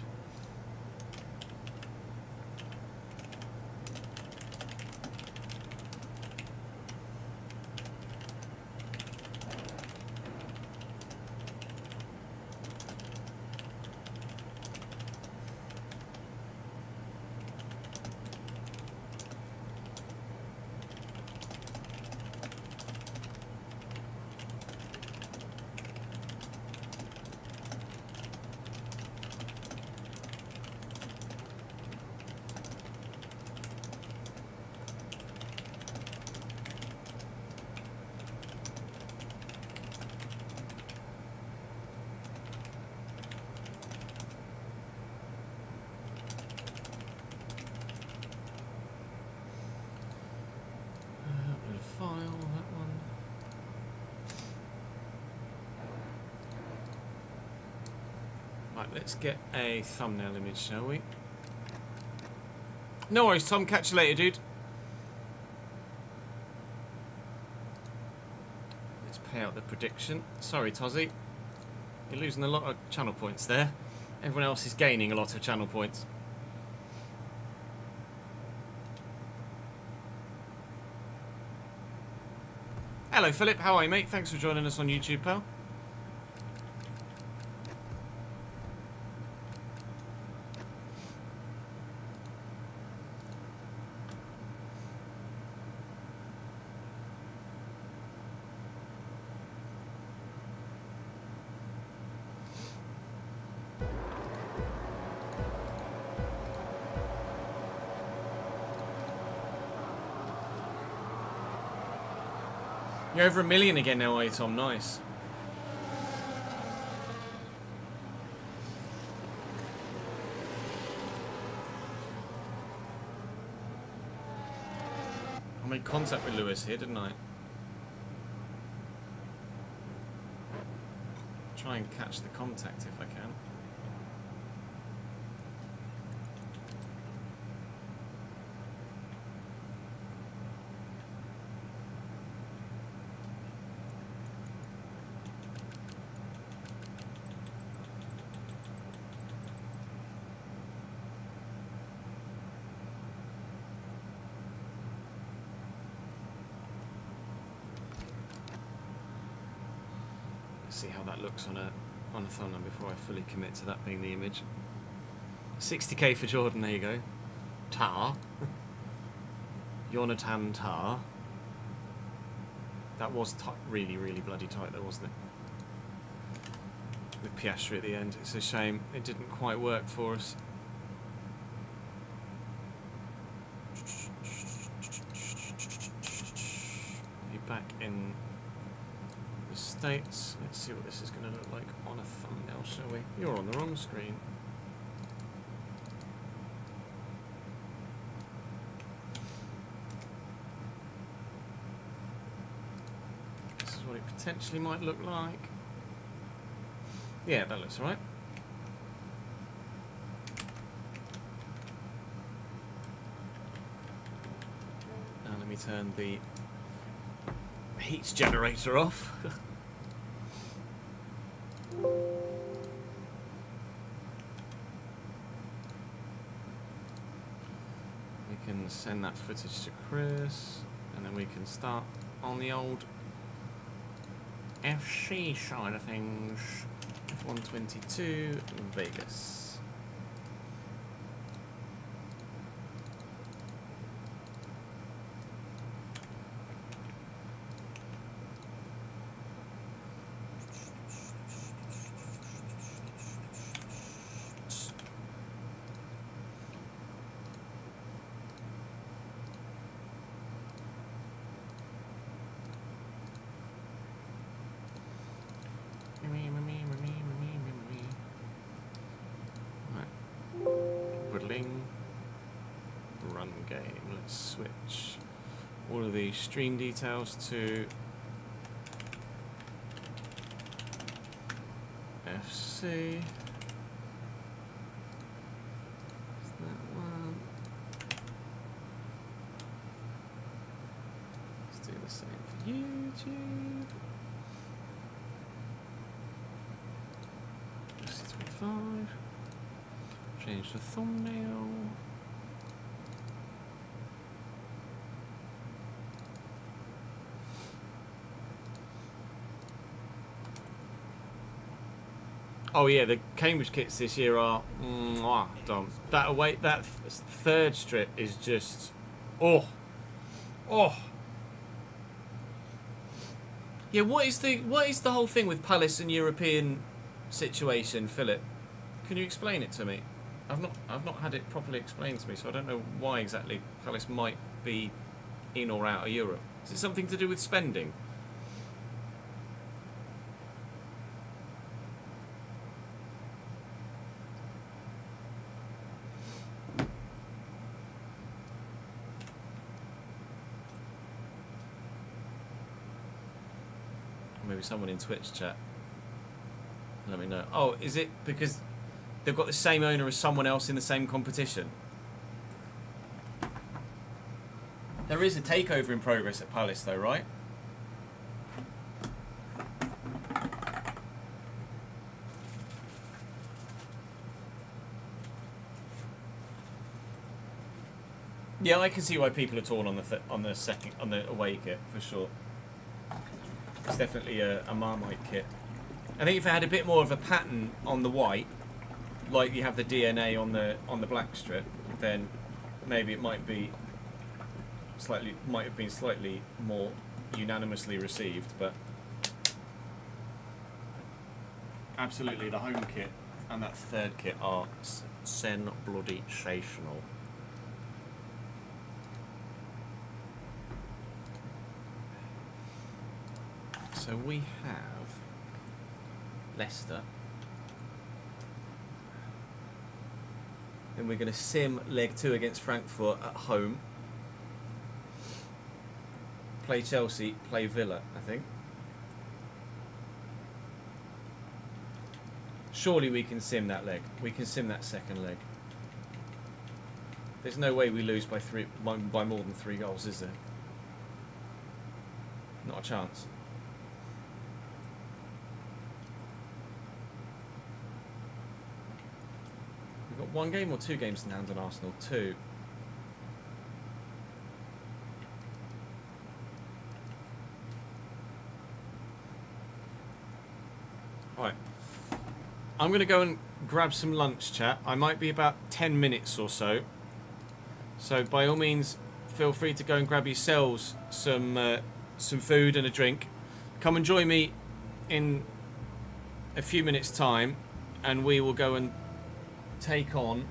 Right, let's get a thumbnail image, shall we? No worries, Tom. Catch you later, dude. Let's pay out the prediction. Sorry, Tozzy. You're losing a lot of channel points there. Everyone else is gaining a lot of channel points. Hello, Philip. How are you, mate? Thanks for joining us on YouTube, pal. You're over 1 million again now, are you, Tom? Nice. I made contact with Lewis here, didn't I? Try and catch the contact if I can. See how that looks on a thumbnail before I fully commit to that being the image. 60k for Jordan, there you go. Tar. Jonathan Tar. That was really, really bloody tight though, wasn't it? With Piastri at the end. It's a shame it didn't quite work for us. Be back in States. Let's see what this is going to look like on a thumbnail, shall we? You're on the wrong screen. This is what it potentially might look like. Yeah, that looks alright. Now let me turn the heat generator off. We can send that footage to Chris, and then we can start on the old FC side of things. F122 Vegas. Run game. Let's switch all of the stream details to FC. That one. Let's do the same for YouTube. FC25. Change the thumbnail. Oh yeah, the Cambridge kits this year are dumb. That third strip is just oh. Yeah, what is the whole thing with Palace and European situation, Philip? Can you explain it to me? I've not had it properly explained to me, so I don't know why exactly Palace might be in or out of Europe. Is it something to do with spending? Maybe someone in Twitch chat. Let me know. Oh, is it because they've got the same owner as someone else in the same competition. There is a takeover in progress at Palace though, right? Yeah, I can see why people are torn on the away kit for sure. It's definitely a Marmite kit. I think if it had a bit more of a pattern on the white, like you have the DNA on the black strip, then maybe it might have been slightly more unanimously received. But absolutely, the home kit and that third kit are sensational. So we have Leicester. Then we're going to sim leg 2 against Frankfurt at home. Play Chelsea, play Villa, I think. Surely we can sim that leg. We can sim that second leg. There's no way we lose by more than 3 goals, is there? Not a chance. We've got 1 game or 2 games in hand on Arsenal? 2. Right. I'm going to go and grab some lunch, chat. I might be about 10 minutes or so. So by all means, feel free to go and grab yourselves some food and a drink. Come and join me in a few minutes' time, and we will go and take on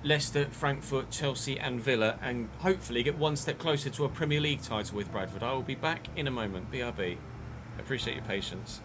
Leicester, Frankfurt, Chelsea and Villa, and hopefully get 1 step closer to a Premier League title with Bradford. I will be back in a moment. BRB. Appreciate your patience.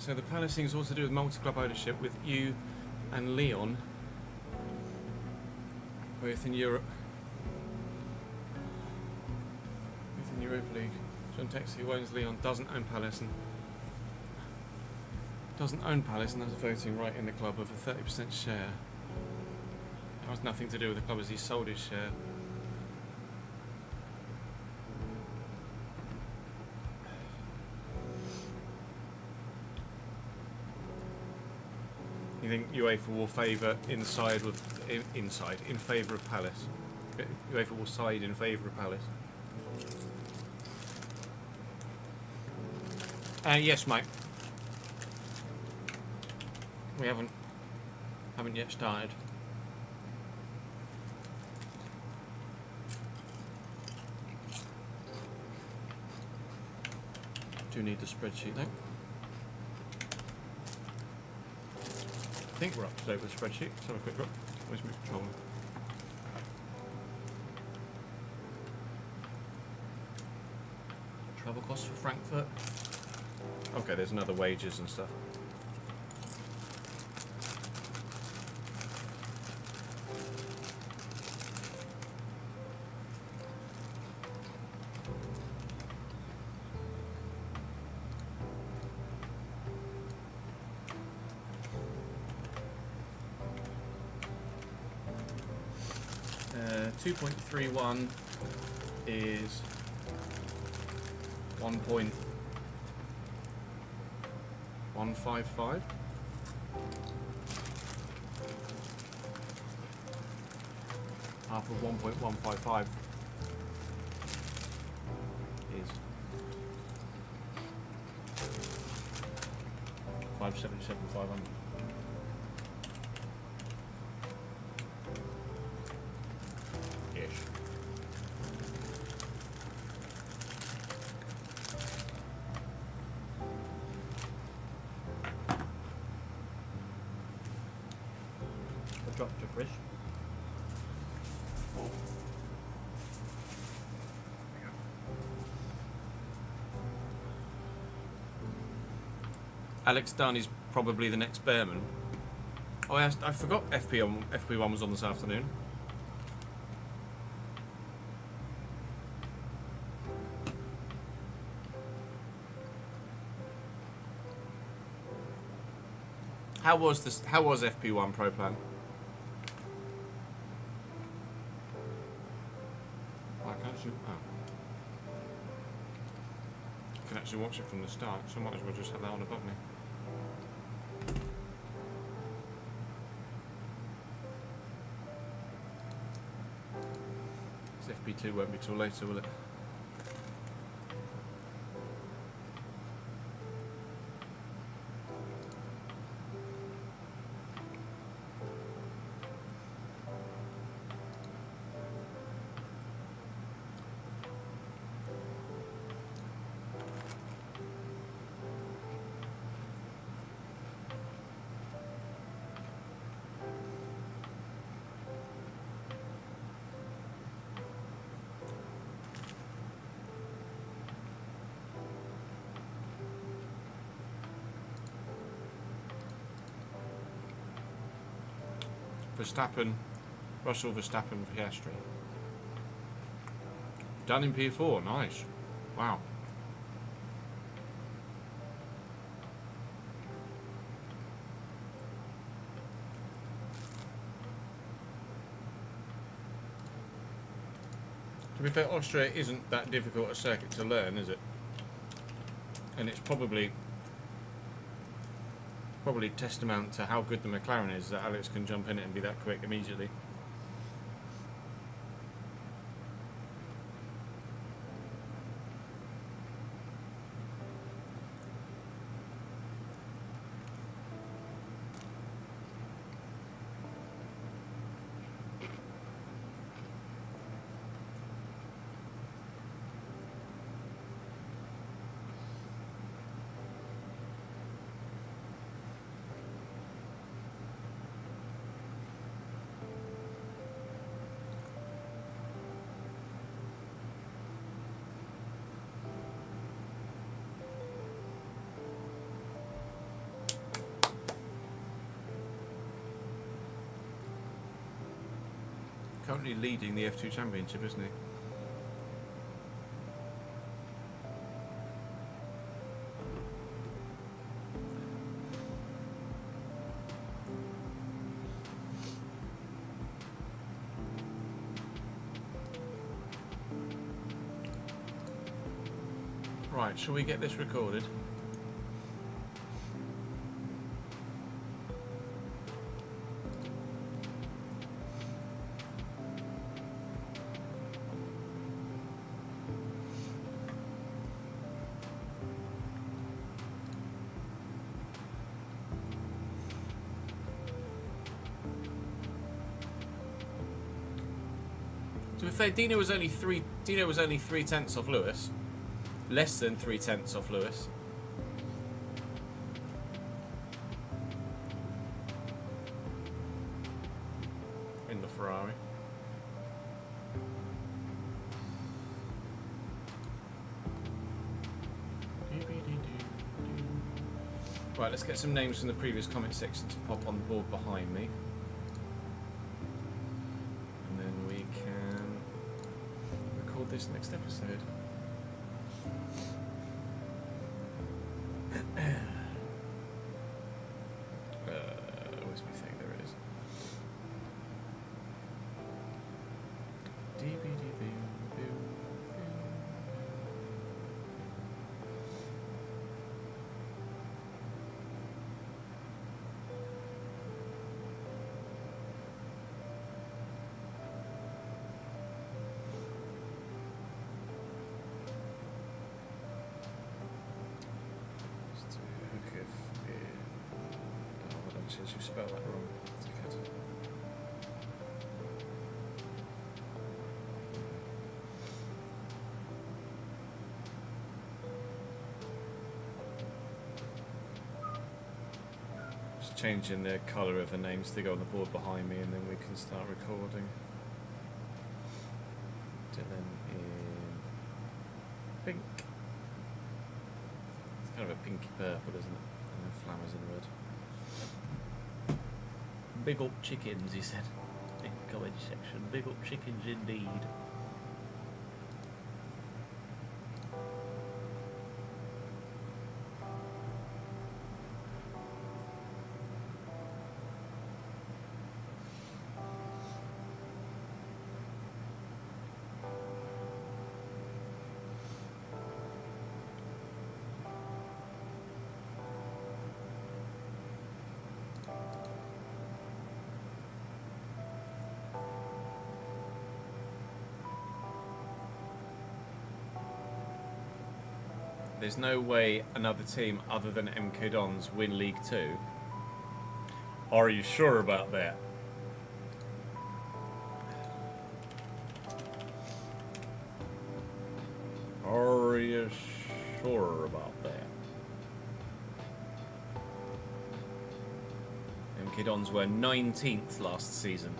So the Palace thing is also to do with multi-club ownership with you and Leon, both in Europe. Both in Europa League. John Texas, who owns Leon, doesn't own Palace and has a voting right in the club of a 30% share. That has nothing to do with the club as he sold his share. You think UEFA will favour in favour of Palace? UEFA will side in favour of Palace. Yes, mate. We haven't yet started. Do need the spreadsheet though. I think we're up to date with the spreadsheet. Let's have a quick look. Where's my controller? Travel costs for Frankfurt. Okay, there's another wages and stuff. Uh, 2.31 is 1.155. Half of 1.155 is 577,500. Drop to Chris. Alex Dunn is probably the next Bearman. Oh, I forgot FP1 was on this afternoon. How was FP1 Pro Plan? I can actually watch it from the start, so I might as well just have that on above me. This FP2 won't be till later, will it? Verstappen, Russell, Verstappen, Piastri. Done in P4, nice. Wow. To be fair, Austria isn't that difficult a circuit to learn, is it? And it's probably testament to how good the McLaren is that Alex can jump in it and be that quick immediately. currently leading the F2 Championship, isn't he? Right, shall we get this recorded? To be fair, Dino was only 3/10 off Lewis. Less than 3/10 off Lewis. In the Ferrari. Right, let's get some names from the previous comment section to pop on the board behind me. And then we can record this next episode. Where's my thing? There it is. You spelled that wrong. Just changing the colour of the names to go on the board behind me, and then we can start recording. Dylan in pink. It's kind of a pinky purple, isn't it? And then Flammers in red. Big up chickens, he said. In the comment section. Big up chickens indeed. There's no way another team other than MK Dons win League 2. Are you sure about that? Are you sure about that? MK Dons were 19th last season.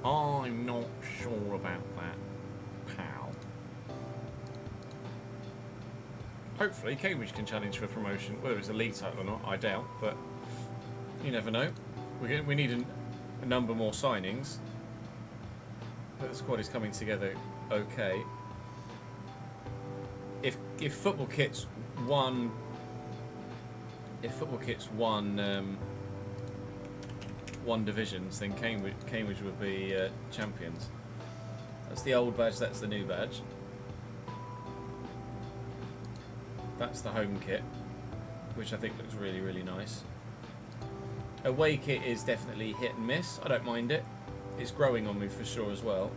I'm not sure about that, pal. Hopefully Cambridge can challenge for promotion, whether it's a league title or not, I doubt, but you never know. We need a number more signings, but the squad is coming together okay. If football kits won, won divisions, then Cambridge would be champions. That's the old badge, that's the new badge. That's the home kit, which I think looks really, really nice. Away kit is definitely hit and miss. I don't mind it. It's growing on me for sure as well.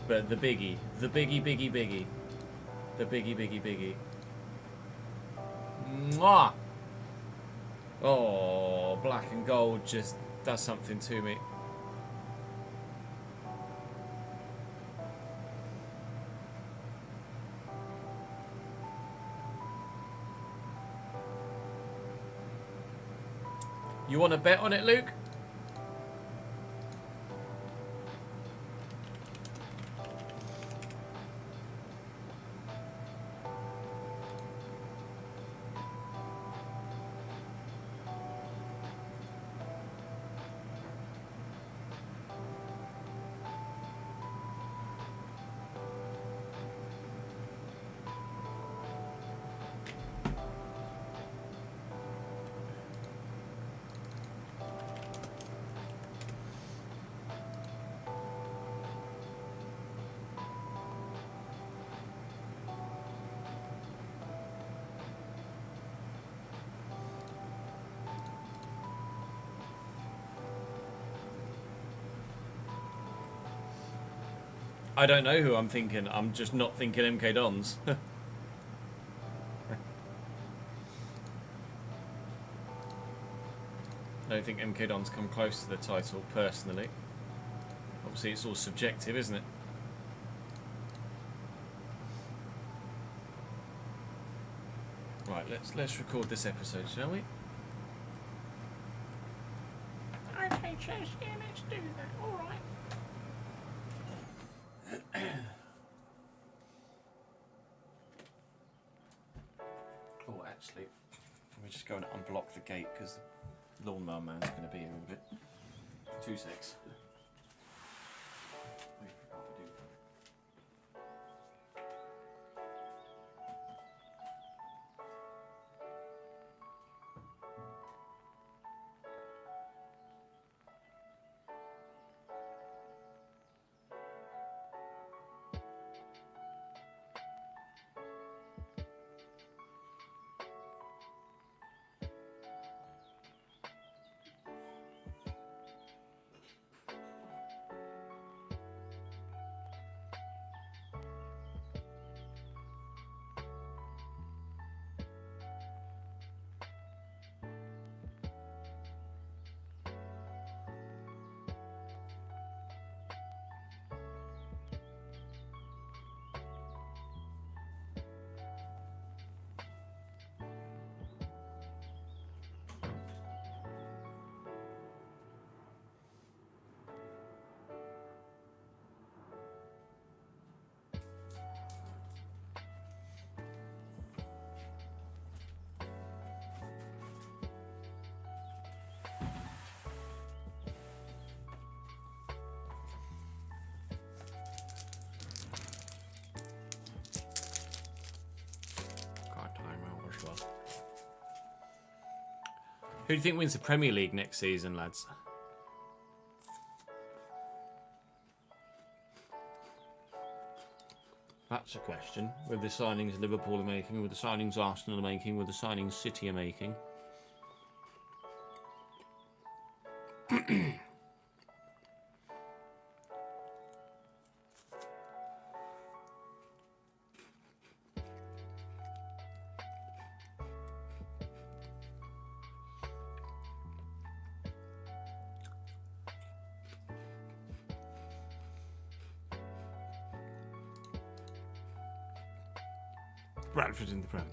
But the biggie. The biggie. Mwah! Oh, black and gold just does something to me. You want to bet on it, Luke? I don't know who I'm thinking. I'm just not thinking MK Dons. I don't think MK Dons come close to the title, personally. Obviously, it's all subjective, isn't it? Right, let's record this episode, shall we? Okay, Chess, yeah, let's do that. All right. Oh, actually, let me just go and unblock the gate because the lawnmower man's going to be here in a bit. 2 secs. Who do you think wins the Premier League next season, lads? That's a question. With the signings Liverpool are making, with the signings Arsenal are making, with the signings City are making. Bradford in the Prem.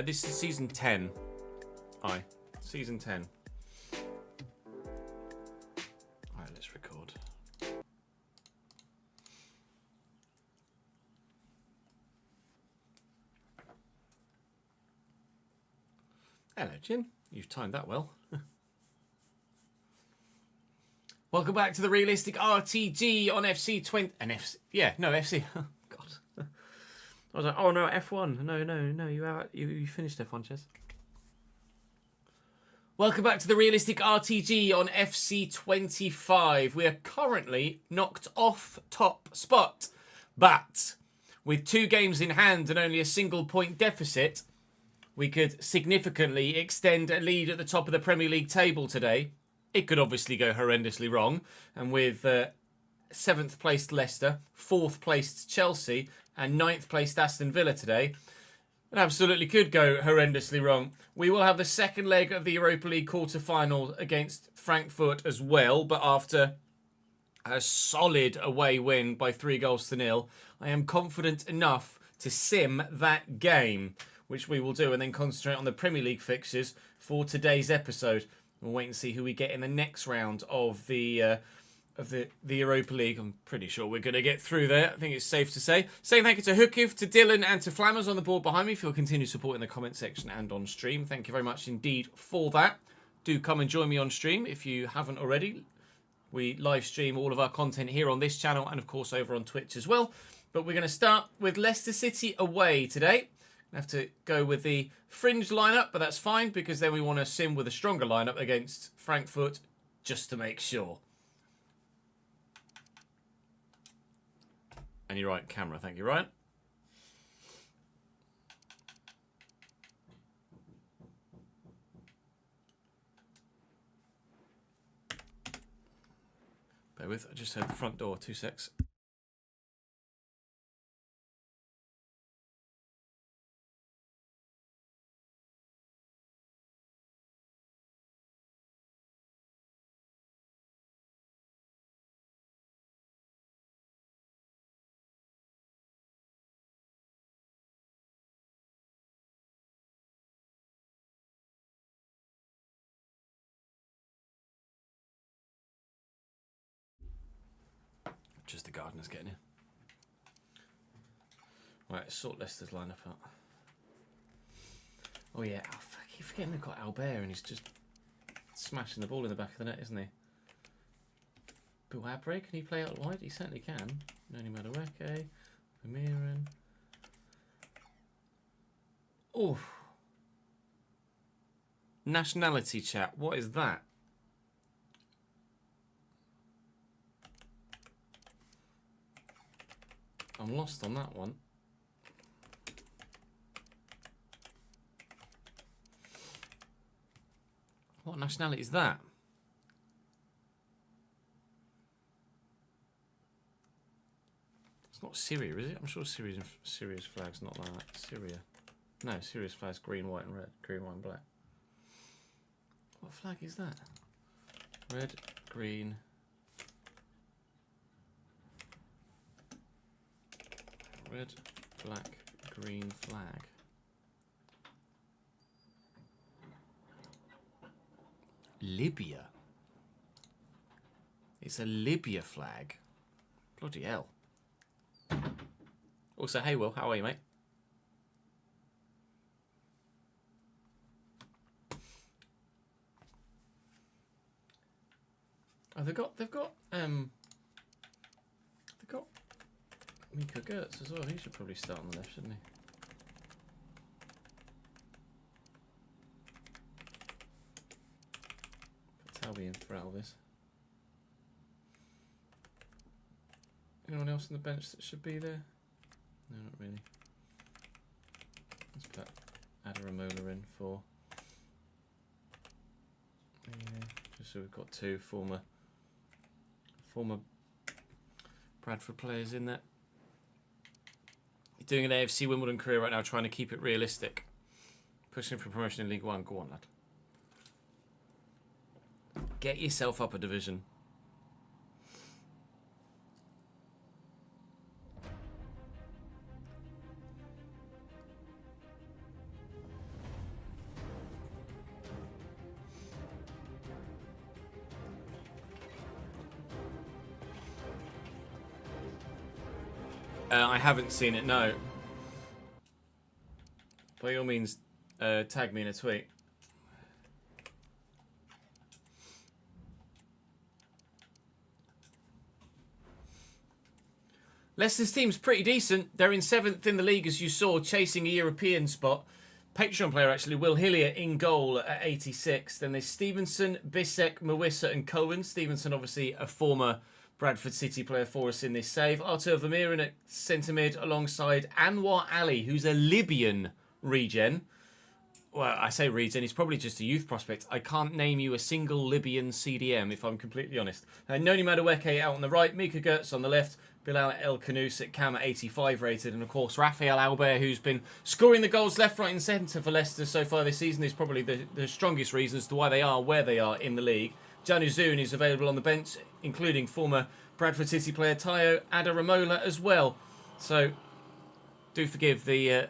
This is season 10. Aye, season 10. Alright, let's record. Hello, Jim. You've timed that well. Welcome back to the Realistic RTG on FC20... And FC... Yeah, no, FC... God. I was like, oh no, F1. No, you finished F1, Chess. Welcome back to the Realistic RTG on FC25. We are currently knocked off top spot, but with 2 games in hand and only a single point deficit, we could significantly extend a lead at the top of the Premier League table today. It could obviously go horrendously wrong, and with 7th placed Leicester, 4th placed Chelsea, and 9th placed Aston Villa today, it absolutely could go horrendously wrong. We will have the second leg of the Europa League quarter-final against Frankfurt as well, but after a solid away win by 3-0, I am confident enough to sim that game, which we will do, and then concentrate on the Premier League fixtures for today's episode. We'll wait and see who we get in the next round of the Europa League. I'm pretty sure we're going to get through there. I think it's safe to say. Saying thank you to Hookiv, to Dylan, and to Flammers on the board behind me for your continued support in the comment section and on stream. Thank you very much indeed for that. Do come and join me on stream if you haven't already. We live stream all of our content here on this channel and, of course, over on Twitch as well. But we're going to start with Leicester City away today. I have to go with the fringe lineup, but that's fine because then we want to sim with a stronger lineup against Frankfurt just to make sure. And you're right, camera. Thank you, Ryan. Bear with, I just heard the front door. 2 secs. Just the gardeners getting in. Right, let's sort Leicester's lineup out. Oh yeah, I keep forgetting they've got Albert and he's just smashing the ball in the back of the net, isn't he? Buabre, can he play out wide? He certainly can. Noni Madueke, Vermeeren. Oh. Nationality chat, what is that? I'm lost on that one. What nationality is that? It's not Syria, is it? I'm sure Syria's flag's not like that. Syria. No, Syria's flag's green, white and red. Green, white and black. What flag is that? Red, green... Red, black, green flag. Libya. It's a Libya flag. Bloody hell. Also, hey Will, how are you, mate? Oh, they've got Mika Gertz as well. He should probably start on the left, shouldn't he? Put Talby in for Alves. Anyone else on the bench that should be there? No, not really. Let's put Adaramola in for... Yeah, just so we've got two former Bradford players in there. You're doing an AFC Wimbledon career right now, trying to keep it realistic. Pushing for promotion in League One. Go on, lad. Get yourself up a division. I haven't seen it, no. By all means, tag me in a tweet. Leicester's team's pretty decent. They're in 7th in the league, as you saw, chasing a European spot. Patreon player, actually, Will Hillier in goal at 86. Then there's Stevenson, Bissek, Mawissa and Cohen. Stevenson, obviously, a former Bradford City player for us in this save. Artur Vermeeren at centre mid alongside Anwar Ali, who's a Libyan regen. Well, I say regen, he's probably just a youth prospect. I can't name you a single Libyan CDM, if I'm completely honest. Noni Madueke out on the right, Mika Gertz on the left, Bilal El Kanous at Cam at 85 rated, and of course Raphael Albert, who's been scoring the goals left, right and centre for Leicester so far this season, is probably the strongest reason as to why they are where they are in the league. Janu Zoon is available on the bench, including former Bradford City player Tayo Adaramola as well. So Do forgive the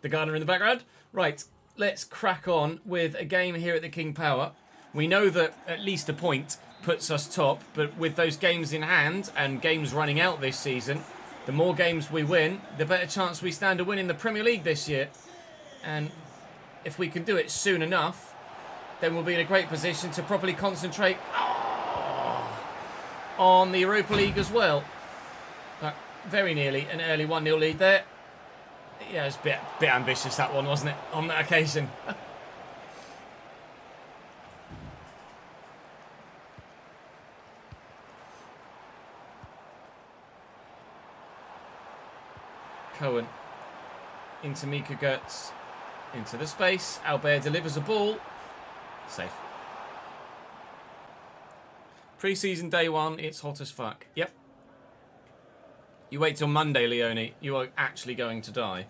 gardener in the background. Right, let's crack on with a game here at the King Power. We know that at least a point puts us top, but with those games in hand and games running out this season, the more games we win, the better chance we stand to win in the Premier League this year. And if we can do it soon enough, then we'll be in a great position to properly concentrate on the Europa League as well. Very nearly an early 1-0 lead there. Yeah, it was a bit ambitious, that one, wasn't it, on that occasion? Cohen into Mika Götze, into the space. Albert delivers a ball. Safe. Pre-season day one, it's hot as fuck. Yep. You wait till Monday, Leone. You are actually going to die.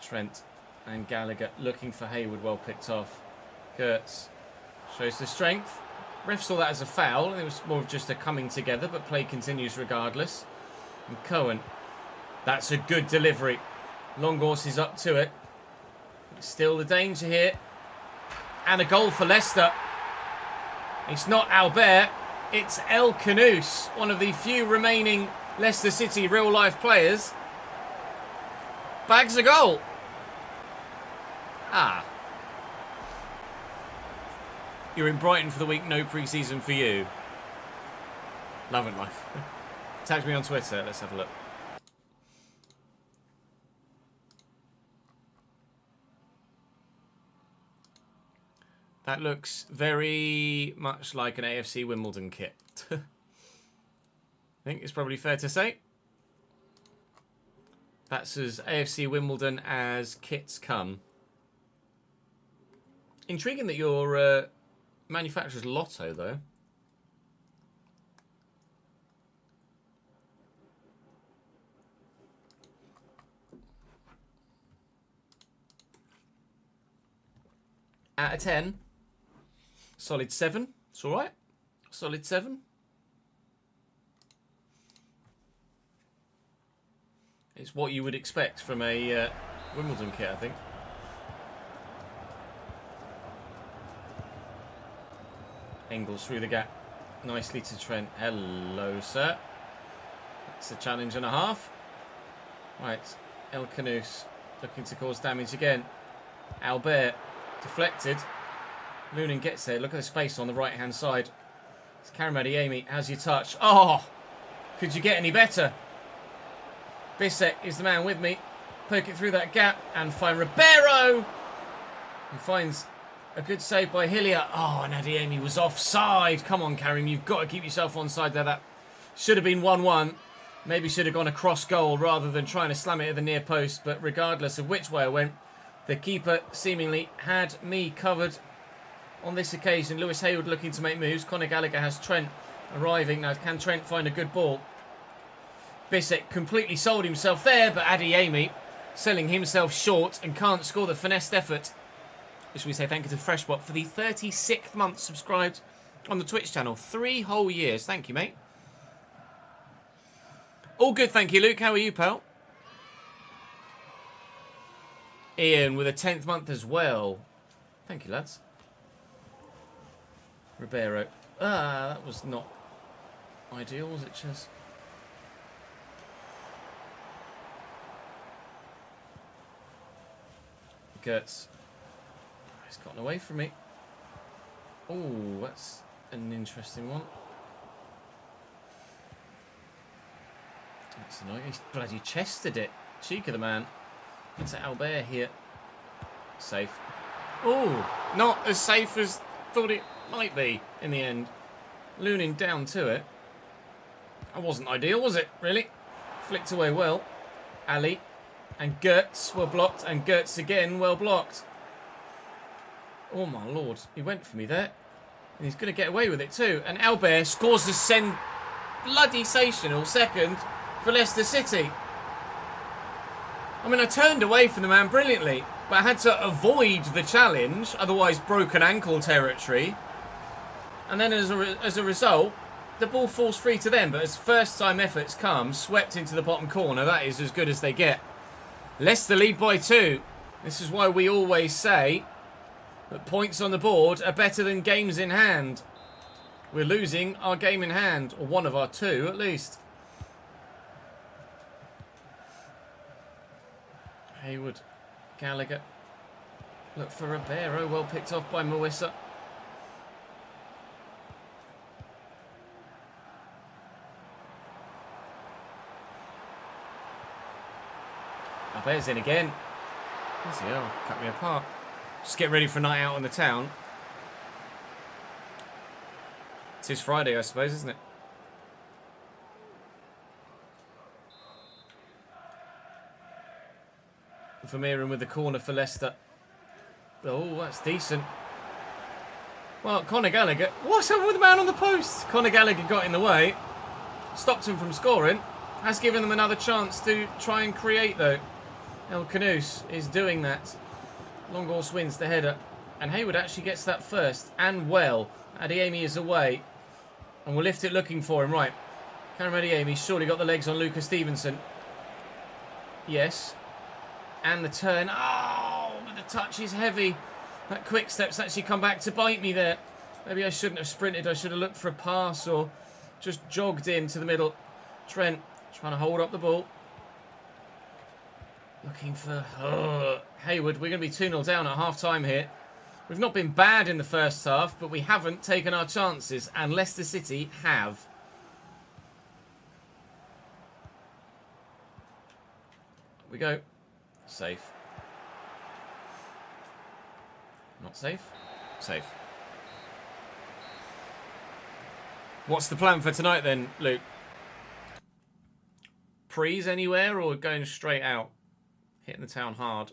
Trent and Gallagher looking for Hayward. Well picked off. Götze shows the strength. Ref saw that as a foul. It was more of just a coming together, but play continues regardless. And Cohen. That's a good delivery. Longhorse is up to it. Still the danger here. And a goal for Leicester. It's not Albert. It's El Canouse, one of the few remaining Leicester City real-life players. Bags a goal. Ah. You're in Brighton for the week, no pre-season for you. Love and life. Tag me on Twitter, let's have a look. That looks very much like an AFC Wimbledon kit. I think it's probably fair to say. That's as AFC Wimbledon as kits come. Intriguing that your manufacturer's Lotto, though. Out of 10. Solid 7. It's all right. Solid 7. It's what you would expect from a Wimbledon kit, I think. Engels through the gap. Nicely to Trent. Hello, sir. That's a challenge and a half. Right. El Canouse looking to cause damage again. Albert deflected. Lunin gets there. Look at the space on the right-hand side. It's Karim Adeyemi. How's your touch? Oh! Could you get any better? Bissek is the man with me. Poke it through that gap and find Ribeiro. He finds a good save by Hillier. Oh, and Adeyemi was offside. Come on, Karim. You've got to keep yourself onside there. That should have been 1-1. Maybe should have gone across goal rather than trying to slam it at the near post. But regardless of which way I went, the keeper seemingly had me covered. On this occasion, Lewis Hayward looking to make moves. Conor Gallagher has Trent arriving. Now, can Trent find a good ball? Bissek completely sold himself there, but Adeyemi selling himself short and can't score the finessed effort. Should we say thank you to Freshbot for the 36th month subscribed on the Twitch channel. 3 whole years. Thank you, mate. All good, thank you, Luke. How are you, pal? Ian with a 10th month as well. Thank you, lads. Ribeiro. Ah, that was not ideal, was it, Ches? Götze. He's gotten away from me. Oh, that's an interesting one. That's annoying. He's bloody chested it. Cheek of the man. It's Albert here. Safe. Oh, not as safe as thought it might be in the end. Lunin down to it. That wasn't ideal, was it? Really? Flicked away well. Ali and Götze were blocked, and Götze again well blocked. Oh my lord, he went for me there. And he's going to get away with it too. And Albert scores the bloody sensational second for Leicester City. I mean, I turned away from the man brilliantly, but I had to avoid the challenge, otherwise broken ankle territory. And then as a result, the ball falls free to them, but as first-time efforts come, swept into the bottom corner, that is as good as they get. Leicester lead by 2. This is why we always say that points on the board are better than games in hand. We're losing our game in hand, or one of our 2 at least. Hayward, Gallagher. Look for Ribeiro, well picked off by Mawissa. Albert's in again. Bloody hell, cut me apart. Just get ready for a night out on the town. It is Friday, I suppose, isn't it? Vermeeren with the corner for Leicester. Oh, that's decent. Well, Conor Gallagher. What's up with the man on the post? Conor Gallagher got in the way. Stopped him from scoring. Has given them another chance to try and create, though. El Canoes is doing that. Longhorse wins the header. And Hayward actually gets that first. And well. Adeyemi is away. And we'll lift it looking for him. Right. Karim Adeyemi surely got the legs on Lucas Stevenson. Yes. And the turn. Oh, but the touch is heavy. That quick step's actually come back to bite me there. Maybe I shouldn't have sprinted. I should have looked for a pass or just jogged into the middle. Trent trying to hold up the ball. Looking for Hayward. We're going to be 2-0 down at half-time here. We've not been bad in the first half, but we haven't taken our chances, and Leicester City have. We go. Safe. Not safe? Safe. What's the plan for tonight then, Luke? Prees anywhere or going straight out? Hitting the town hard.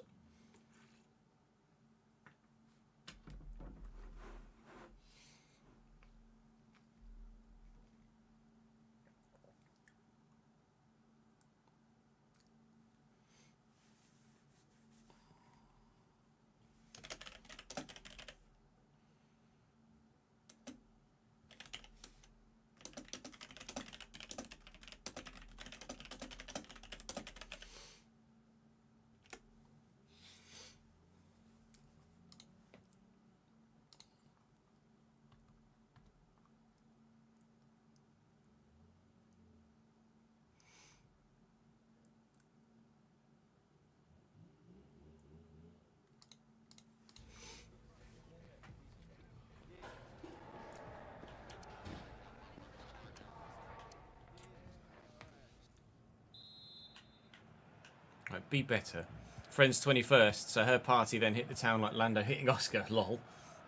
Right, be better. Friend's 21st, so her party then hit the town like Lando hitting Oscar. Lol.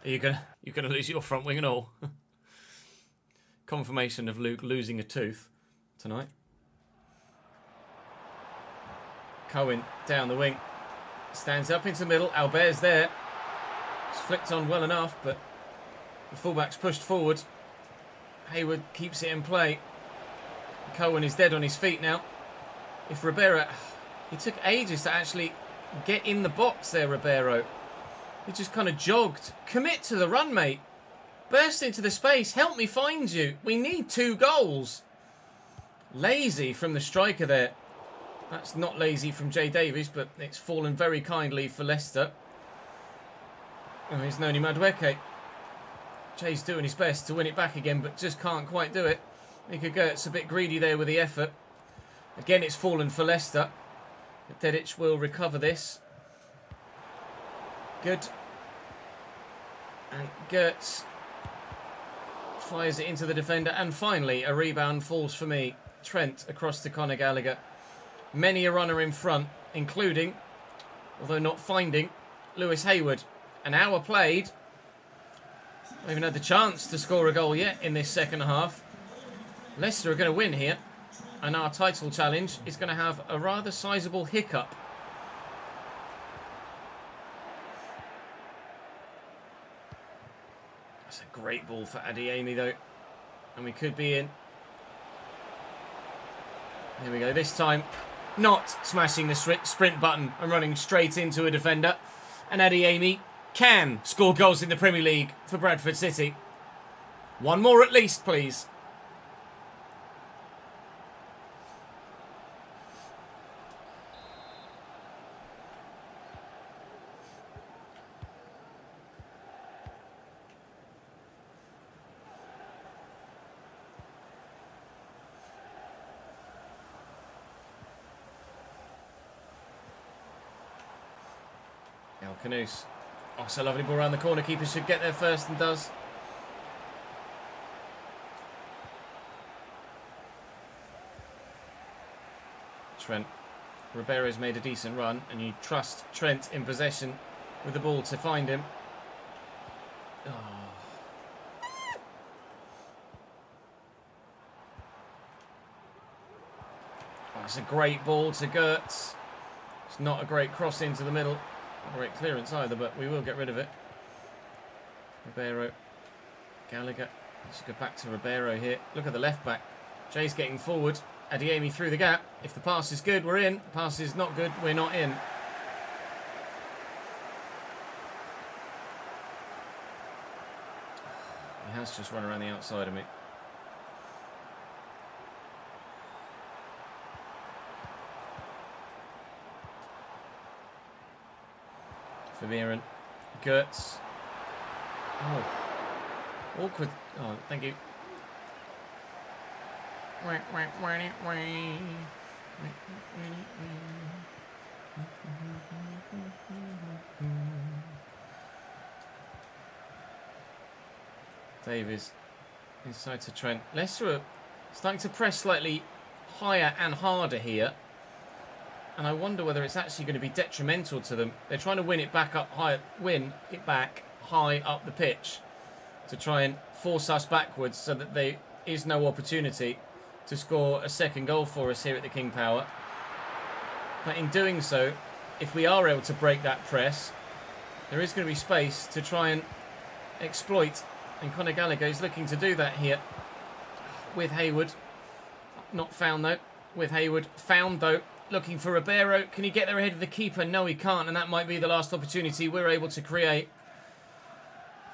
Are you gonna lose your front wing and all? Confirmation of Luke losing a tooth tonight. Cohen down the wing. Stands up into the middle. Albert's there. It's flicked on well enough, but the fullback's pushed forward. Hayward keeps it in play. Cohen is dead on his feet now. If Ribeiro... He took ages to actually get in the box there, Ribeiro. He just kind of jogged. Commit to the run, mate. Burst into the space. Help me find you. We need 2 goals. Lazy from the striker there. That's not lazy from Jay Davies, but it's fallen very kindly for Leicester. Oh, here's Noni Madueke. Jay's doing his best to win it back again, but just can't quite do it. Mika Gertz a bit greedy there with the effort. Again, it's fallen for Leicester. Dedic will recover this. Good. And Gertz fires it into the defender. And finally, a rebound falls for me. Trent across to Conor Gallagher. Many a runner in front, including, although not finding, Lewis Hayward. An hour played. Not even had the chance to score a goal yet in this second half. Leicester are going to win here. And our title challenge is going to have a rather sizable hiccup. That's a great ball for Adeyemi, though. And we could be in. Here we go. This time, not smashing the sprint button and running straight into a defender. And Adeyemi can score goals in the Premier League for Bradford City. One more at least, please. Canoes. Oh, so lovely ball around the corner. Keeper should get there first and does. Trent. Ribeiro's made a decent run, and you trust Trent in possession with the ball to find him. Oh. That's a great ball to Gertz. It's not a great cross into the middle. Not a great clearance either, but we will get rid of it. Ribeiro. Gallagher. Let's go back to Ribeiro here. Look at the left back. Jay's getting forward. Adeyemi through the gap. If the pass is good, we're in. The pass is not good, we're not in. He has just run around the outside of me. Vermeeren. Gertz. Oh. Awkward. Oh, thank you. Davies. Inside to Trent. Leicester are starting to press slightly higher and harder here. And I wonder whether it's actually going to be detrimental to them. They're trying to win it back up high, win it back high up the pitch to try and force us backwards so that there is no opportunity to score a second goal for us here at the King Power. But in doing so, if we are able to break that press, there is going to be space to try and exploit. And Conor Gallagher is looking to do that here with Hayward. Not found though. With Hayward. Found though. Looking for Ribeiro. Can he get there ahead of the keeper? No, he can't. And that might be the last opportunity we're able to create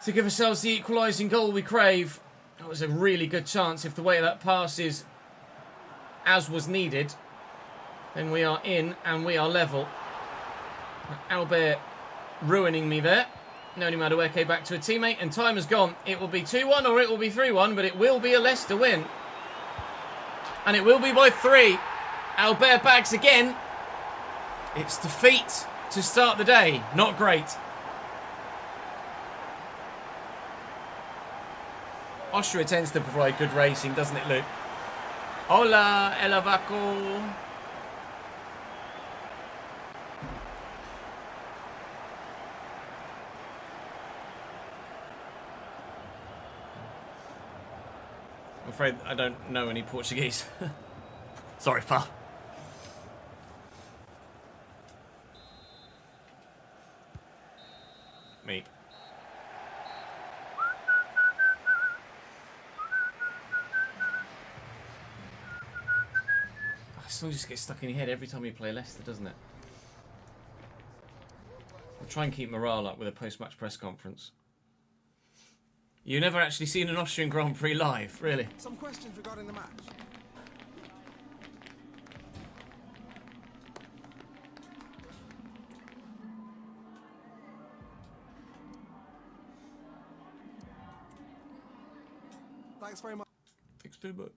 to give ourselves the equalising goal we crave. That was a really good chance. If the way that pass is as was needed, then we are in and we are level. Albert ruining me there. Noni Madueke back to a teammate, and time has gone. It will be 2-1 or it will be 3-1, but it will be a Leicester win. And it will be by 3. Albert bags again. It's defeat to start the day. Not great. Austria tends to provide good racing, doesn't it, Luke? Hola, Elavaco. I'm afraid I don't know any Portuguese. Sorry, pal. Me. Song just gets stuck in your head every time you play Leicester, doesn't it? I'll try and keep morale up with a post-match press conference. You've never actually seen an Austrian Grand Prix live, really? Some questions regarding the match. Thanks very much. Thanks very much.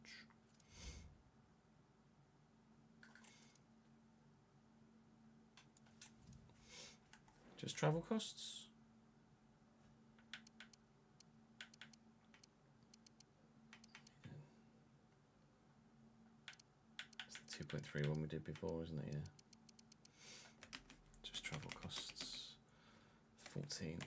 Just travel costs. It's the 2.3 one we did before, isn't it? Yeah. Just travel costs. 14.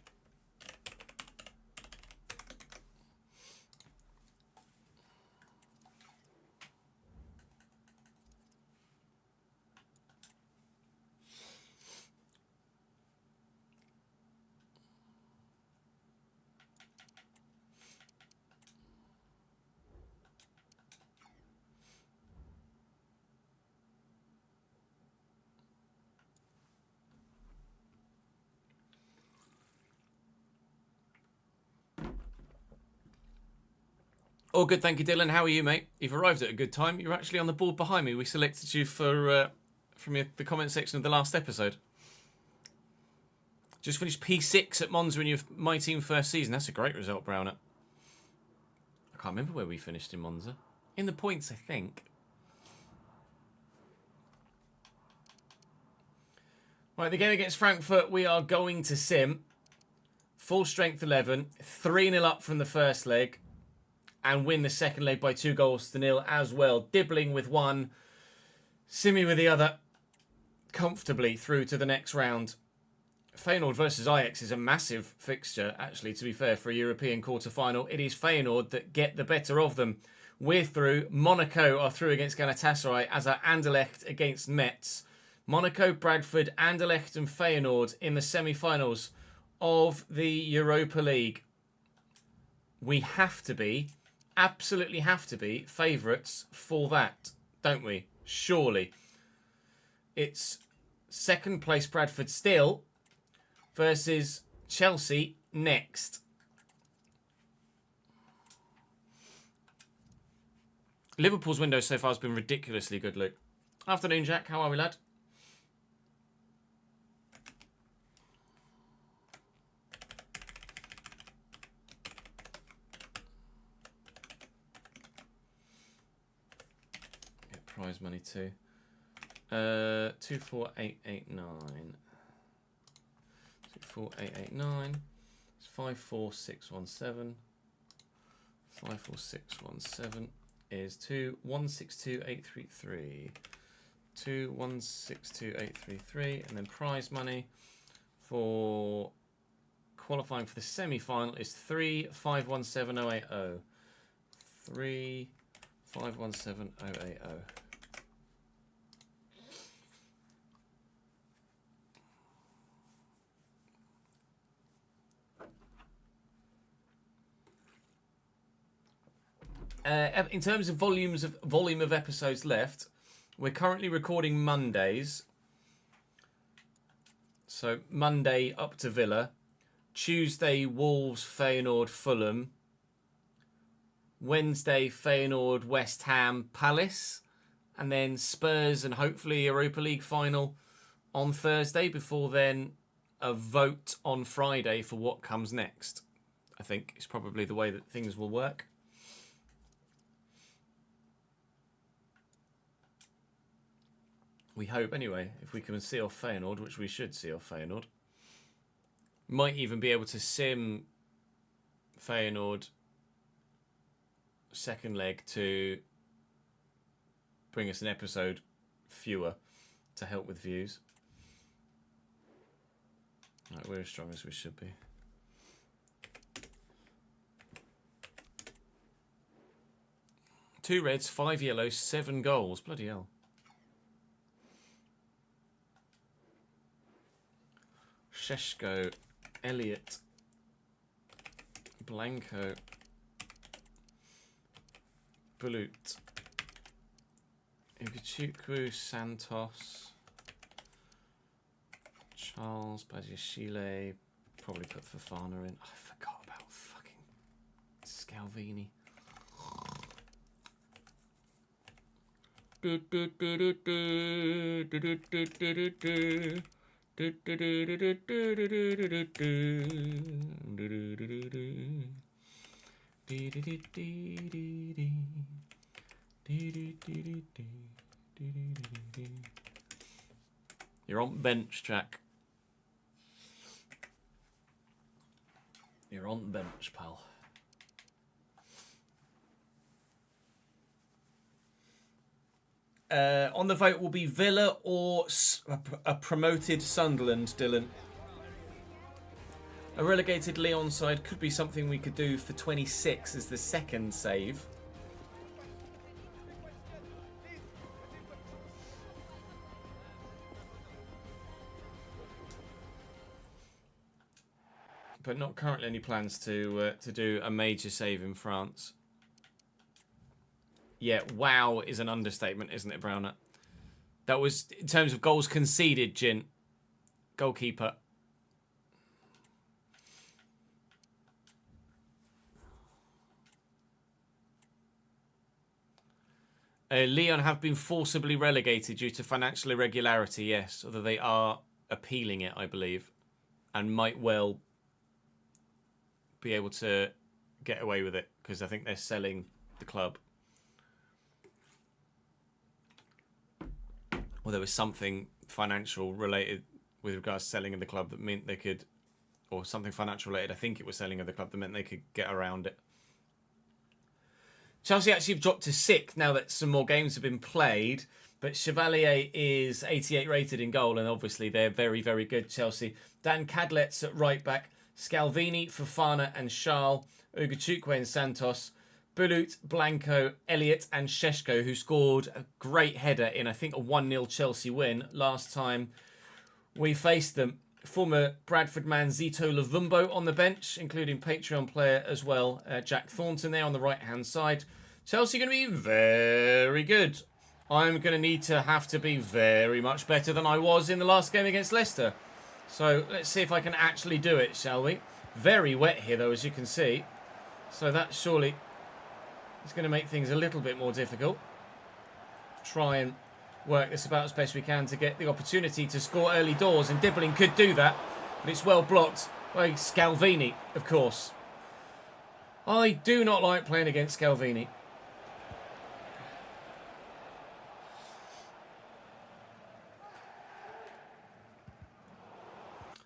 All good, thank you, Dylan. How are you, mate? You've arrived at a good time. You're actually on the board behind me. We selected you for from the comment section of the last episode. Just finished P6 at Monza in my team first season. That's a great result, Browner. I can't remember where we finished in Monza. In the points, I think. Right, the game against Frankfurt, we are going to sim. Full strength 11, 3-0 up from the first leg, and win the second leg by 2-0 as well. Dibbling with one, Simi with the other, comfortably through to the next round. Feyenoord versus Ajax is a massive fixture, actually, to be fair, for a European quarter-final. It is Feyenoord that get the better of them. We're through. Monaco are through against Galatasaray, as are Anderlecht against Metz. Monaco, Bradford, Anderlecht and Feyenoord in the semi-finals of the Europa League. We have to be, absolutely have to be, favourites for that, don't we? Surely. It's second place Bradford still versus Chelsea next. Liverpool's window so far has been ridiculously good, Luke. Afternoon, Jack. How are we, lad? Get prize money too. 24889. 24889. It's 54617. 54617 is 2162833. 2162833, and then prize money for qualifying for the semi-final is 3517080. 3517080. In terms of volume of episodes left, we're currently recording Mondays. So Monday up to Villa, Tuesday Wolves, Feyenoord, Fulham, Wednesday Feyenoord, West Ham, Palace, and then Spurs and hopefully Europa League final on Thursday. Before then, a vote on Friday for what comes next. I think is probably the way that things will work. We hope, anyway, if we can see off Feyenoord, which we should see off Feyenoord. Might even be able to sim Feyenoord second leg to bring us an episode fewer to help with views. Right, we're as strong as we should be. Two reds, 5 yellows, 7 goals. Bloody hell. Sheshko, Elliott, Blanco, Bulut, Iguchukwu, Santos, Charles, Badiashile, probably put Fofana in. I forgot about fucking Scalvini. You're on bench, Jack. You're on bench, pal. On the vote will be Villa or a promoted Sunderland, Dylan. A relegated Lyon side could be something we could do for 26 as the second save. But not currently any plans to do a major save in France. Yeah, wow is an understatement, isn't it, Browner? That was, in terms of goals conceded, Jin. Goalkeeper. Lyon have been forcibly relegated due to financial irregularity, yes. Although they are appealing it, I believe. And might well be able to get away with it. Because I think they're selling the club. Or there was something financial related with regards to selling of the club that meant they could, or something financial related. I think it was selling of the club that meant they could get around it. Chelsea actually have dropped to 6th now that some more games have been played. But Chevalier is 88 rated in goal, and obviously they're very, very good, Chelsea. Dan Cadlet's at right back. Scalvini, Fofana and Charles. Ugachukwu and Santos. Bulut, Blanco, Elliott and Sheshko, who scored a great header in, I think, a 1-0 Chelsea win last time we faced them. Former Bradford man Zito Lavumbo on the bench, including Patreon player as well, Jack Thornton there on the right-hand side. Chelsea going to be very good. I'm going to have to be very much better than I was in the last game against Leicester. So let's see if I can actually do it, shall we? Very wet here, though, as you can see. So that surely is going to make things a little bit more difficult. Try and work this about as best we can to get the opportunity to score early doors. And Dibbling could do that, but it's well blocked by Scalvini, of course. I do not like playing against Scalvini.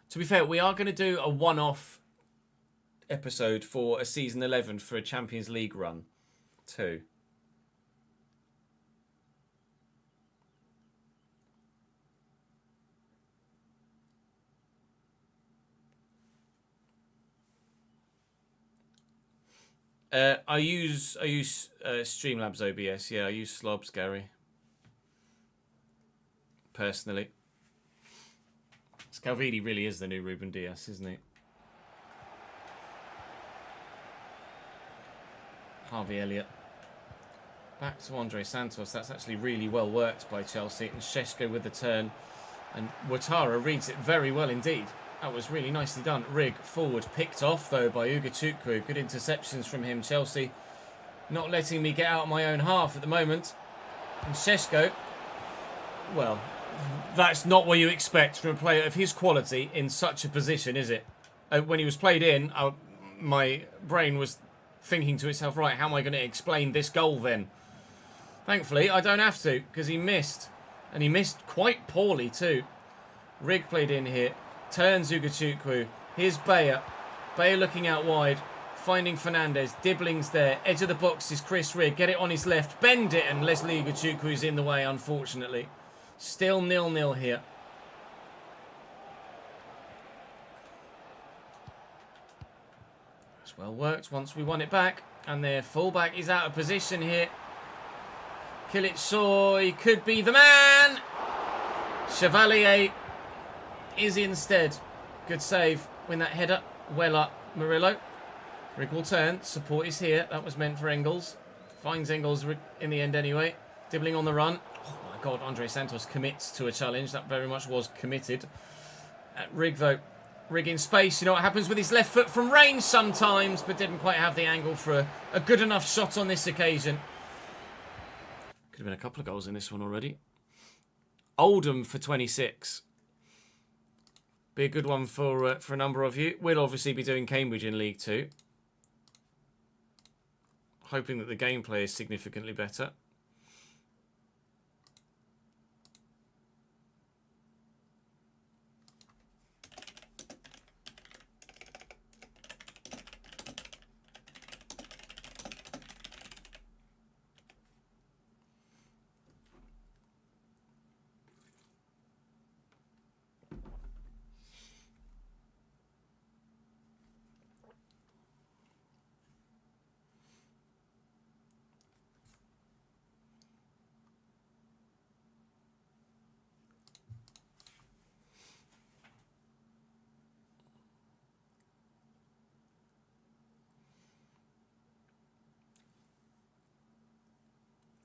To be fair, we are going to do a one-off episode for a season 11 for a Champions League run too. I use Streamlabs OBS. Yeah, I use Slobs, Gary. Personally. Scalvini really is the new Ruben Dias, isn't he? Harvey Elliott. Back to Andre Santos. That's actually really well worked by Chelsea. And Sheshko with the turn. And Ouattara reads it very well indeed. That was really nicely done. Rig forward. Picked off, though, by Ugachukwu. Good interceptions from him. Chelsea not letting me get out my own half at the moment. And Sheshko, well, that's not what you expect from a player of his quality in such a position, is it? When he was played in, my brain was thinking to itself, right, how am I going to explain this goal then? Thankfully, I don't have to, because he missed. And he missed quite poorly too. Rig played in here. Turns Ugachukwu. Here's Bayer. Bayer looking out wide. Finding Fernandez. Dibbling's there. Edge of the box is Chris Rig. Get it on his left. Bend it. And Leslie Ugachukwu's in the way, unfortunately. Still 0-0 here. It's well worked once we won it back. And their fullback is out of position here. Kilitsoy could be the man. Chevalier is instead. Good save. Win that header. Well up, Murillo. Rig will turn. Support is here. That was meant for Engels. Finds Engels in the end anyway. Dibbling on the run. Oh my God, Andre Santos commits to a challenge. That very much was committed. Rig, though. Rig in space. You know what happens with his left foot from range sometimes, but didn't quite have the angle for a good enough shot on this occasion. Could have been a couple of goals in this one already. Oldham for 26. Be a good one for a number of you. We'll obviously be doing Cambridge in League 2. Hoping that the gameplay is significantly better.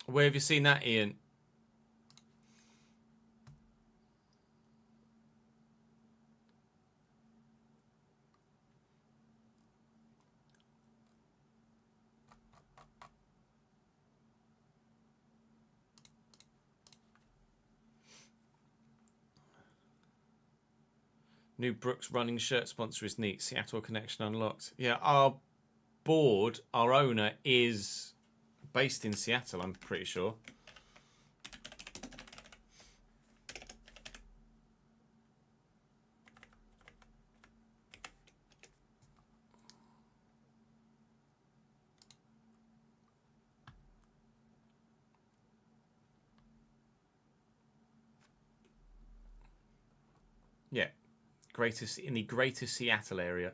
Where have you seen that, Ian? New Brooks running shirt sponsor is neat. Seattle connection unlocked. Yeah, our board, our owner is based in Seattle, I'm pretty sure. in the greater Seattle area.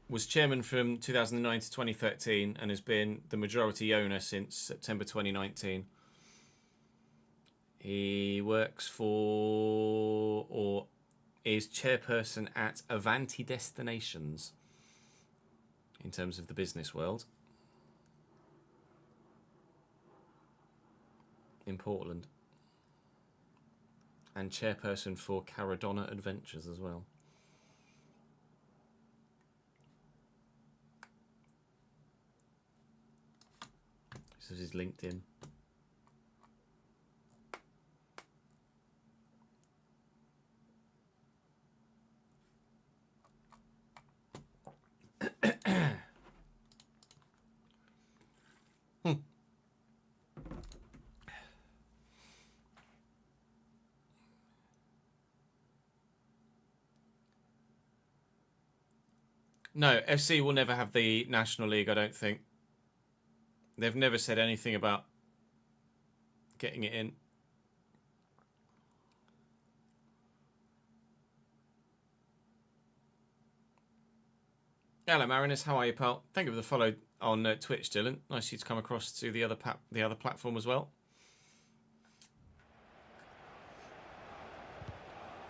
Was chairman from 2009 to 2013 and has been the majority owner since September 2019. He works for, or is chairperson at Avanti Destinations in terms of the business world in Portland, and chairperson for Caradonna Adventures as well. This is his LinkedIn. No, FC will never have the National League, I don't think. They've never said anything about getting it in. Hello, Marinus. How are you, pal? Thank you for the follow on Twitch, Dylan. Nice of you to come across to the other platform as well.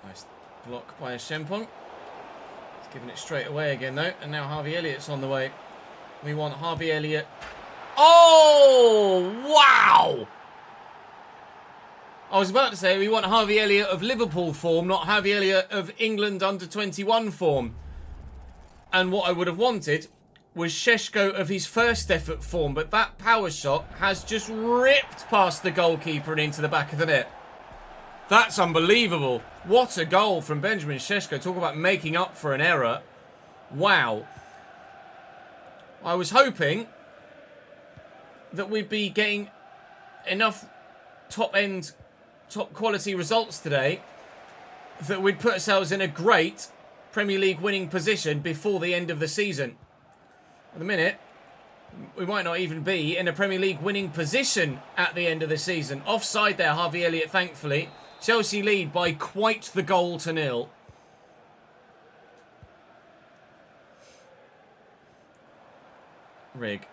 Nice block by a Shempong. He's giving it straight away again, though. And now Harvey Elliott's on the way. We want Harvey Elliott. Oh, wow! I was about to say we want Harvey Elliott of Liverpool form, not Harvey Elliott of England under-21 form. And what I would have wanted was Šeško of his first effort form, but that power shot has just ripped past the goalkeeper and into the back of the net. That's unbelievable. What a goal from Benjamin Šeško. Talk about making up for an error. Wow. I was hoping that we'd be getting enough top quality results today that we'd put ourselves in a great Premier League winning position before the end of the season. At the minute, we might not even be in a Premier League winning position at the end of the season. Offside there, Harvey Elliott, thankfully. Chelsea lead by quite the goal to nil. Rig.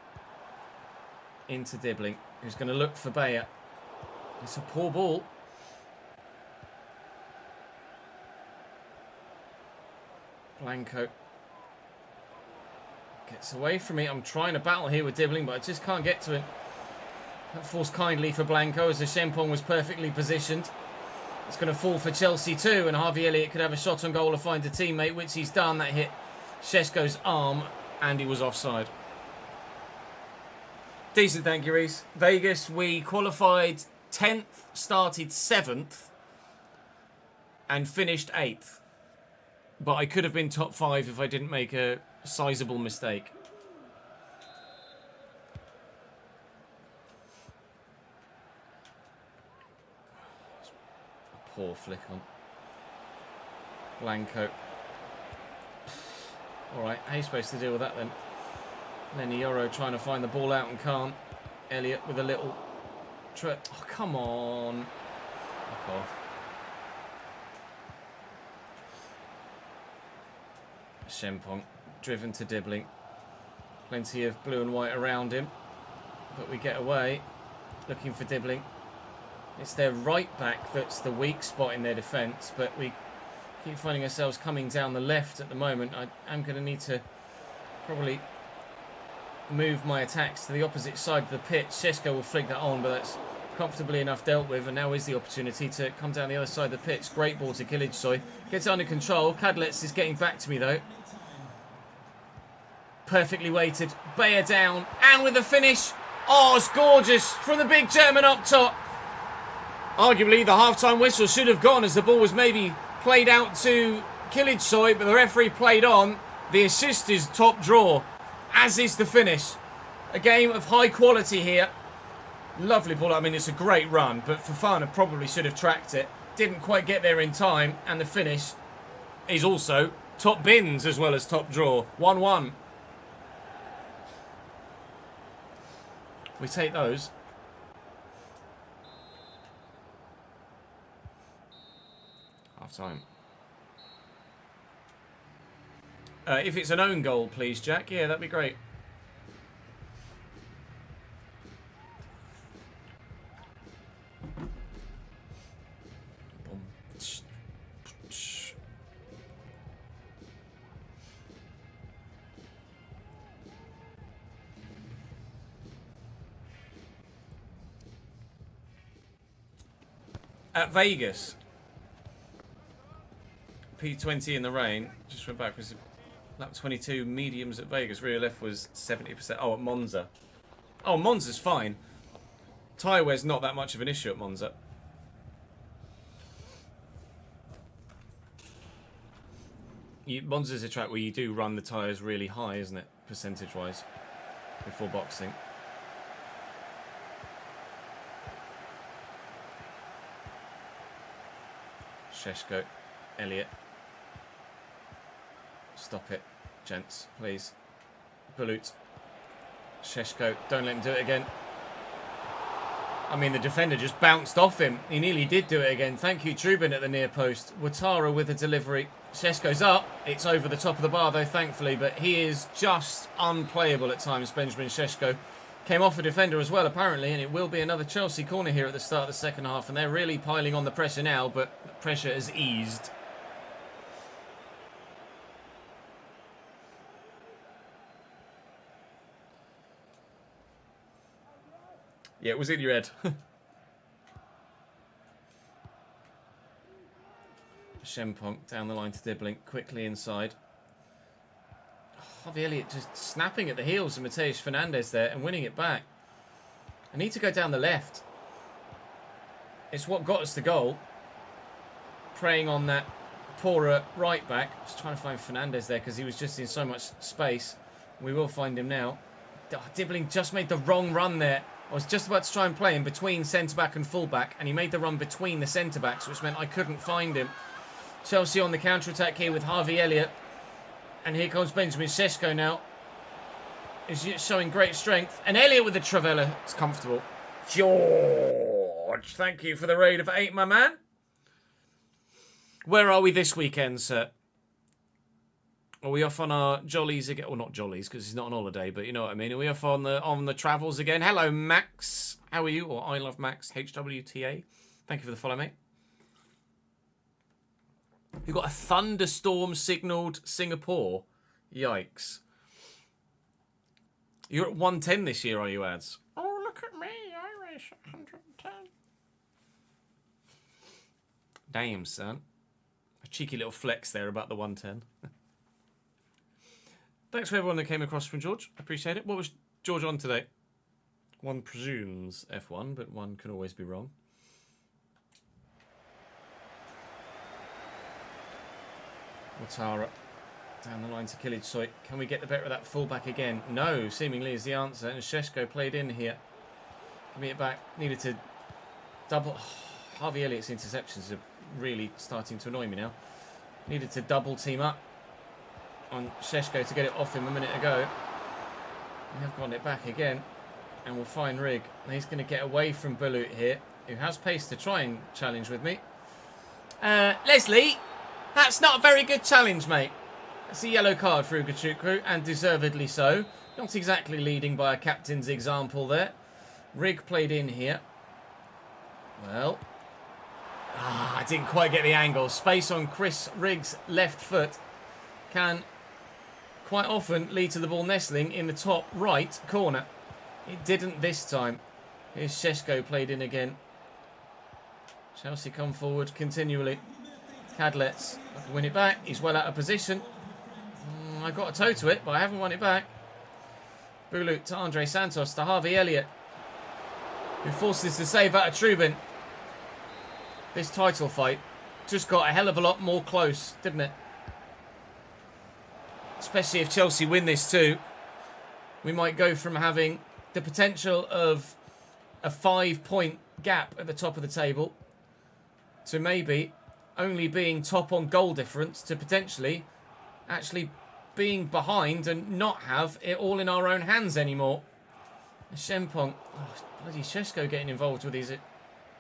Into Dibbling, who's going to look for Bayer. It's a poor ball. Blanco gets away from me. I'm trying to battle here with Dibbling, but I just can't get to him. That falls kindly for Blanco as the Shempong was perfectly positioned. It's going to fall for Chelsea too, and Harvey Elliott could have a shot on goal to find a teammate, which he's done. That hit Šeško's arm, and he was offside. Decent, thank you, Reese. Vegas, we qualified 10th, started 7th, and finished 8th. But I could have been top 5 if I didn't make a sizable mistake. A poor flick on. Blanco. Alright, how are you supposed to deal with that then? Lenny Yoro trying to find the ball out and can't. Elliott with a little... Oh, come on. Back off. Shempong driven to Dibbling. Plenty of blue and white around him. But we get away. Looking for Dibbling. It's their right back that's the weak spot in their defence. But we keep finding ourselves coming down the left at the moment. I am going to need to probably move my attacks to the opposite side of the pitch. Šeško will flick that on, but that's comfortably enough dealt with, and now is the opportunity to come down the other side of the pitch. Great ball to Kilidsoy. Gets under control. Kadlec is getting back to me though. Perfectly weighted. Bayer down, and with a finish. Oh, it's gorgeous from the big German up top. Arguably the half-time whistle should have gone as the ball was maybe played out to Kilidsoy, but the referee played on. The assist is top draw, as is the finish. A game of high quality here. Lovely ball. I mean, it's a great run, but Fofana probably should have tracked it. Didn't quite get there in time, and the finish is also top bins as well as top draw. 1-1. We take those. Time. If it's an own goal, please, Jack. Yeah, that'd be great. At Vegas, P20 in the rain. Just went back. Was lap 22 mediums at Vegas. Rear left was 70%. Oh, at Monza. Oh, Monza's fine. Tyre wear's not that much of an issue at Monza. Monza's a track where you do run the tyres really high, isn't it? Percentage-wise. Before boxing. Sheshko, Elliott. Stop it, gents, please. Bulut. Sheshko, don't let him do it again. I mean, the defender just bounced off him. He nearly did do it again. Thank you, Trubin at the near post. Watara with a delivery. Sheshko's up. It's over the top of the bar, though, thankfully. But he is just unplayable at times, Benjamin Sheshko. Came off a defender as well, apparently, and it will be another Chelsea corner here at the start of the second half. And they're really piling on the pressure now, but the pressure has eased. Yeah, it was in your head. Shempong down the line to Dibbling, quickly inside. Harvey Elliott just snapping at the heels of Mateus Fernandez there and winning it back. I need to go down the left. It's what got us the goal. Preying on that poorer right back. I was trying to find Fernandez there because he was just in so much space. We will find him now. Dibbling just made the wrong run there. I was just about to try and play him between centre-back and full-back, and he made the run between the centre-backs, which meant I couldn't find him. Chelsea on the counter-attack here with Harvey Elliott. And here comes Benjamin Sheshko now. He's showing great strength. And Elliott with the Travella. It's comfortable. George, thank you for the raid of 8, my man. Where are we this weekend, sir? Are we off on our jollies again? Well, not jollies, because he's not on holiday, but you know what I mean. Are we off on the travels again? Hello, Max. How are you? Or I love Max, HWTA. Thank you for the follow, mate. You've got a thunderstorm signalled Singapore. Yikes. You're at 110 this year, are you, Ads? Oh, look at me. I race at 110. Damn, son. A cheeky little flex there about the 110. Thanks for everyone that came across from George. I appreciate it. What was George on today? One presumes F1, but one can always be wrong. Watara down the line to Kilic. Can we get the better of that fullback again? No, seemingly is the answer. And Sheshko played in here. Give me it back. Needed to double. Oh, Harvey Elliott's interceptions are really starting to annoy me now. Needed to double team up on Sheshko to get it off him a minute ago. We have gotten it back again. And we'll find Rig. He's going to get away from Bulut here, who has pace to try and challenge with me. Leslie, that's not a very good challenge, mate. That's a yellow card for Ugachukwu, and deservedly so. Not exactly leading by a captain's example there. Rig played in here. Well. I didn't quite get the angle. Space on Chris Riggs' left foot can quite often lead to the ball nestling in the top right corner. It didn't this time. Here's Sheshko played in again. Chelsea come forward continually. Cadlets win it back. He's well out of position. I got a toe to it, but I haven't won it back. Bulut to Andre Santos to Harvey Elliott, who forces the save out of Trubin. This title fight just got a hell of a lot more close, didn't it? Especially if Chelsea win this too. We might go from having the potential of a 5-point gap at the top of the table to maybe only being top on goal difference to potentially actually being behind and not have it all in our own hands anymore. Shempong, bloody Sheshko getting involved with these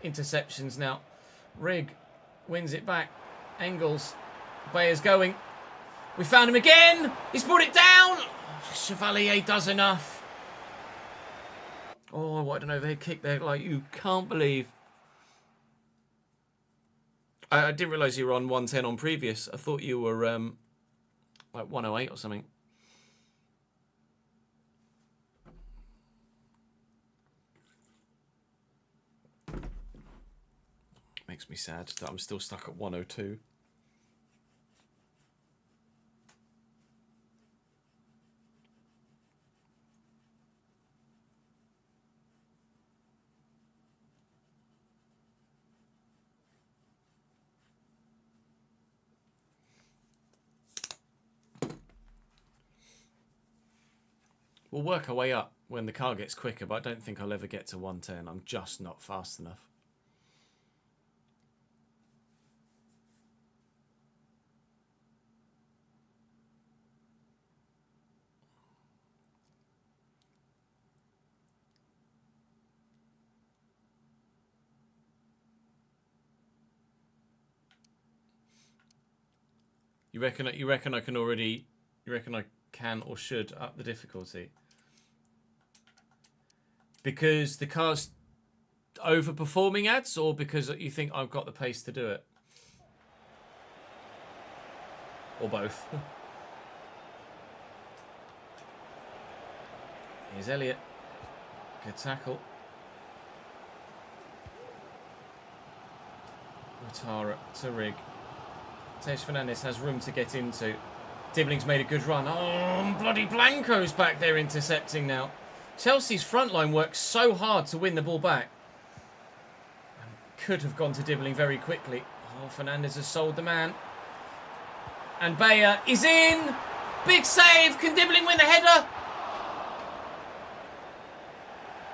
interceptions now. Rig wins it back. Engels. Bayer's going. We found him again. He's brought it down. Chevalier does enough. Oh, what an overhead kick there, like you can't believe. I didn't realise you were on 110 on previous. I thought you were like 108 or something. Makes me sad that I'm still stuck at 102. We'll work our way up when the car gets quicker, but I don't think I'll ever get to 110. I'm just not fast enough. You reckon I can already? You reckon I can or should up the difficulty? Because the car's overperforming ads, or because you think I've got the pace to do it? Or both? Here's Elliott. Good tackle. Ouattara to Rig. Tej Fernandez has room to get into. Dibbling's made a good run. Oh, bloody Blanco's back there intercepting now. Chelsea's front line works so hard to win the ball back. Could have gone to Dibbling very quickly. Oh, Fernandez has sold the man. And Bayer is in. Big save. Can Dibbling win the header?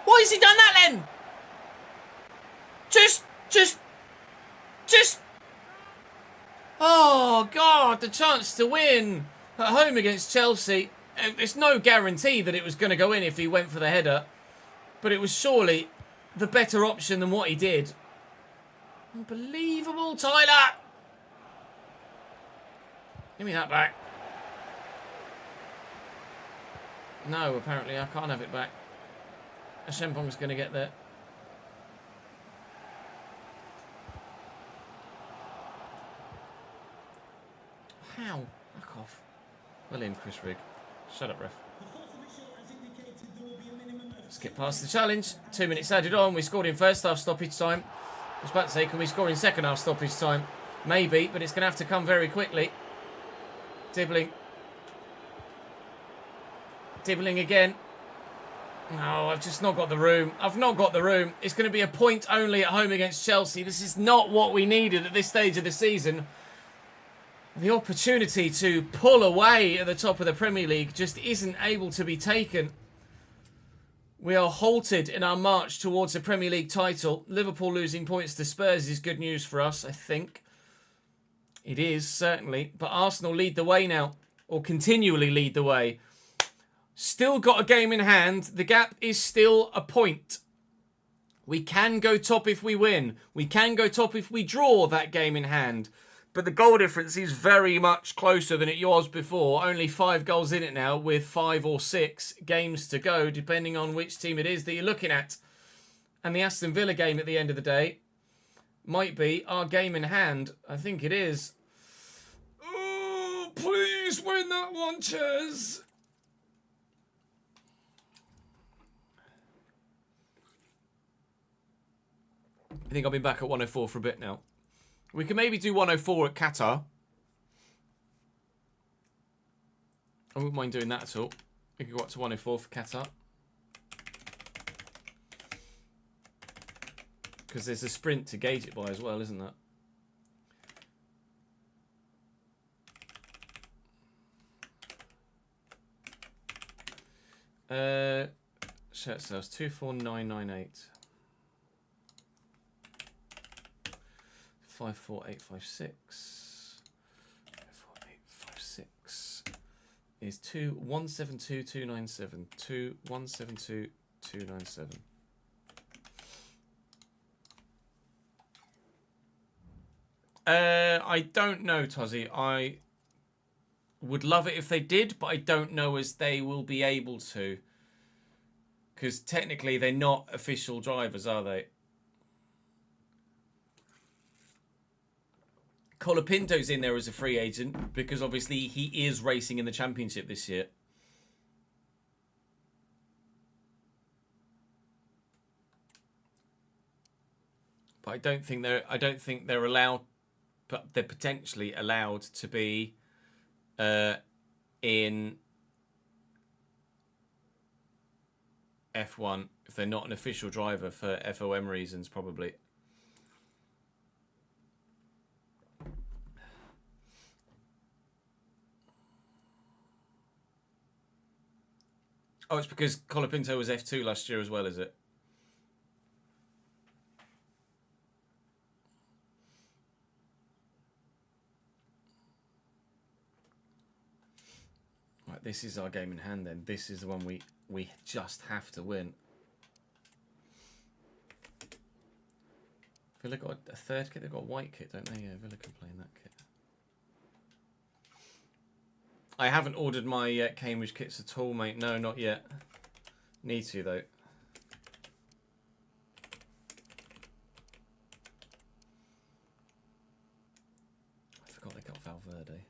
Why has he done that then? Just. Oh, God, the chance to win at home against Chelsea. It's no guarantee that it was going to go in if he went for the header. But it was surely the better option than what he did. Unbelievable, Tyler. Give me that back. No, apparently I can't have it back. Shempong's going to get there. How? Back off. Well in, Chris Rigg. Shut up, ref. Let's get past the challenge. 2 minutes added on. We scored in first half stoppage time. I was about to say, can we score in second half stoppage time? Maybe, but it's going to have to come very quickly. Dibbling. Dibbling again. No, I've just not got the room. I've not got the room. It's going to be a point only at home against Chelsea. This is not what we needed at this stage of the season. The opportunity to pull away at the top of the Premier League just isn't able to be taken. We are halted in our march towards the Premier League title. Liverpool losing points to Spurs is good news for us, I think. It is, certainly. But Arsenal lead the way now, or continually lead the way. Still got a game in hand. The gap is still a point. We can go top if we win. We can go top if we draw that game in hand. But the goal difference is very much closer than it was before. Only 5 goals in it now with 5 or 6 games to go, depending on which team it is that you're looking at. And the Aston Villa game at the end of the day might be our game in hand. I think it is. Oh, please win that one, Ches. I think I'll be back at 104 for a bit now. We can maybe do 104 at Qatar. I wouldn't mind doing that at all. We could go up to 104 for Qatar. Because there's a sprint to gauge it by as well, isn't there? Shirt sales 24998. 54856. 54856 is 2172297. 2172297. I don't know, Tozzy. I would love it if they did, but I don't know as they will be able to. Because technically they're not official drivers, are they? Colapinto's in there as a free agent because obviously he is racing in the championship this year. But I don't think they're allowed, but they're potentially allowed to be in F1 if they're not an official driver for FOM reasons, probably. Oh, it's because Colapinto was F2 last year as well, is it? Right, this is our game in hand then. This is the one we just have to win. Villa got a third kit. They've got a white kit, don't they? Yeah, Villa can play in that kit. I haven't ordered my Cambridge kits at all, mate. No, not yet. Need to, though. I forgot they got Valverde.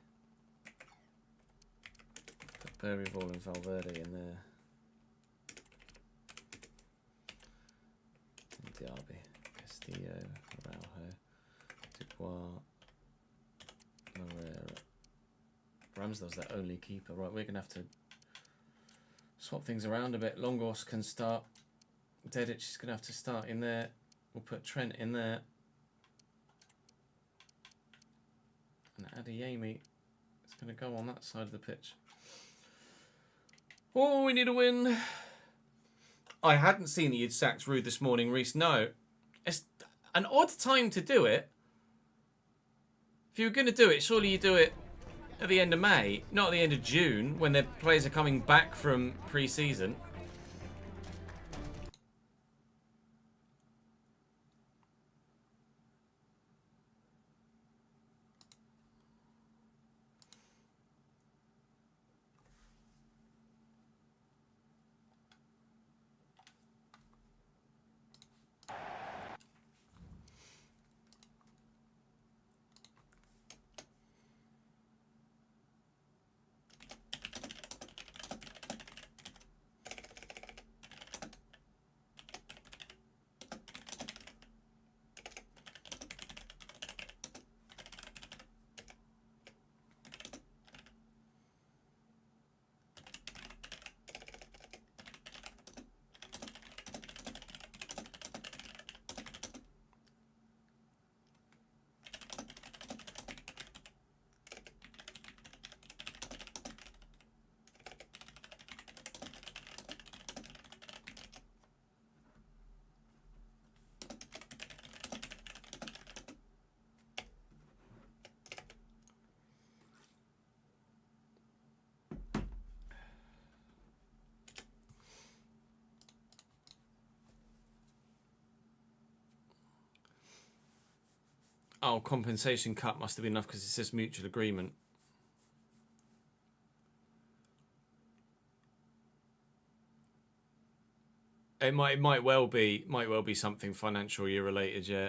Put Berryville and Valverde in there. Diaby, Castillo, Araujo, Dubois, Moreira. Ramsdale's their only keeper. Right, we're going to have to swap things around a bit. Longos can start. Dedic is going to have to start in there. We'll put Trent in there. And Adeyemi is going to go on that side of the pitch. Oh, we need a win. I hadn't seen that you'd sacked Rude this morning, Reese. No. It's an odd time to do it. If you were going to do it, surely you do it at the end of May, not at the end of June, when their players are coming back from pre-season. Oh, compensation cut must have been enough because it says mutual agreement. It might well be something financial year related, yeah.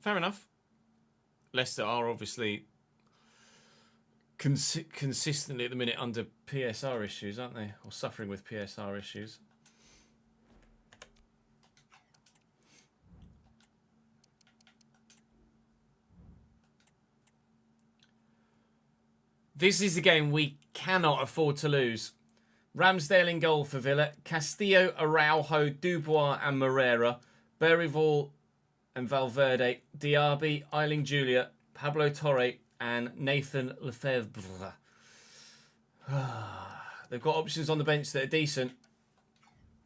Fair enough. Leicester are obviously consistently at the minute under PSR issues, aren't they? Or suffering with PSR issues. This is a game we cannot afford to lose. Ramsdale in goal for Villa. Castillo, Araujo, Dubois and Moreira. Berryville and Valverde. Diaby, Eiling Julia, Pablo Torre and Nathan Lefebvre. They've got options on the bench that are decent.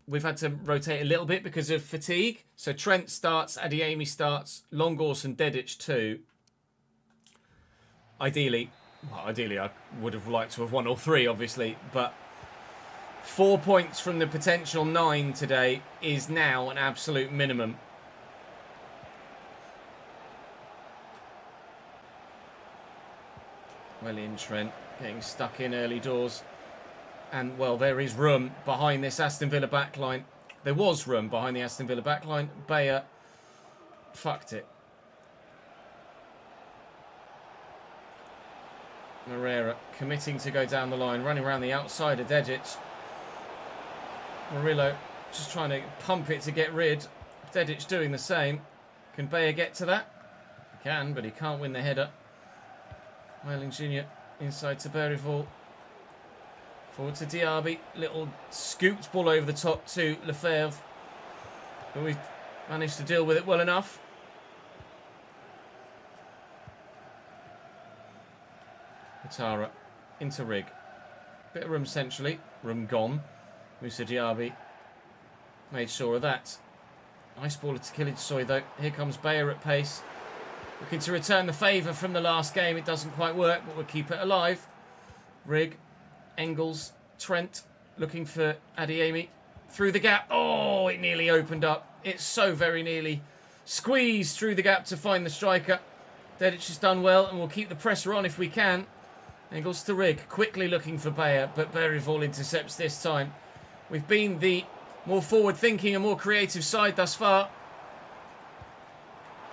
We've had to rotate a little bit because of fatigue. So Trent starts, Adeyemi starts, Longos and Dedic too. Ideally, I would have liked to have won all three, obviously, but 4 points from the potential 9 today is now an absolute minimum. Well in, Trent, getting stuck in early doors. And, well, there is room behind this Aston Villa backline. There was room behind the Aston Villa backline. Bayer fucked it. Herrera committing to go down the line, running around the outside of Dedic. Murillo just trying to pump it to get rid. Dedic doing the same. Can Bayer get to that? He can, but he can't win the header. Wailing Jr. inside to Berryville. Forward to Diaby. Little scooped ball over the top to Lefebvre. But we've managed to deal with it well enough. Ouattara into Rig. Bit of room centrally. Room gone. Moussa Diaby made sure of that. Nice ball to Kılıçsoy though. Here comes Bayer at pace. Looking to return the favour from the last game. It doesn't quite work, but we'll keep it alive. Rig. Engels. Trent. Looking for Adeyemi. Through the gap. Oh, it nearly opened up. It's so very nearly squeezed through the gap to find the striker. Dedic has done well, and we'll keep the pressure on if we can. Engels to Rig. Quickly looking for Bayer, but Berryville intercepts this time. We've been the more forward-thinking and more creative side thus far.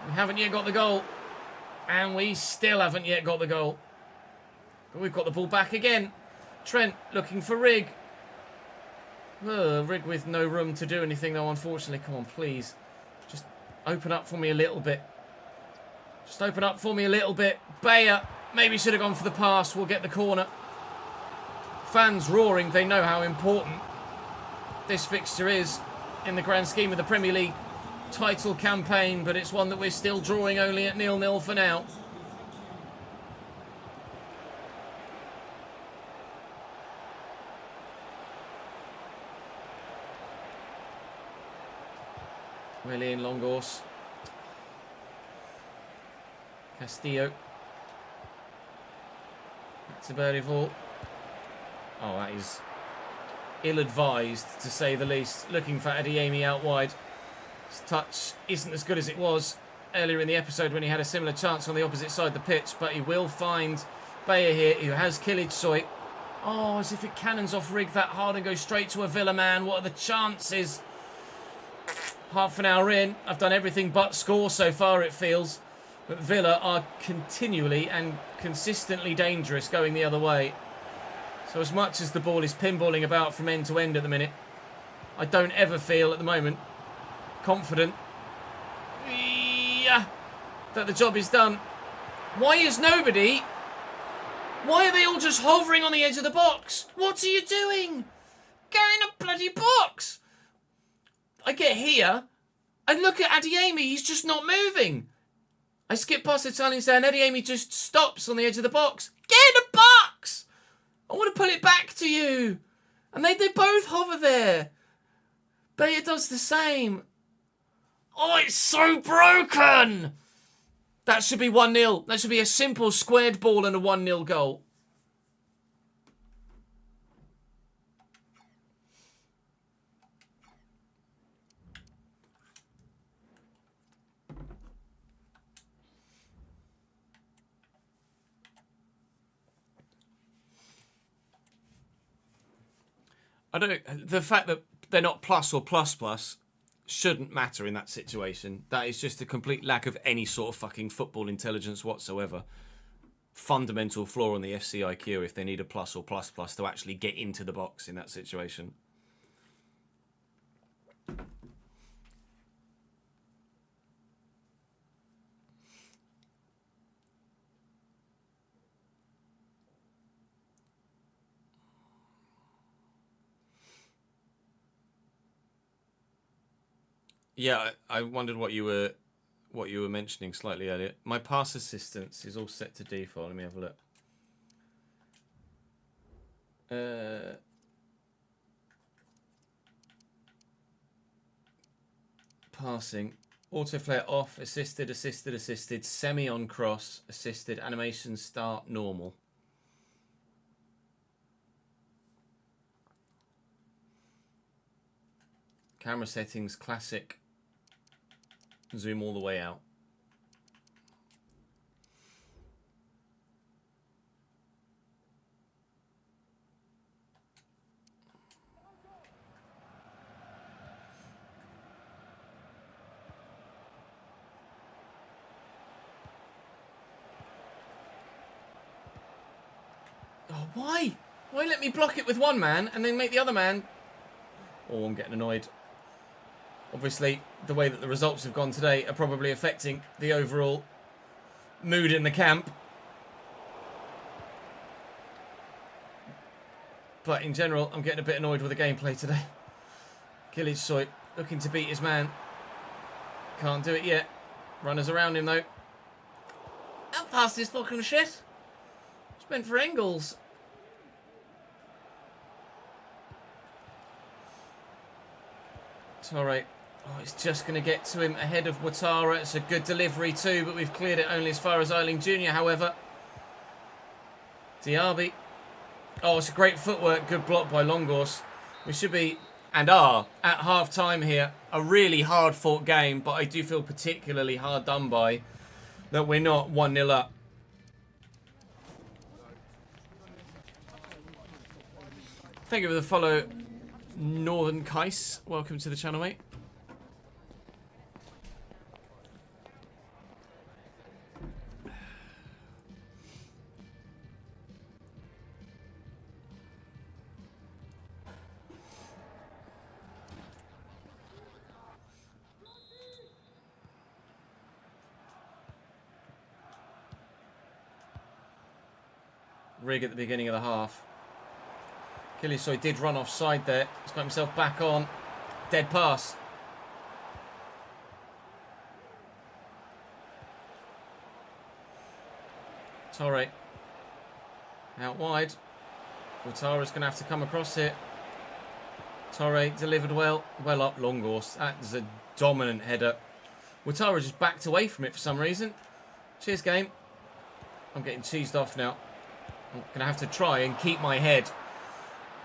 We haven't yet got the goal. And we still haven't yet got the goal. But we've got the ball back again. Trent looking for Rig. Rig with no room to do anything though, unfortunately. Come on, please. Just open up for me a little bit. Just open up for me a little bit. Bayer maybe should have gone for the pass. We'll get the corner. Fans roaring. They know how important this fixture is in the grand scheme of the Premier League title campaign, but it's one that we're still drawing only at 0-0 for now. Willian Longos. Castillo. Back to Berryville. Oh, that is ill-advised, to say the least. Looking for Adeyemi out wide. His touch isn't as good as it was earlier in the episode when he had a similar chance on the opposite side of the pitch, but he will find Bayer here, who has Kılıçsoy. Oh, as if it cannons off Rig that hard and goes straight to a Villa man. What are the chances? Half an hour in. I've done everything but score so far, it feels. But Villa are continually and consistently dangerous going the other way. So as much as the ball is pinballing about from end to end at the minute, I don't ever feel at the moment confident that the job is done. Why is nobody? Why are they all just hovering on the edge of the box? What are you doing? Get in a bloody box! I get here, and look at Adeyemi, he's just not moving. I skip past the Italian stand, Adeyemi just stops on the edge of the box. Get in a box! I want to pull it back to you. And they both hover there. Bayer does the same. Oh, it's so broken! That should be 1-0. That should be a simple squared ball and a 1-0 goal. The fact that they're not plus or plus plus shouldn't matter in that situation. That is just a complete lack of any sort of fucking football intelligence whatsoever. Fundamental flaw on the FC IQ if they need a plus or plus plus to actually get into the box in that situation. Yeah, I wondered what you were mentioning slightly earlier. My pass assistance is all set to default. Let me have a look. Passing. Auto flare off, assisted, assisted, assisted, semi on cross, assisted, animation start, normal. Camera settings, classic. Zoom all the way out. Oh, why? Why let me block it with one man and then make the other man... Oh, I'm getting annoyed. Obviously, the way that the results have gone today are probably affecting the overall mood in the camp. But in general, I'm getting a bit annoyed with the gameplay today. Kilic looking to beat his man. Can't do it yet. Runners around him, though. How fast is fucking shit? It's meant for Engels. It's alright. Oh, it's just going to get to him ahead of Ouattara. It's a good delivery too, but we've cleared it only as far as Eiling Jr., however. Diaby. Oh, it's a great footwork. Good block by Longos. We should be, and are, at half-time here. A really hard-fought game, but I do feel particularly hard done by that we're not 1-0 up. Thank you for the follow, Northern Kais. Welcome to the channel, mate. Rig at the beginning of the half. Kilic did run offside there. He's got himself back on. Dead pass. Torre. Out wide. Ouattara's going to have to come across it. Torre delivered well. Well up Longos. That is a dominant header. Ouattara just backed away from it for some reason. Cheers, game. I'm getting cheesed off now. I'm going to have to try and keep my head.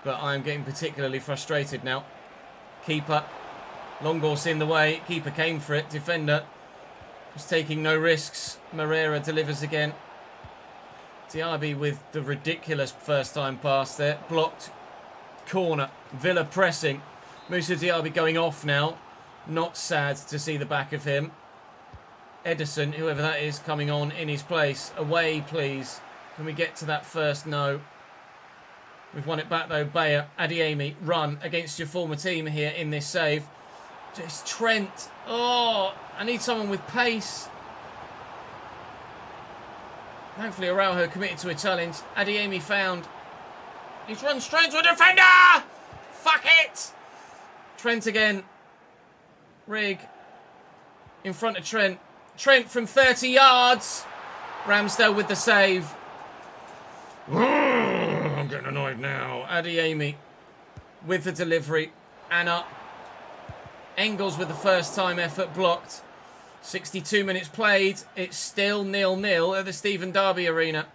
But I'm getting particularly frustrated now. Keeper. Longos in the way. Keeper came for it. Defender was taking no risks. Moreira delivers again. Diaby with the ridiculous first-time pass there. Blocked. Corner. Villa pressing. Moussa Diaby going off now. Not sad to see the back of him. Edison, whoever that is, coming on in his place. Away, please. Can we get to that first? No. We've won it back, though. Bayer, Adeyemi, run against your former team here in this save. Just Trent. Oh, I need someone with pace. Thankfully, Araujo committed to a challenge. Adeyemi found. He's run straight to a defender! Fuck it! Trent again. Rig. In front of Trent. Trent from 30 yards. Ramsdale with the save. I'm getting annoyed now. Adeyemi with the delivery. Anna. Engels with the first time effort blocked. 62 minutes played. It's still 0-0 at the Stephen Derby Arena.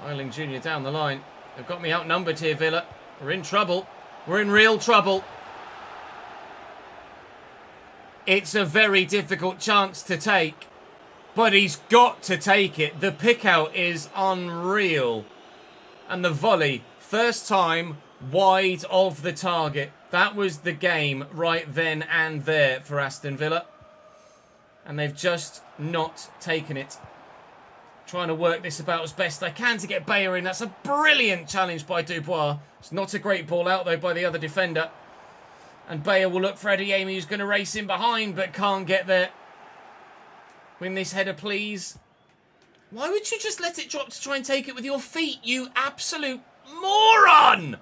Eiling Jr. down the line. They've got me outnumbered here, Villa. We're in trouble. We're in real trouble. It's a very difficult chance to take, but he's got to take it. The pick out is unreal. And the volley, first time wide of the target. That was the game right then and there for Aston Villa. And they've just not taken it. Trying to work this about as best I can to get Bayer in. That's a brilliant challenge by Dubois. It's not a great ball out, though, by the other defender. And Bayer will look for Adeyemi, who's going to race in behind, but can't get there. Win this header, please. Why would you just let it drop to try and take it with your feet, you absolute moron?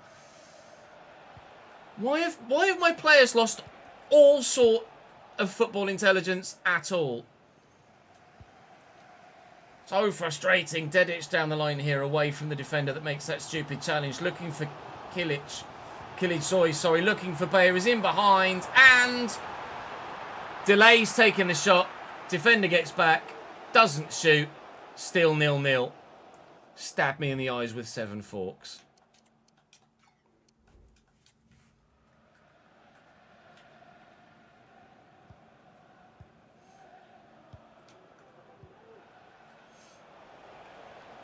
Why have my players lost all sort of football intelligence at all? So frustrating. Dedic down the line here, away from the defender that makes that stupid challenge. Looking for Kilic, sorry, looking for Bayer, is in behind, and delays taking the shot. Defender gets back, doesn't shoot, still 0-0. Stab me in the eyes with 7 forks.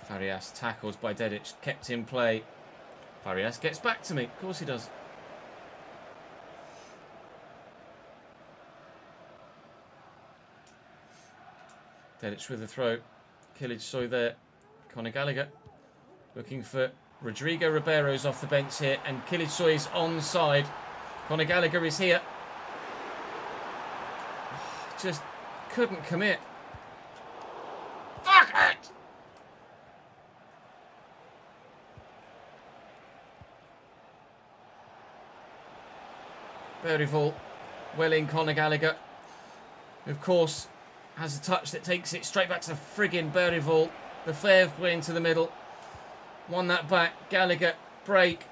Farias tackles by Dedic, kept in play. Farias gets back to me. Of course he does. Dedic with the throw. Kilic saw there. Conor Gallagher looking for Rodrigo Ribeiro's off the bench here, and Kilic Soy is onside. Conor Gallagher is here. Just couldn't commit. Fuck it! Berryville, well in. Conor Gallagher, of course, has a touch that takes it straight back to friggin' Berryville. The fair play into the middle. Won that back. Gallagher, break.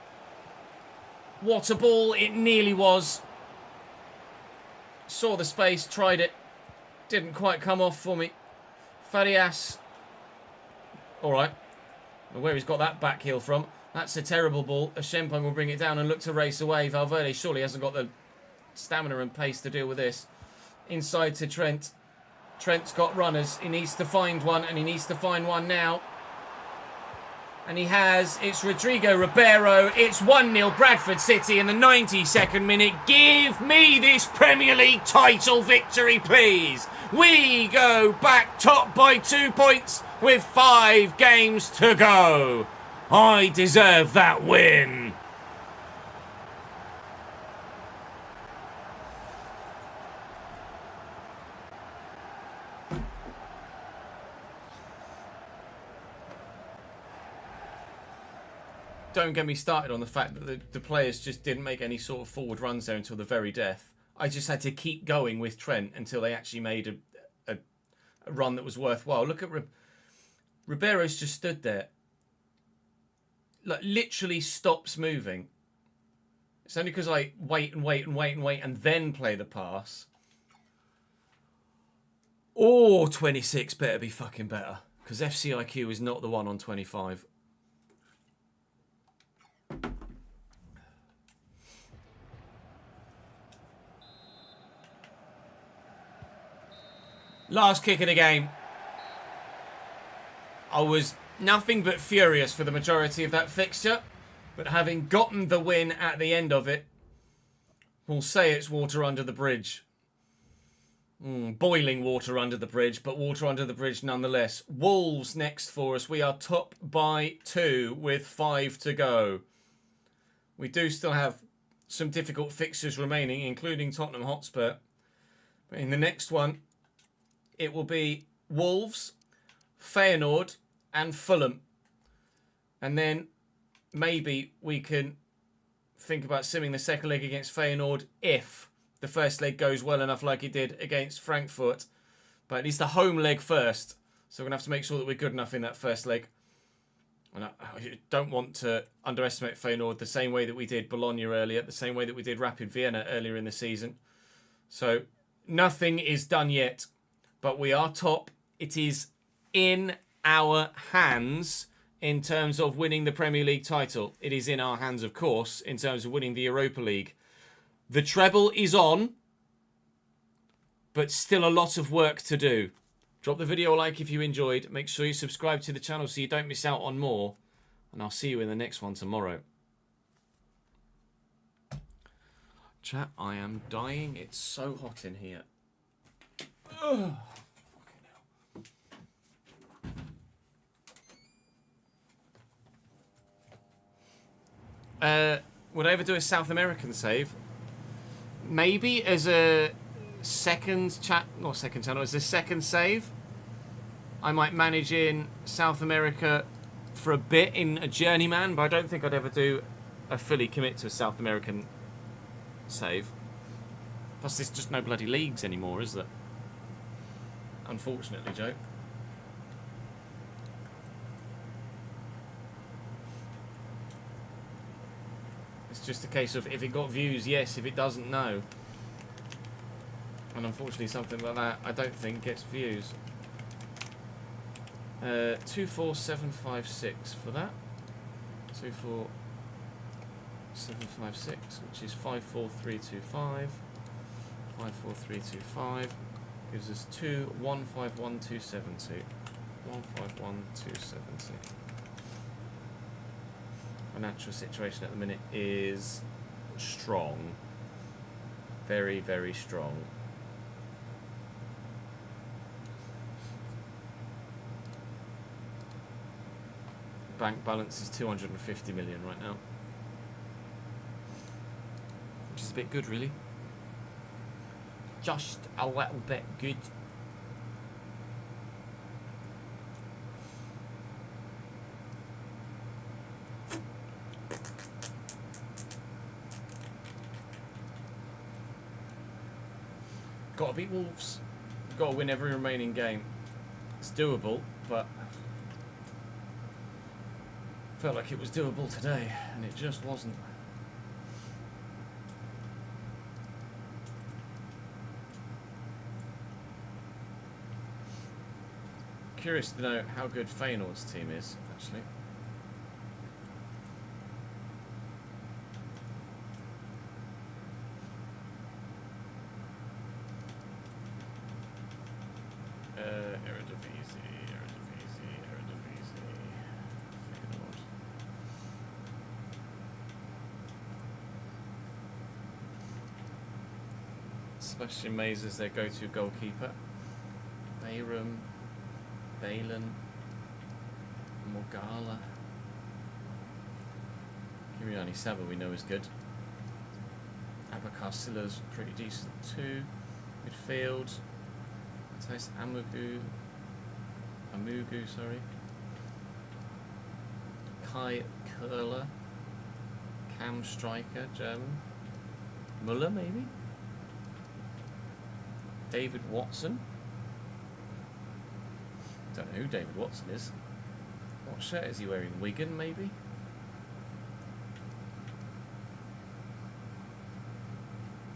What a ball it nearly was. Saw the space, tried it. Didn't quite come off for me. Farias. Alright. Where he's got that back heel from. That's a terrible ball. Ashempong will bring it down and look to race away. Valverde surely hasn't got the stamina and pace to deal with this. Inside to Trent. Trent's got runners. He needs to find one, and he needs to find one now. And he has. It's Rodrigo Ribeiro. It's 1-0 Bradford City in the 92nd minute. Give me this Premier League title victory, please. We go back top by 2 points with 5 games to go. I deserve that win. Don't get me started on the fact that the players just didn't make any sort of forward runs there until the very death. I just had to keep going with Trent until they actually made a run that was worthwhile. Look at Ribeiro's just stood there. Like, literally stops moving. It's only because I wait and then play the pass. Or 26 better be fucking better. Because FCIQ is not the one on 25. Last kick of the game. I was nothing but furious for the majority of that fixture, but having gotten the win at the end of it, we'll say it's water under the bridge. Boiling water under the bridge, but water under the bridge nonetheless. Wolves next for us. We are top by 2 with 5 to go. We do still have some difficult fixtures remaining, including Tottenham Hotspur. But in the next one, it will be Wolves, Feyenoord, and Fulham. And then maybe we can think about simming the second leg against Feyenoord if the first leg goes well enough like it did against Frankfurt. But at least the home leg first. So we're going to have to make sure that we're good enough in that first leg. And I don't want to underestimate Feyenoord the same way that we did Bologna earlier, the same way that we did Rapid Vienna earlier in the season. So nothing is done yet, but we are top. It is in our hands in terms of winning the Premier League title. It is in our hands, of course, in terms of winning the Europa League. The treble is on, but still a lot of work to do. Drop the video a like if you enjoyed. Make sure you subscribe to the channel so you don't miss out on more. And I'll see you in the next one tomorrow. Chat, I am dying. It's so hot in here. Ugh. Would I ever do a South American save? Maybe as a second as a second save. I might manage in South America for a bit in a journeyman, but I don't think I'd ever do a fully commit to a South American save. Plus, there's just no bloody leagues anymore, is there? Unfortunately, Joe. just a case of if it got views, yes. If it doesn't, no. And unfortunately, something like that, I don't think gets views. 24756 for that. 24756, which is 54325. 54325 gives us 2151272. 151272. Financial situation at the minute is strong. Very, very strong. Bank balance is 250 million right now, which is a bit good, really. Just a little bit good. Got to beat Wolves. Got to win every remaining game. It's doable, but felt like it was doable today, and it just wasn't. Curious to know how good Feyenoord's team is, actually. Eredivisie. Feyenoord. Sebastian Mays is their go-to goalkeeper. Bayram, Balin, Morgala. Kiriani Saba we know is good. Abakar Silla's pretty decent too. Midfield. Matthijs Amugu, sorry. Kai Kurler. Cam Striker, German. Muller maybe? David Watson. Don't know who David Watson is. What shirt is he wearing? Wigan, maybe?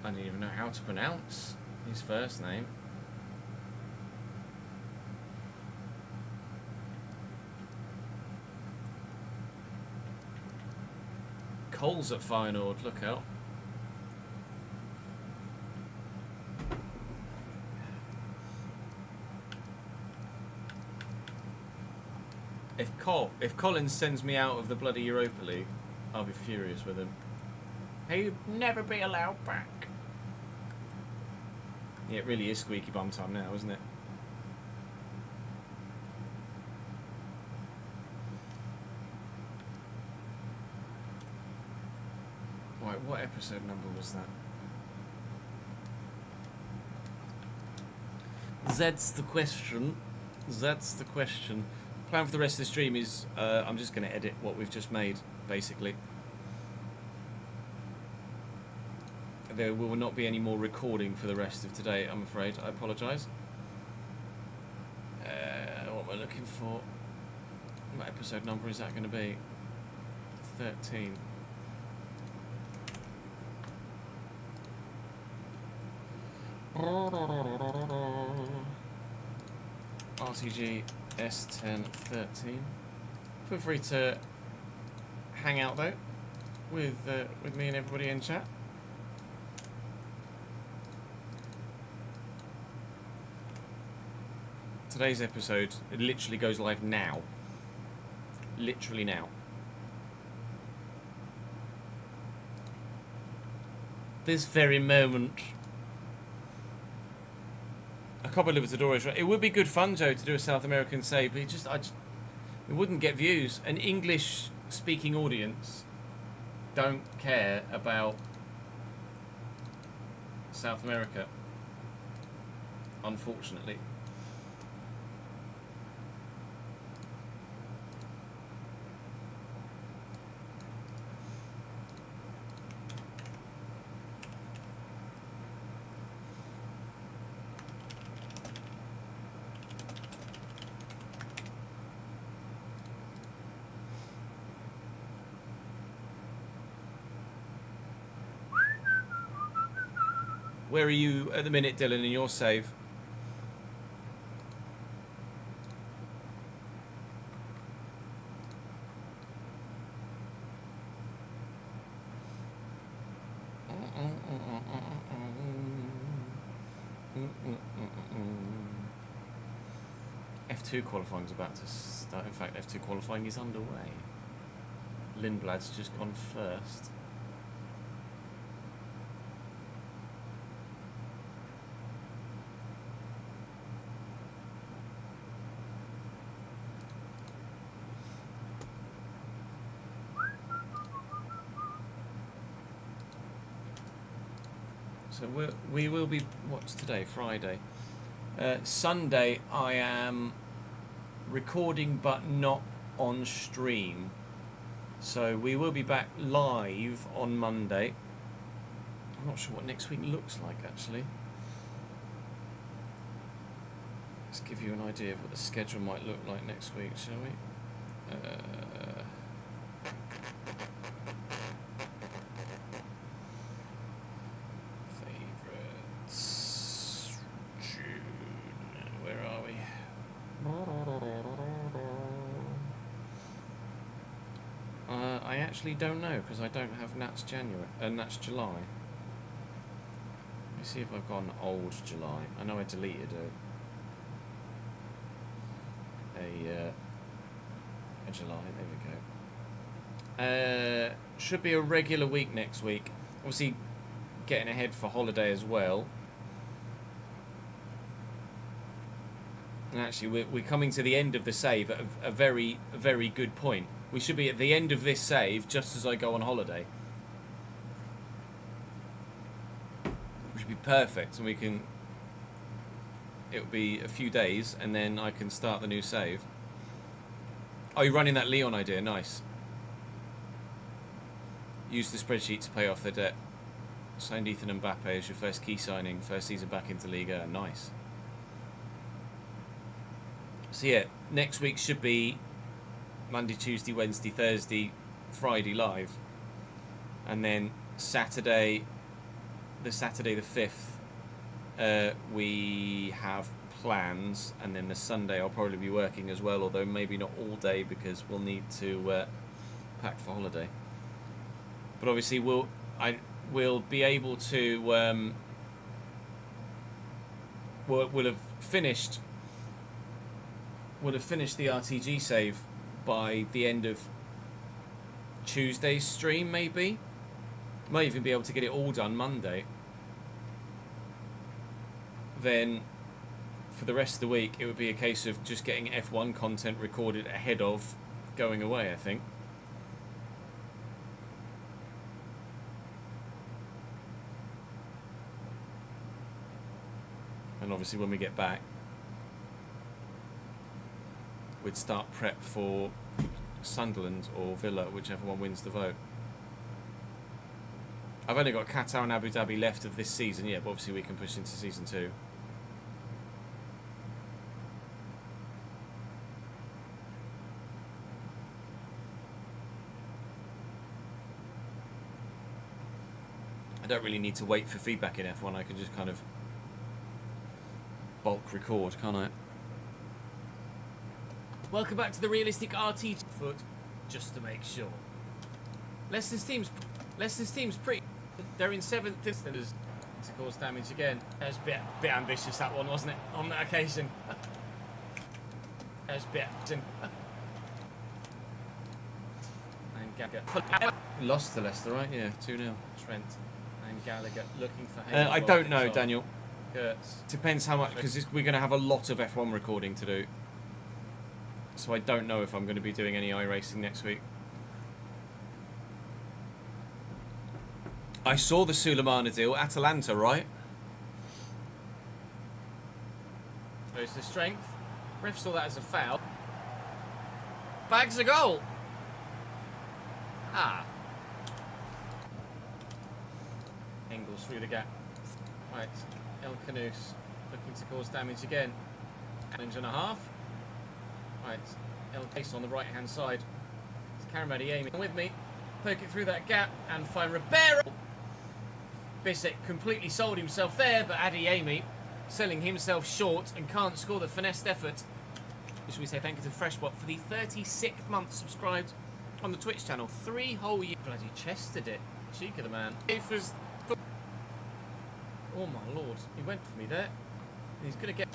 I don't even know how to pronounce his first name. Cole's at Feyenoord, look out. If Collins sends me out of the bloody Europa League, I'll be furious with him. He'd never be allowed back. Yeah, it really is squeaky bum time now, isn't it? Right, what episode number was that? That's the question. That's the question. Plan for the rest of the stream is I'm just going to edit what we've just made, basically. There will not be any more recording for the rest of today, I'm afraid. I apologise. What am I looking for? What episode number is that going to be? 13. RTG S1013. Feel free to hang out though with me and everybody in chat. Today's episode, it literally goes live now. Literally now. This very moment. I can't believe it's Libertadores, right? It would be good fun, Joe, to do a South American save, but it wouldn't get views. An English-speaking audience don't care about South America, unfortunately. Where are you at the minute, Dylan, in your save? F2 qualifying is about to start. In fact, F2 qualifying is underway. Lindblad's just gone first. So we will be, what's today? Friday. Sunday I am recording but not on stream. So we will be back live on Monday. I'm not sure what next week looks like actually. Let's give you an idea of what the schedule might look like next week, shall we? Favourites. June. Where are we? I actually don't know because I don't have Nat's January and Nat's July. Let me see if I've got an old July. I know I deleted a July. There we go. Should be a regular week next week. Obviously, getting ahead for holiday as well. And actually, we're coming to the end of the save at a very good point. We should be at the end of this save just as I go on holiday. Which would be perfect, and we can... It'll be a few days, and then I can start the new save. Oh, you're running that Leon idea, nice. Use the spreadsheet to pay off the debt. Signed Ethan Mbappe as your first key signing, first season back into Liga, nice. So yeah, next week should be Monday, Tuesday, Wednesday, Thursday, Friday live. And then Saturday the 5th, we have plans. And then the Sunday I'll probably be working as well, although maybe not all day because we'll need to pack for holiday. But obviously we'll be able to... we'll have finished the RTG save by the end of Tuesday's stream, maybe. Might even be able to get it all done Monday. Then for the rest of the week it would be a case of just getting F1 content recorded ahead of going away, I think. And obviously when we get back we'd start prep for Sunderland or Villa, whichever one wins the vote. I've only got Qatar and Abu Dhabi left of this season, yeah, but obviously we can push into season 2. I don't really need to wait for feedback in F1, I can just kind of bulk record, can't I? Welcome back to the realistic RT foot, just to make sure. Leicester's team's pretty. They're in 7th instance to cause damage again. That was a bit ambitious, that one, wasn't it? On that occasion. That was a bit. And Gallagher lost to Leicester, right? Yeah, 2-0. Trent and Gallagher looking for. I don't know, Daniel. Kurtz. Depends how much, because we're going to have a lot of F1 recording to do. So I don't know if I'm going to be doing any iRacing next week. I saw the Sulemana deal. Atalanta, right? There's the strength. Ref saw that as a foul. Bags a goal. Ah. Engels through the gap. Right. El Canus looking to cause damage again. 1.5. Right, El Case on the right hand side. It's Caramati aiming with me. Poke it through that gap and find Ribeiro. Bissett completely sold himself there, but Adeyemi selling himself short and can't score the finessed effort. Should we say thank you to Freshbot for the 36th month subscribed on the Twitch channel. 3 whole years. Bloody chested it. Cheek of the man. Oh my lord, he went for me there. He's going to get...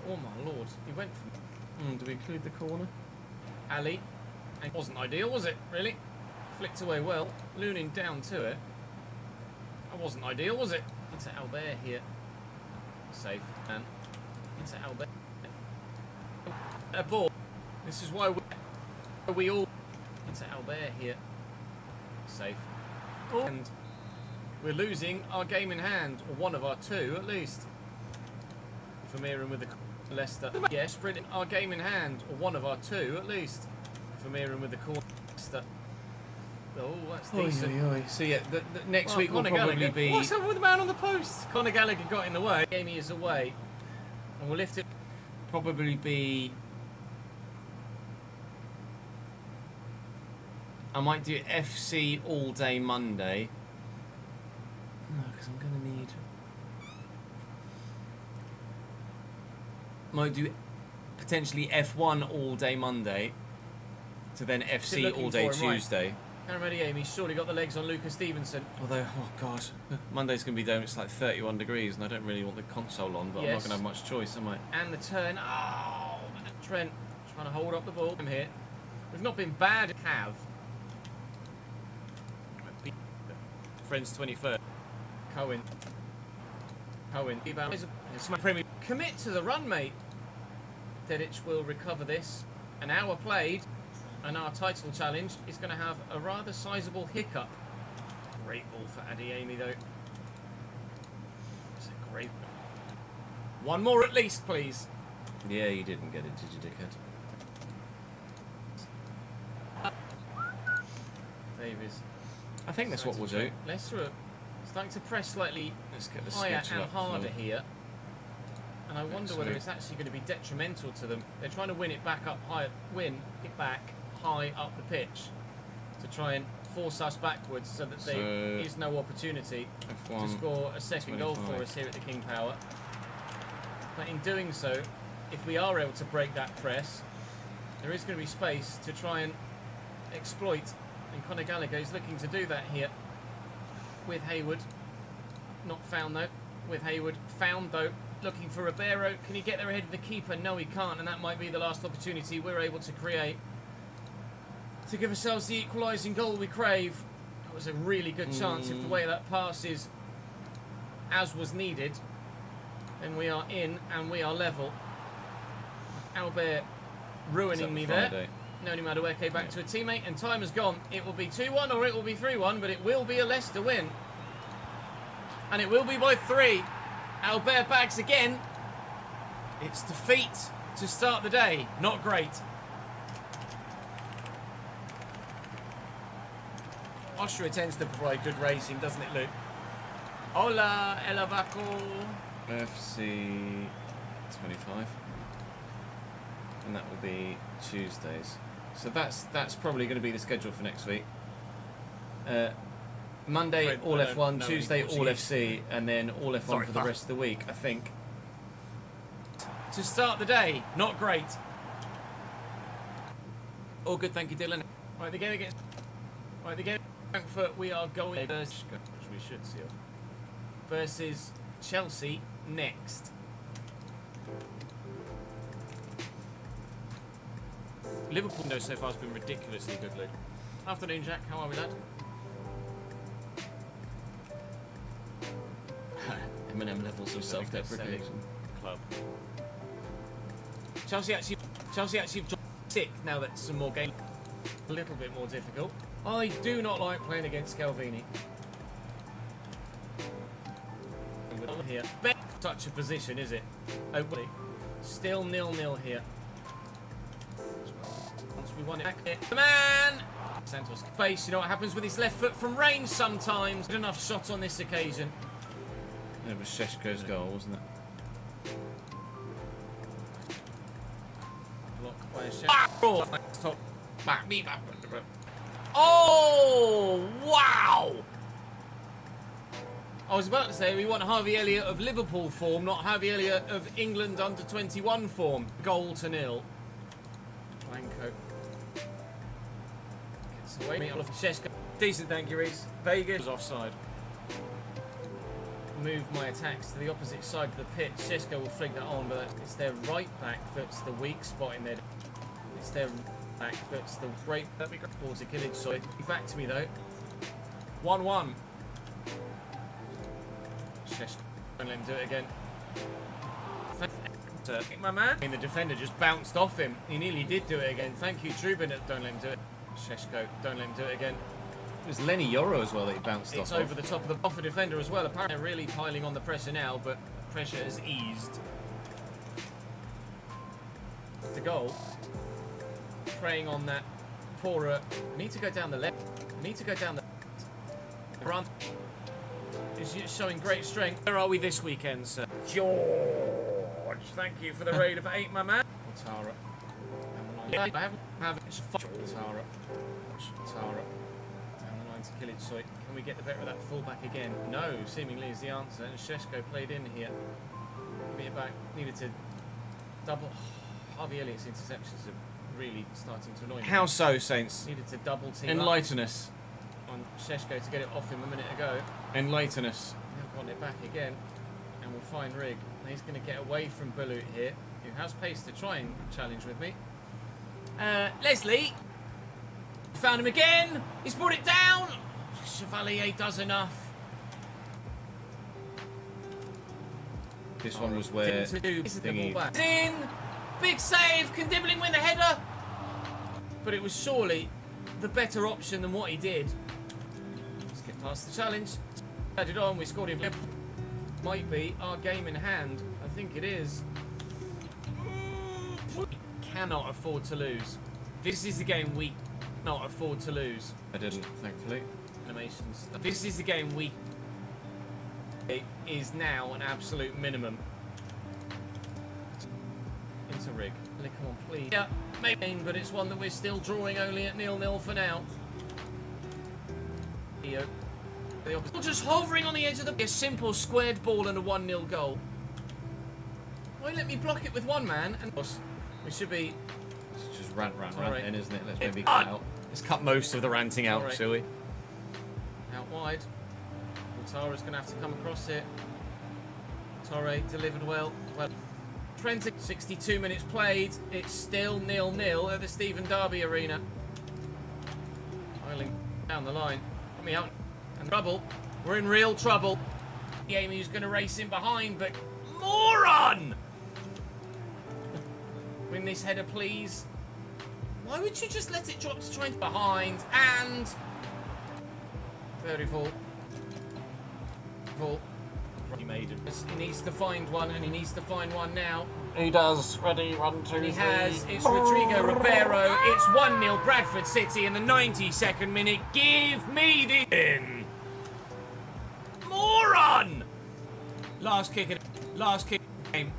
Oh my lord, he went for me. Do we include the corner? Ali. And it wasn't ideal, was it, really? Flicked away well. Lunin down to it. That wasn't ideal, was it? Into Albert here. Safe, man. Into Albert. A ball. This is why we all... Into Albert here. Safe. And we're losing our game in hand, or one of our 2 at least. Vermeeren with the Leicester. Yeah, sprinting our game in hand, or one of our 2 at least. Vermeeren with the corner. Leicester. Oh, that's decent. Oy, oy, oy. So yeah, the next week will probably be... What's up with the man on the post? Conor Gallagher got in the way. Jamie is away. And we'll lift it. Probably be... I might do FC all day Monday. No, because I'm going to need... Might do potentially F1 all day Monday. To then FC all day Tuesday. Cameron Adeyemi surely got the legs on Lucas Stevenson. Although, oh god, Monday's going to be down, it's like 31 degrees and I don't really want the console on, but yes. I'm not going to have much choice, am I? And the turn, oh, Trent trying to hold up the ball. I'm here. We've not been bad, have. Friends 21st. Cohen. Commit to the run, mate. Dedic will recover this. An hour played. And our title challenge is going to have a rather sizable hiccup. Great ball for Adeyemi, though. It's a great ball. One more at least, please. Yeah, you didn't get it, did you, dickhead? Davies. I think that's what we'll do. Leicester are starting to press slightly higher and harder here. And I wonder whether it's actually going to be detrimental to them. They're trying to win it back up high, win it back high up the pitch to try and force us backwards so that there is no opportunity to score a second goal for us here at the King Power. But in doing so, if we are able to break that press, there is going to be space to try and exploit. And Conor Gallagher is looking to do that here with Hayward. Not found though. With Hayward found though. Looking for Ribeiro. Can he get there ahead of the keeper? No, he can't, and that might be the last opportunity we're able to create to give ourselves the equalising goal we crave. That was a really good chance. If the way that passes as was needed, then we are in and we are level. Albert ruining me there. Noni Madueke back to a teammate, and time has gone. It will be 2-1 or it will be 3-1, but it will be a Leicester win. And it will be by 3. Albert bags again. It's defeat to start the day. Not great. Austria tends to provide good racing, doesn't it, Luke? Hola, Elavaco. FC25. And that will be Tuesdays. So that's probably going to be the schedule for next week. Monday, all F1, Tuesday, all FC, and then all F1 for the rest of the week, I think. To start the day, not great. All good, thank you, Dylan. Right, the game against... Right, the game against Frankfurt, we are going... Which we should see. Versus Chelsea next. Liverpool, though, so far has been ridiculously good, Luke. Afternoon, Jack. How are we, lad? Eminem levels of self-deprecation. Club. Chelsea actually have dropped sick now that some more games. A little bit more difficult. I do not like playing against Calvini. Here. Such a position, is it? Hopefully. Still 0-0 here. Once we won it back here. The man! Santos space. You know what happens with his left foot from range sometimes. Good enough shot on this occasion. It was Šeško's goal, wasn't it? Blocked by Šeško. Top. Oh, wow! I was about to say we want Harvey Elliott of Liverpool form, not Harvey Elliott of England under 21 form. Goal to nil. Blanco. Gets away. Shesko. Decent, thank you, Reese. Vegas was offside. Move my attacks to the opposite side of the pitch. Shesko will flick that on, but it's their right back that's the weak spot in there. It's their back that's the great. That'd be great. Balls a killage. So back to me though. 1-1. Shesko. Don't let him do it again. My man. And the defender just bounced off him. He nearly did do it again. Thank you, Trubin. Don't let him do it. Shesko. Don't let him do it again. It was Lenny Yoro as well that he bounced off. It's over the top of the buffer defender as well. Apparently they're really piling on the pressure now, but pressure has eased. The goal. Preying on that poorer. I need to go down the left. I need to go down the front. Is showing great strength. Where are we this weekend, sir? George, thank you for the raid of 8, my man. Tara. I haven't Tara. Tara. Kill it, so can we get the better of that fullback again? No, seemingly is the answer. And Shesko played in here. Give me it back. Needed to double. Harvey Elliott's interceptions are really starting to annoy me. How so, Saints? Needed to double team Enlighten us. on Shesko to get it off him a minute ago. Enlighten us. Now got it back again, and we'll find Rig. And he's going to get away from Bulut here, who has pace to try and challenge with me. Leslie. Found him again. He's brought it down. Chevalier does enough. This one was where thingy. In. Big save. Can Dibbling win the header? But it was surely the better option than what he did. Let's get past the challenge. Added on. We scored him. Might be our game in hand. I think it is. We cannot afford to lose. This is the game we cannot afford to lose. I didn't, thankfully. Animation stuff. This is the game we. It is now an absolute minimum. Into Rig. Come on, please. Yeah, maybe, but it's one that we're still drawing only at 0-0 for now. Just hovering on the edge of the. A simple squared ball and a 1-0 goal. Why let me block it with one man? And we should be. It's just rant right. then, isn't it? Let's maybe cut out. Let's cut most of the ranting out, right. shall we? Out wide. Tara's going to have to come across it. Torre delivered well. Trent, 62 minutes played. It's still 0-0 at the Stephen Derby Arena. Eiling down the line. Put me out. And trouble. We're in real trouble. Amy's going to race in behind, but moron! Win this header, please. Why would you just let it drop to try and behind? And beautiful. He made it. He needs to find one, and he needs to find one now. He does. Ready, 1, 2, 3. He has. It's Rodrigo Ribeiro. It's 1-0 Bradford City in the 92nd minute. Give me the in. Moron! Last kick game.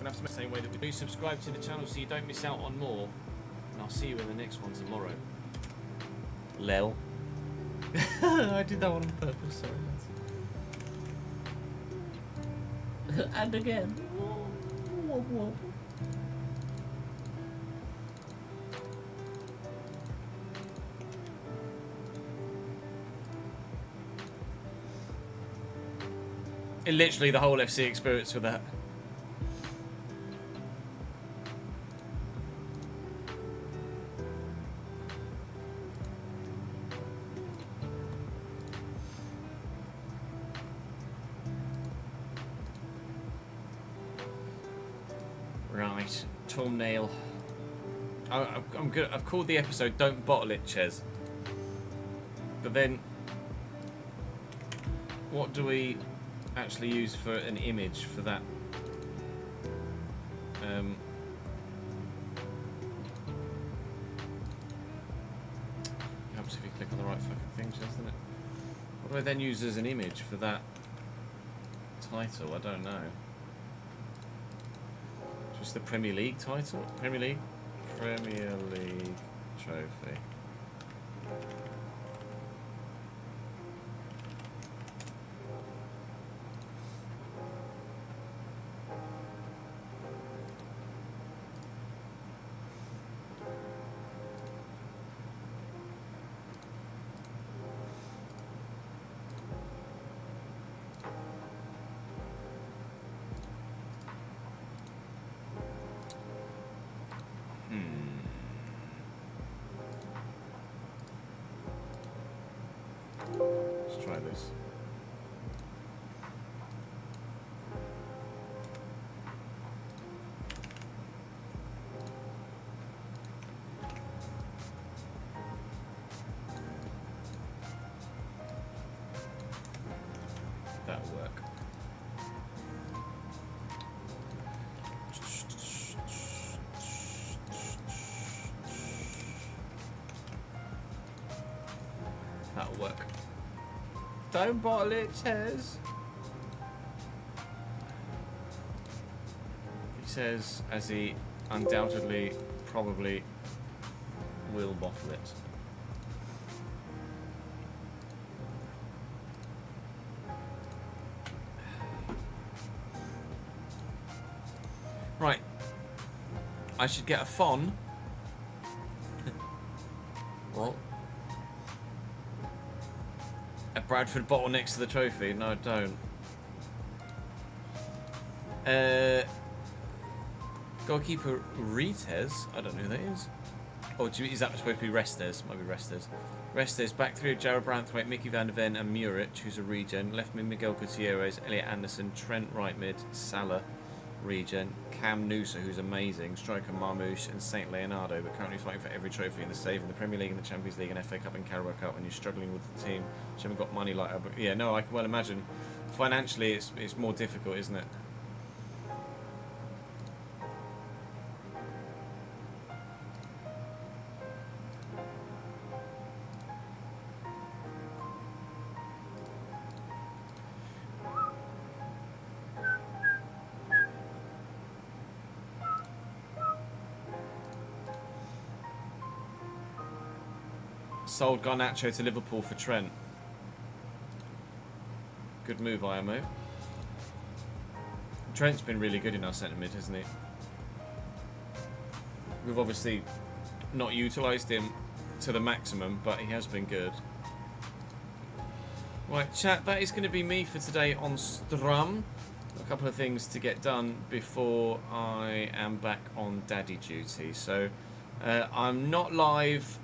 Enough to the same way that we do. Subscribe to the channel so you don't miss out on more. And I'll see you in the next one tomorrow. Lel. I did that one on purpose, sorry. And again. Literally the whole FC experience with that. Right, thumbnail. I'm good. I've called the episode "Don't Bottle It, Ches." But then, what do we actually use for an image for that? Helps if you click on the right fucking thing, Ches, doesn't it? What do I then use as an image for that title? I don't know. Just the Premier League title? Premier League trophy. those. That'll work. That'll work. Don't bottle it, Ches. He says, as he undoubtedly, probably will bottle it. Right. I should get a phone. What? A Bradford bottle next to the trophy? No, I don't. Goalkeeper Rites? I don't know who that is. Oh, is that supposed to be Restes? Might be Restes. Restes, back three of Jared Branthwaite, Mickey van der Ven and Muric, who's a regen. Left mid Miguel Gutierrez, Elliot Anderson, Trent right mid, Salah, regen. Cam Noosa, who's amazing. Striker Marmouche and Saint Leonardo, but currently fighting for every trophy in the save in the Premier League, in the Champions League, and FA Cup and Carabao Cup, and you're struggling with the team. You haven't got money like that. But yeah, no, I can well imagine. Financially, it's more difficult, isn't it? Sold Garnacho to Liverpool for Trent. Good move, IMO. Trent's been really good in our centre mid, hasn't he? We've obviously not utilised him to the maximum, but he has been good. Right, chat, that is going to be me for today on Strum. A couple of things to get done before I am back on daddy duty. So, I'm not live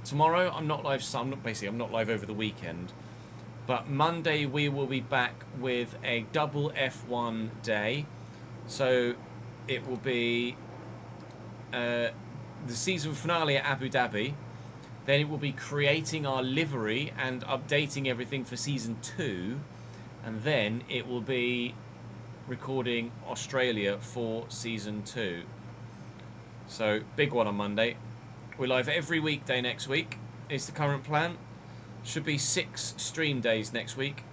tomorrow. I'm not live. So I'm not live over the weekend. But Monday we will be back with a double F1 day. So it will be the season finale at Abu Dhabi. Then it will be creating our livery and updating everything for season 2. And then it will be recording Australia for season 2. So big one on Monday. We're live every weekday next week, is the current plan. Should be 6 stream days next week.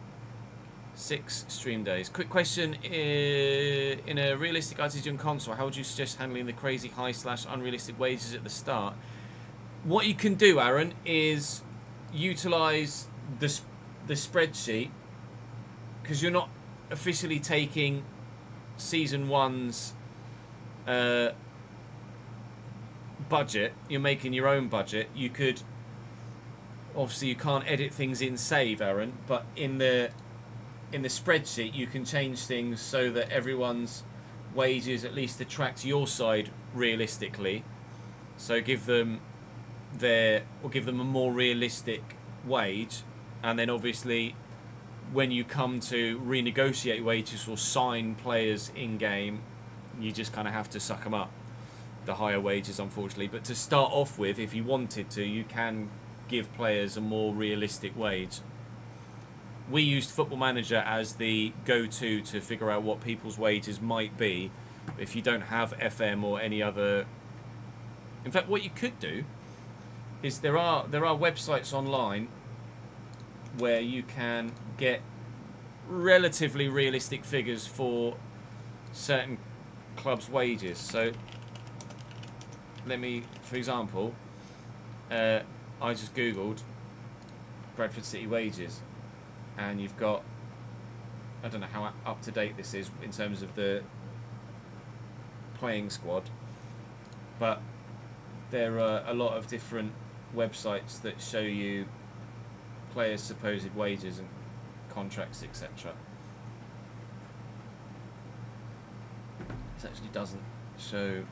6 stream days. Quick question, in a realistic artisan console, how would you suggest handling the crazy high/unrealistic wages at the start? What you can do, Aaron, is utilise the spreadsheet, because you're not officially taking season 1's budget. You're making your own budget. You could, obviously you can't edit things in save, Aaron, but in the spreadsheet you can change things so that everyone's wages at least attract your side realistically. So give them a more realistic wage, and then obviously when you come to renegotiate wages or sign players in game, you just kind of have to suck them up, the higher wages, unfortunately. But to start off with, if you wanted to, you can give players a more realistic wage. We used Football Manager as the go-to to figure out what people's wages might be. If you don't have FM or any other, in fact, what you could do is there are websites online where you can get relatively realistic figures for certain clubs' wages. So let me, for example, I just googled Bradford City wages, and you've got, I don't know how up to date this is in terms of the playing squad, but there are a lot of different websites that show you players' supposed wages and contracts, etc. This actually doesn't show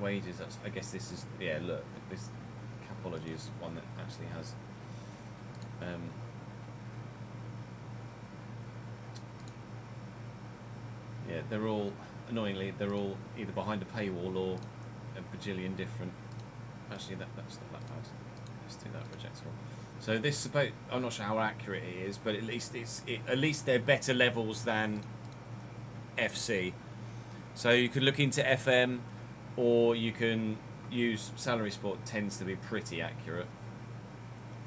wages. I guess this is, yeah, look, this Capology is one that actually has Yeah, they're all, annoyingly, they're all either behind a paywall or a bajillion different. Actually, that's not that bad. Let's do that projectile. So this about, I'm not sure how accurate it is, but at least at least they're better levels than FC. So you could look into FM, or you can use Salary Sport. Tends to be pretty accurate.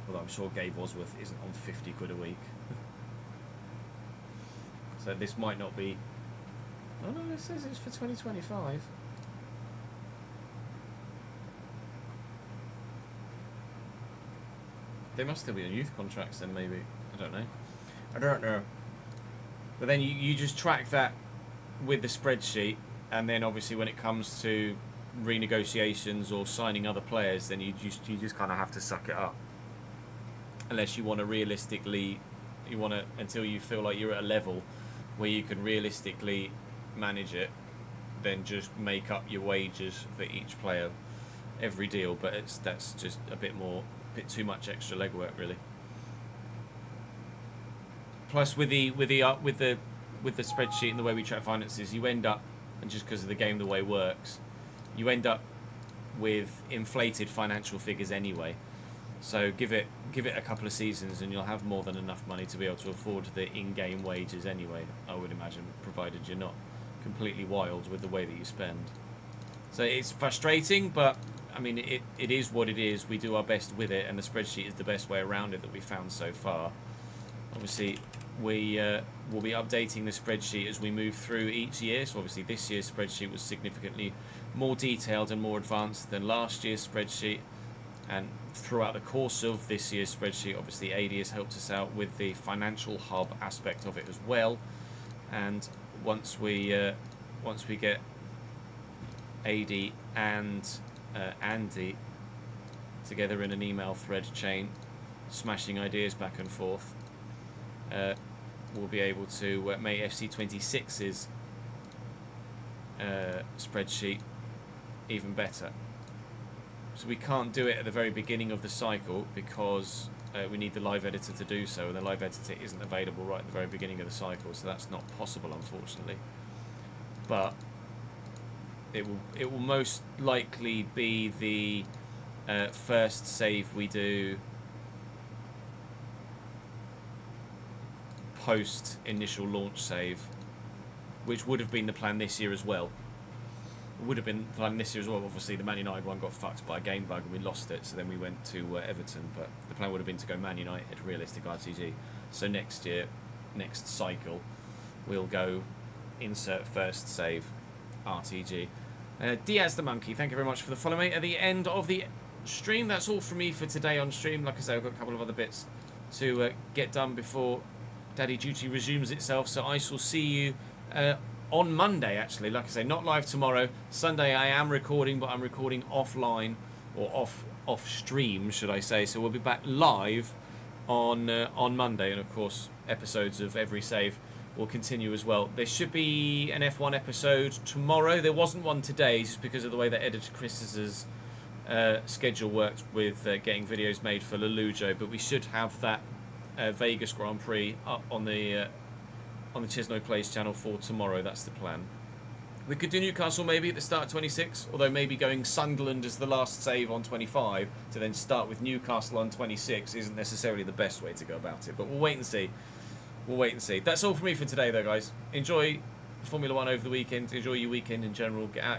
Although I'm sure Gabe Bosworth isn't on 50 quid a week. So this might not be. Oh no, it says it's for 2025. They must still be on youth contracts then, maybe. I don't know. But then you just track that with the spreadsheet, and then obviously when it comes to renegotiations or signing other players, then you just kind of have to suck it up. Unless you want to realistically, until you feel like you're at a level where you can realistically manage it, then just make up your wages for each player every deal. But that's just a bit too much extra legwork, really. Plus, with the spreadsheet and the way we track finances, you end up, and just because of the game, the way it works, you end up with inflated financial figures anyway. So give it a couple of seasons, and you'll have more than enough money to be able to afford the in-game wages anyway. I would imagine, provided you're not completely wild with the way that you spend. So it's frustrating, but I mean, it is what it is. We do our best with it, and the spreadsheet is the best way around it that we've found so far. Obviously, we will be updating the spreadsheet as we move through each year. So obviously this year's spreadsheet was significantly more detailed and more advanced than last year's spreadsheet. And throughout the course of this year's spreadsheet, obviously AD has helped us out with the financial hub aspect of it as well. And once we get AD and Andy together in an email thread chain, smashing ideas back and forth, we'll be able to make FC26's spreadsheet even better. So we can't do it at the very beginning of the cycle because we need the live editor to do so, and the live editor isn't available right at the very beginning of the cycle, so that's not possible, unfortunately. But it will most likely be the first save we do post initial launch save, which would have been the plan this year as well. It would have been the plan this year as well. Obviously the Man United one got fucked by a game bug and we lost it, so then we went to Everton, but the plan would have been to go Man United realistic RTG. So next year, next cycle, we'll go insert first save RTG. Diaz the Monkey, thank you very much for the follow, mate. At the end of the stream, that's all from me for today on stream. Like I say, I've got a couple of other bits to get done before Daddy Duty resumes itself, so I shall see you on Monday, actually. Like I say, not live tomorrow. Sunday I am recording, but I'm recording offline, or off stream, should I say. So we'll be back live on Monday, and of course episodes of Every Save will continue as well. There should be an F1 episode tomorrow. There wasn't one today, just because of the way that editor Chris's schedule worked with getting videos made for Lelujo, but we should have that Vegas Grand Prix up on the Chisno Plays channel for tomorrow. That's the plan. We could do Newcastle maybe at the start of 26, although maybe going Sunderland as the last save on 25 to then start with Newcastle on 26 isn't necessarily the best way to go about it, but we'll wait and see. We'll wait and see. That's all from me for today though, guys. Enjoy Formula 1 over the weekend. Enjoy your weekend in general. Get out